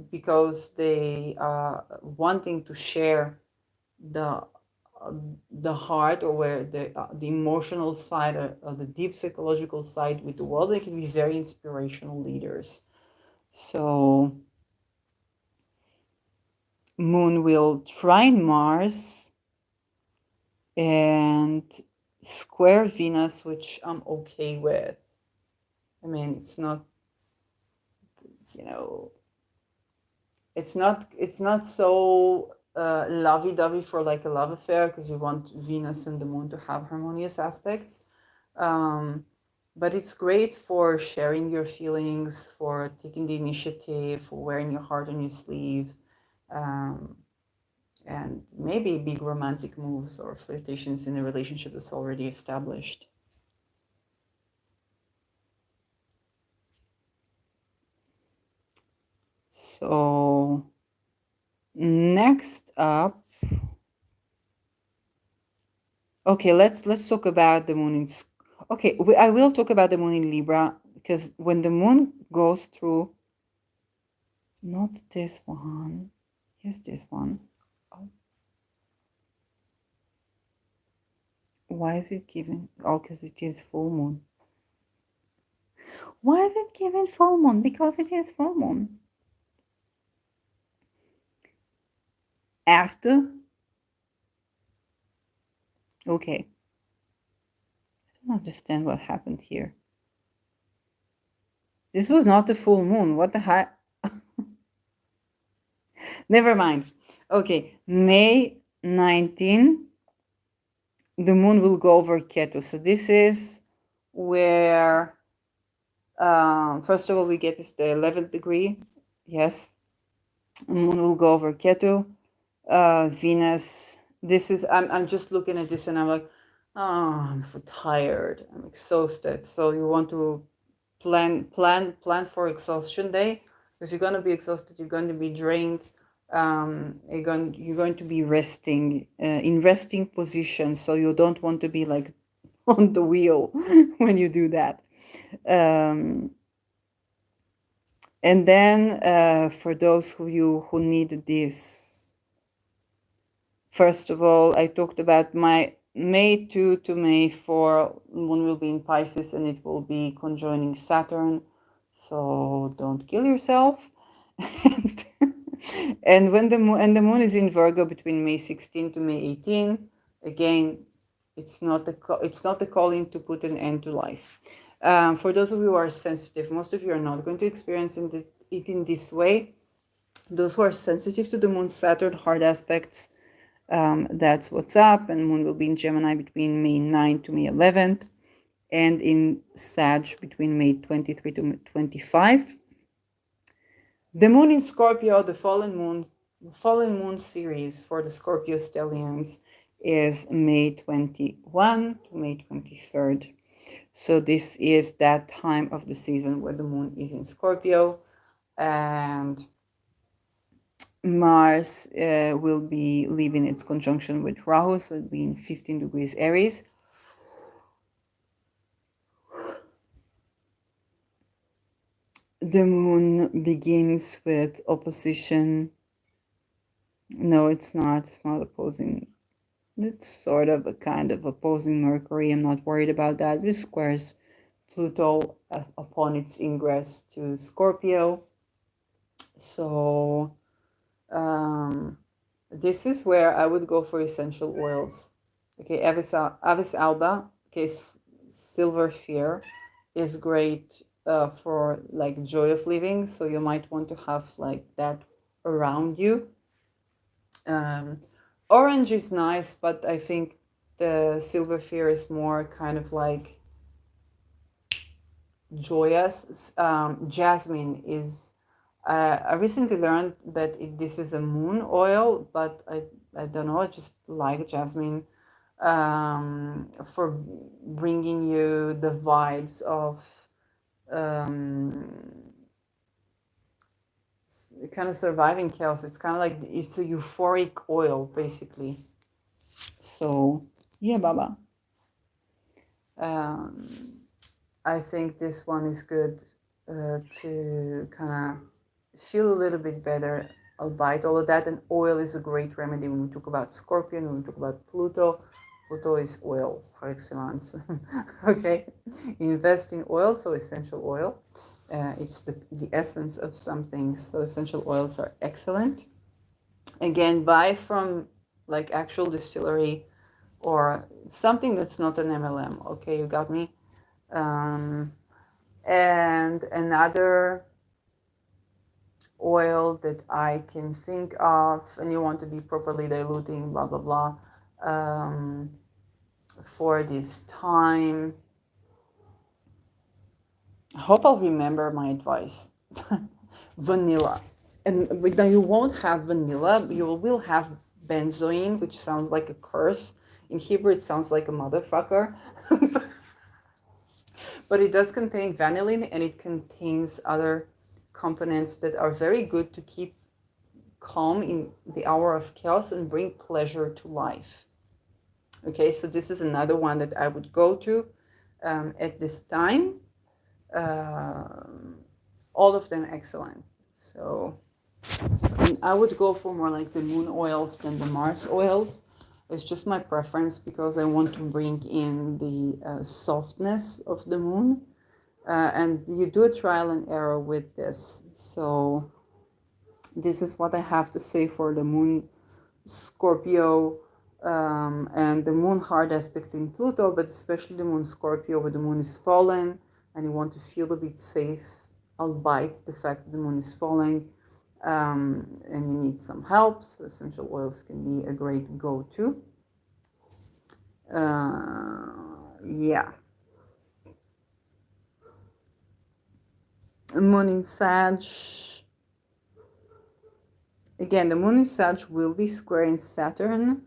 because they are wanting to share the heart, or where the emotional side, or the deep psychological side with the world. They can be very inspirational leaders. So Moon will trine Mars and square Venus, which I'm okay with. I mean, it's not, you know, it's not so lovey-dovey for like a love affair, because you want Venus and the Moon to have harmonious aspects. Um, but it's great for sharing your feelings, for taking the initiative, for wearing your heart on your sleeve, um, and maybe big romantic moves or flirtations in a relationship that's already established. So next up, okay, let's talk about the moon in. Okay, I will talk about the moon in Libra, because when the moon goes through, not this one, yes, this one. Oh, why is it given? Oh, because it is full moon. Why is it given full moon? Because it is full moon. After, okay, I don't understand what happened here. This was not the full moon. What the heck? Never mind. Okay, May 19, the moon will go over Ketu. So this is where, first of all, we get is the 11th degree. Yes, the moon will go over Ketu. Venus. This is, I'm just looking at this and I'm like, oh, I'm tired. I'm exhausted. So you want to plan for exhaustion day, because you're going to be exhausted, you're going to be drained, you're going to be resting, in resting position, so you don't want to be like on the wheel when you do that. And then for those of you who need this, first of all, I talked about my May 2 to May 4, moon will be in Pisces and it will be conjoining Saturn. So don't kill yourself. And when the moon is in Virgo between May 16 to May 18, again, it's not a calling to put an end to life. For those of you who are sensitive, most of you are not going to experience it in this way. Those who are sensitive to the moon Saturn hard aspects, that's what's up. And moon will be in Gemini between May 9 to May 11th, and in Sag between May 23 to 25. The moon in Scorpio, the fallen moon series for the Scorpio stelliums is May 21 to May 23rd. So this is that time of the season where the moon is in Scorpio, and Mars will be leaving its conjunction with Rahu, so it'll be in 15 degrees Aries. The moon begins with opposition. No, it's not. It's not opposing. It's sort of a kind of opposing Mercury. I'm not worried about that. It squares Pluto upon its ingress to Scorpio. So this is where I would go for essential oils. Okay, Avis alba, okay, silver fear is great for like joy of living. So you might want to have like that around you. Orange is nice, but I think the silver fear is more kind of like joyous. Jasmine is. I recently learned that this is a moon oil, but I don't know. I just like jasmine for bringing you the vibes of kind of surviving chaos. It's kind of like it's a euphoric oil, basically. So yeah, Baba. I think this one is good to kind of feel a little bit better, albeit all of that. And oil is a great remedy when we talk about Scorpion, when we talk about Pluto. Pluto is oil par excellence. Okay, invest in oil, so essential oil. It's the essence of something. So essential oils are excellent. Again, buy from like actual distillery or something that's not an MLM. Okay, you got me. And another oil that I can think of, and you want to be properly diluting, blah blah blah, for this time. I hope I'll remember my advice. Vanilla. And now you won't have vanilla, you will have benzoin, which sounds like a curse. In Hebrew, it sounds like a motherfucker. But it does contain vanillin, and it contains other components that are very good to keep calm in the hour of chaos and bring pleasure to life. Okay, so this is another one that I would go to at this time. All of them excellent. So I would go for more like the moon oils than the Mars oils. It's just my preference because I want to bring in the softness of the moon. And you do a trial and error with this. So this is what I have to say for the moon Scorpio and the moon hard aspect in Pluto, but especially the moon Scorpio where the moon is fallen and you want to feel a bit safe, albeit the fact that the moon is falling. And you need some help, so essential oils can be a great go-to. Yeah. Moon in Sag. Again, the moon in Sag will be square in Saturn.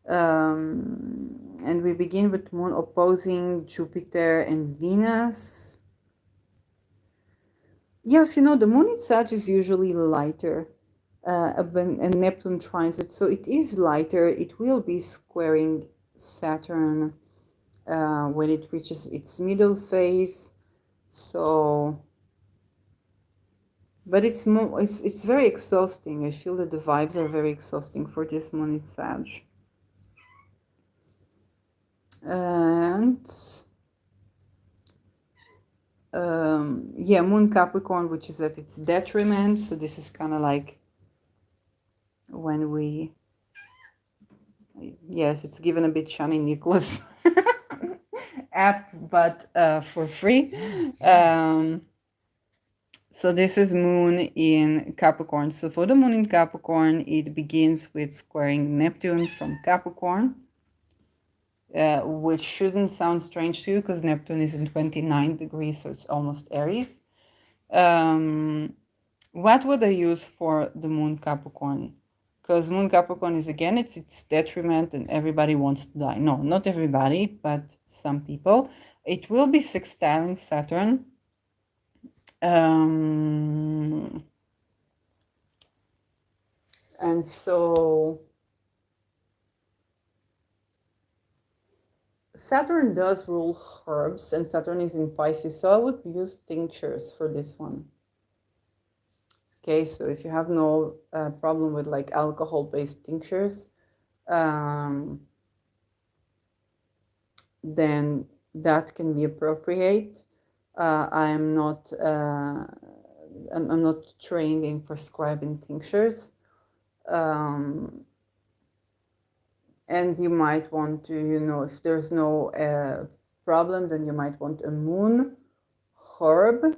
And we begin with moon opposing Jupiter and Venus. Yes, you know, the moon in Sag is usually lighter. And Neptune trines it, so it is lighter. It will be squaring Saturn when it reaches its middle phase. So, but it's very exhausting. I feel that the vibes are very exhausting for this moon in Sag. And yeah, moon Capricorn, which is at its detriment. So this is kind of like when we, yes, it's given a bit Shani Nicholas app, but for free. So this is moon in Capricorn. So for the moon in Capricorn, it begins with squaring Neptune from Capricorn, which shouldn't sound strange to you because Neptune is in 29 degrees, so it's almost Aries. What would I use for the moon Capricorn? Because moon Capricorn is, again, it's its detriment and everybody wants to die. No, not everybody, but some people. It will be sextile in Saturn. And so Saturn does rule herbs, and Saturn is in Pisces, so I would use tinctures for this one. Okay, so if you have no problem with like alcohol-based tinctures, then that can be appropriate. I'm not trained in prescribing tinctures, and you might want to, you know, if there's no problem, then you might want a moon herb,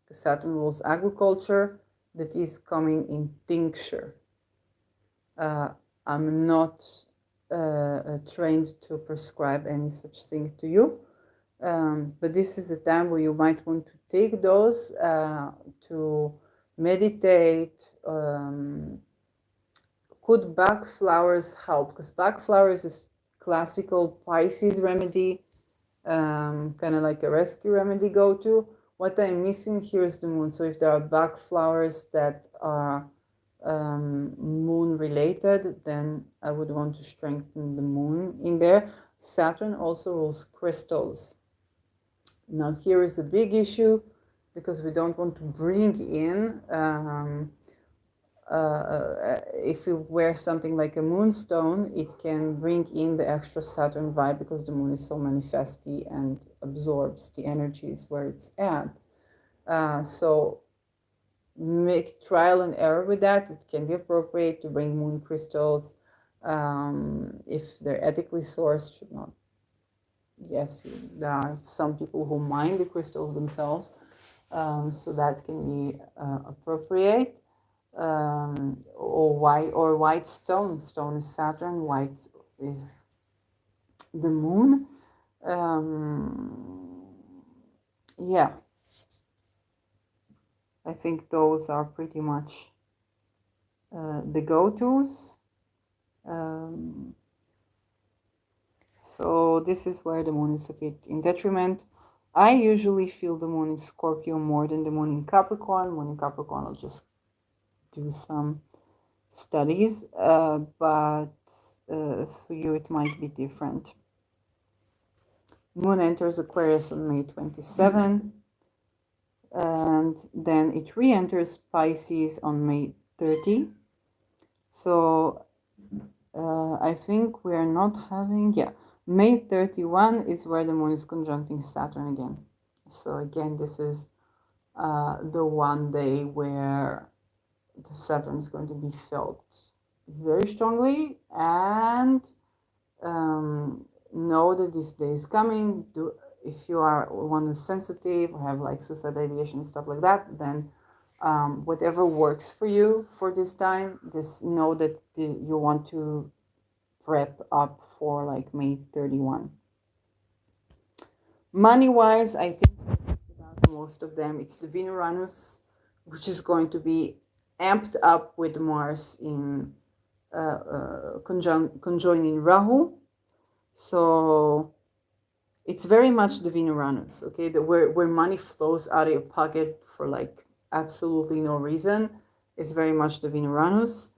because Saturn rules agriculture, that is coming in tincture. I'm not trained to prescribe any such thing to you, but this is a time where you might want to take those to meditate. Could Bach flowers help? Because Bach flowers is classical Pisces remedy, kind of like a rescue remedy go-to. What I'm missing here is the moon. So if there are Bach flowers that are moon related, then I would want to strengthen the moon in there. Saturn also rules crystals. Now here is the big issue, because we don't want to bring in, if you wear something like a moonstone, it can bring in the extra Saturn vibe, because the moon is so manifesty and absorbs the energies where it's at. So make trial and error with that. It can be appropriate to bring moon crystals if they're ethically sourced. Should not. Yes, there are some people who mine the crystals themselves, so that can be appropriate. Or white stone. Stone is Saturn. White is the moon. Yeah, I think those are pretty much the go-tos. So this is where the moon is a bit in detriment. I usually feel the moon in Scorpio more than the moon in Capricorn. Moon in Capricorn, I'll just do some studies, but for you it might be different. Moon enters Aquarius on May 27, and then it re-enters Pisces on May 30. So I think we are not having, May 31 is where the moon is conjuncting Saturn again. So again, this is the one day where the Saturn is going to be felt very strongly, and know that this day is coming. If you are one who's sensitive or have like suicide ideation and stuff like that, then whatever works for you for this time, just know that you want to prep up for like May 31. Money wise, I think about most of them, it's the Venus, which is going to be amped up with Mars in conjoining Rahu. So it's very much the Venus, okay, where money flows out of your pocket for like absolutely no reason. It's very much the Venus.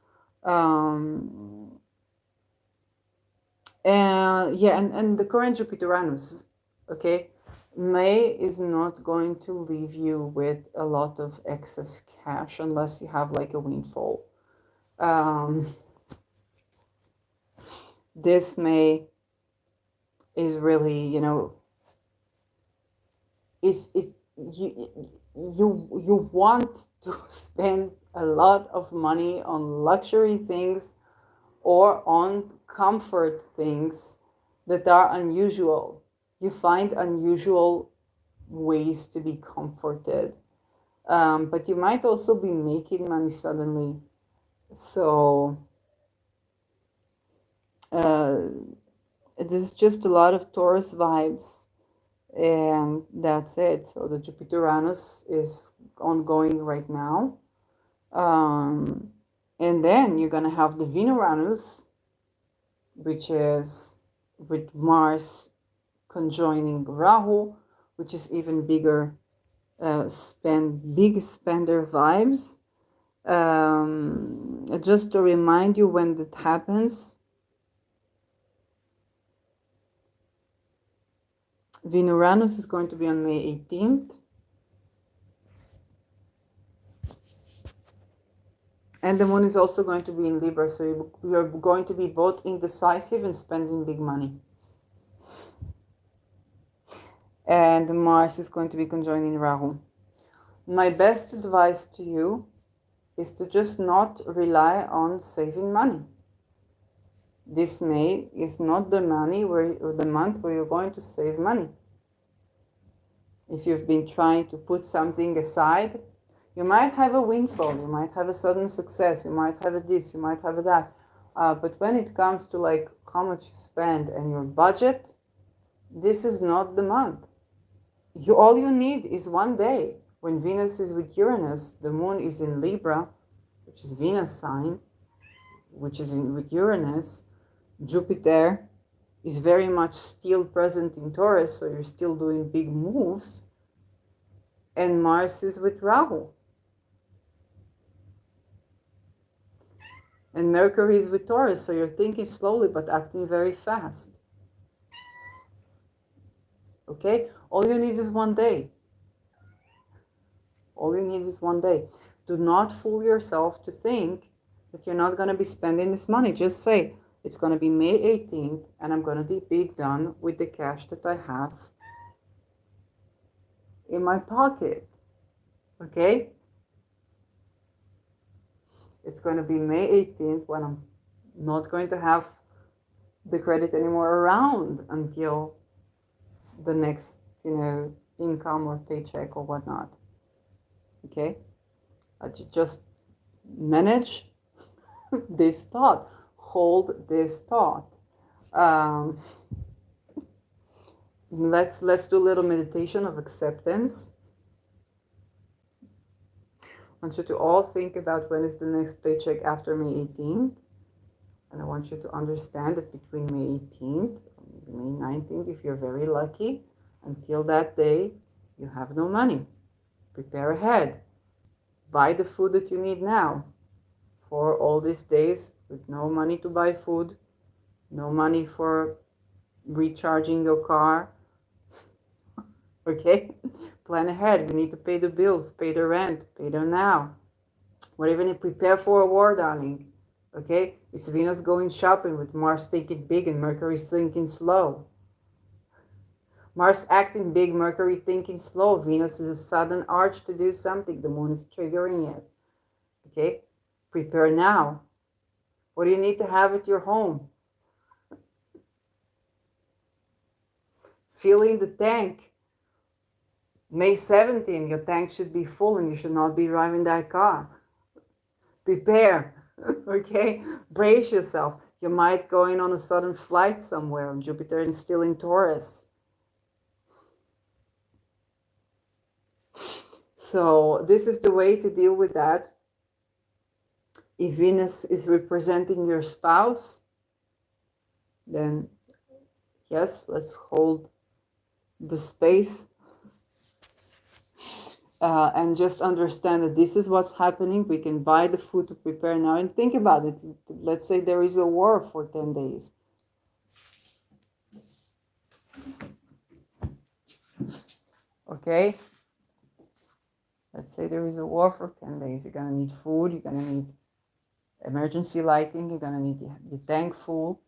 And the current Jupiter-Uranus, okay, May is not going to leave you with a lot of excess cash unless you have like a windfall. This May is really, you want to spend a lot of money on luxury things or on comfort things that are unusual. You find unusual ways to be comforted. But you might also be making money suddenly. So this is just a lot of Taurus vibes. And that's it. So the Jupiter-Uranus is ongoing right now. And then you're going to have the Venus-Uranus, which is with Mars conjoining Rahu, which is even bigger, big spender vibes. Just to remind you when that happens, Venus is going to be on May 18th. And the moon is also going to be in Libra, so you're going to be both indecisive and spending big money. And Mars is going to be conjoining Rahu. My best advice to you is to just not rely on saving money. This May is not the month where you're going to save money. If you've been trying to put something aside, you might have a windfall, you might have a sudden success, you might have a this, you might have a that. But when it comes to like how much you spend and your budget, this is not the month. All you need is one day. When Venus is with Uranus, the moon is in Libra, which is Venus sign, which is with Uranus. Jupiter is very much still present in Taurus, so you're still doing big moves. And Mars is with Rahu. And Mercury is with Taurus, so you're thinking slowly but acting very fast. Okay? All you need is one day. All you need is one day. Do not fool yourself to think that you're not going to be spending this money. Just say, it's going to be May 18th, and I'm going to be done with the cash that I have in my pocket. Okay? It's going to be May 18th when I'm not going to have the credit anymore around until the next, income or paycheck or whatnot. Okay? Just manage this thought. Hold this thought. Um, let's do a little meditation of acceptance. I want you to all think about when is the next paycheck after May 18th. And I want you to understand that between May 18th and May 19th, if you're very lucky, until that day, you have no money. Prepare ahead. Buy the food that you need now. For all these days, with no money to buy food, no money for recharging your car. Okay? Plan ahead. We need to pay the bills, pay the rent, pay them now. We're even prepare for a war, darling. Okay? It's Venus going shopping with Mars thinking big and Mercury thinking slow. Mars acting big, Mercury thinking slow. Venus is a sudden urge to do something. The moon is triggering it. Okay? Prepare now. What do you need to have at your home? Filling the tank. May 17th, your tank should be full and you should not be driving that car. Prepare. Okay? Brace yourself. You might go in on a sudden flight somewhere, and Jupiter is still in Taurus. So this is the way to deal with that. If Venus is representing your spouse, then yes, let's hold the space and just understand that this is what's happening. We can buy the food to prepare now and think about it. Let's say there is a war for 10 days. Okay? Let's say there is a war for 10 days. You're going to need food. You're going to need emergency lighting. You're going to need your tank full.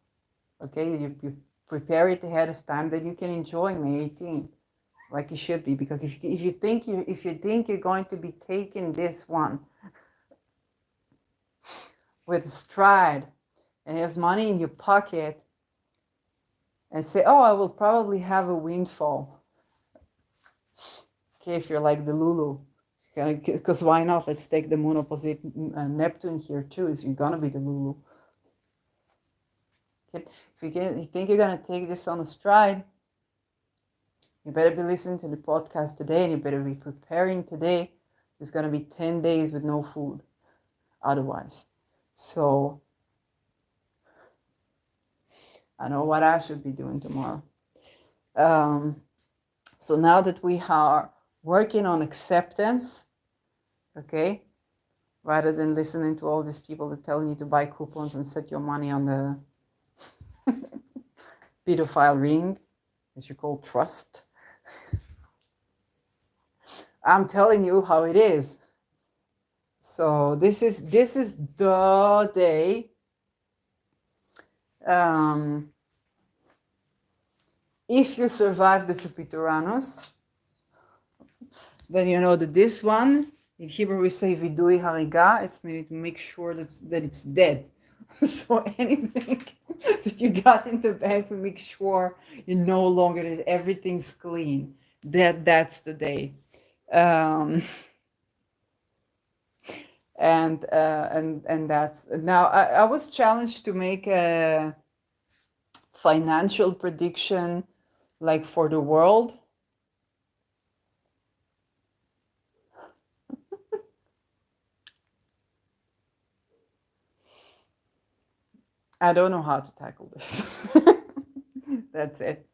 Okay? You prepare it ahead of time. Then you can enjoy May 18th like you should be. Because if you think you're going to be taking this one with stride and have money in your pocket and say, oh, I will probably have a windfall. Okay, if you're like the Lulu. Because why not? Let's take the moon opposite Neptune here too. Is you're gonna be the Lulu. Okay, if you think you're gonna take this on a stride, you better be listening to the podcast today, and you better be preparing today. There's gonna be 10 days with no food, otherwise. So I know what I should be doing tomorrow. So now that we are working on acceptance, okay, rather than listening to all these people that tell you to buy coupons and set your money on the pedophile ring, as you call trust. I'm telling you how it is. So this is the day. If you survive the Jupiter-Uranus, then you know that this one, in Hebrew we say vidui hariga, it's meaning to make sure that it's dead. So anything that you got in the bank, we make sure you no longer that everything's clean. That's the day. And that's now I was challenged to make a financial prediction like for the world. I don't know how to tackle this. That's it.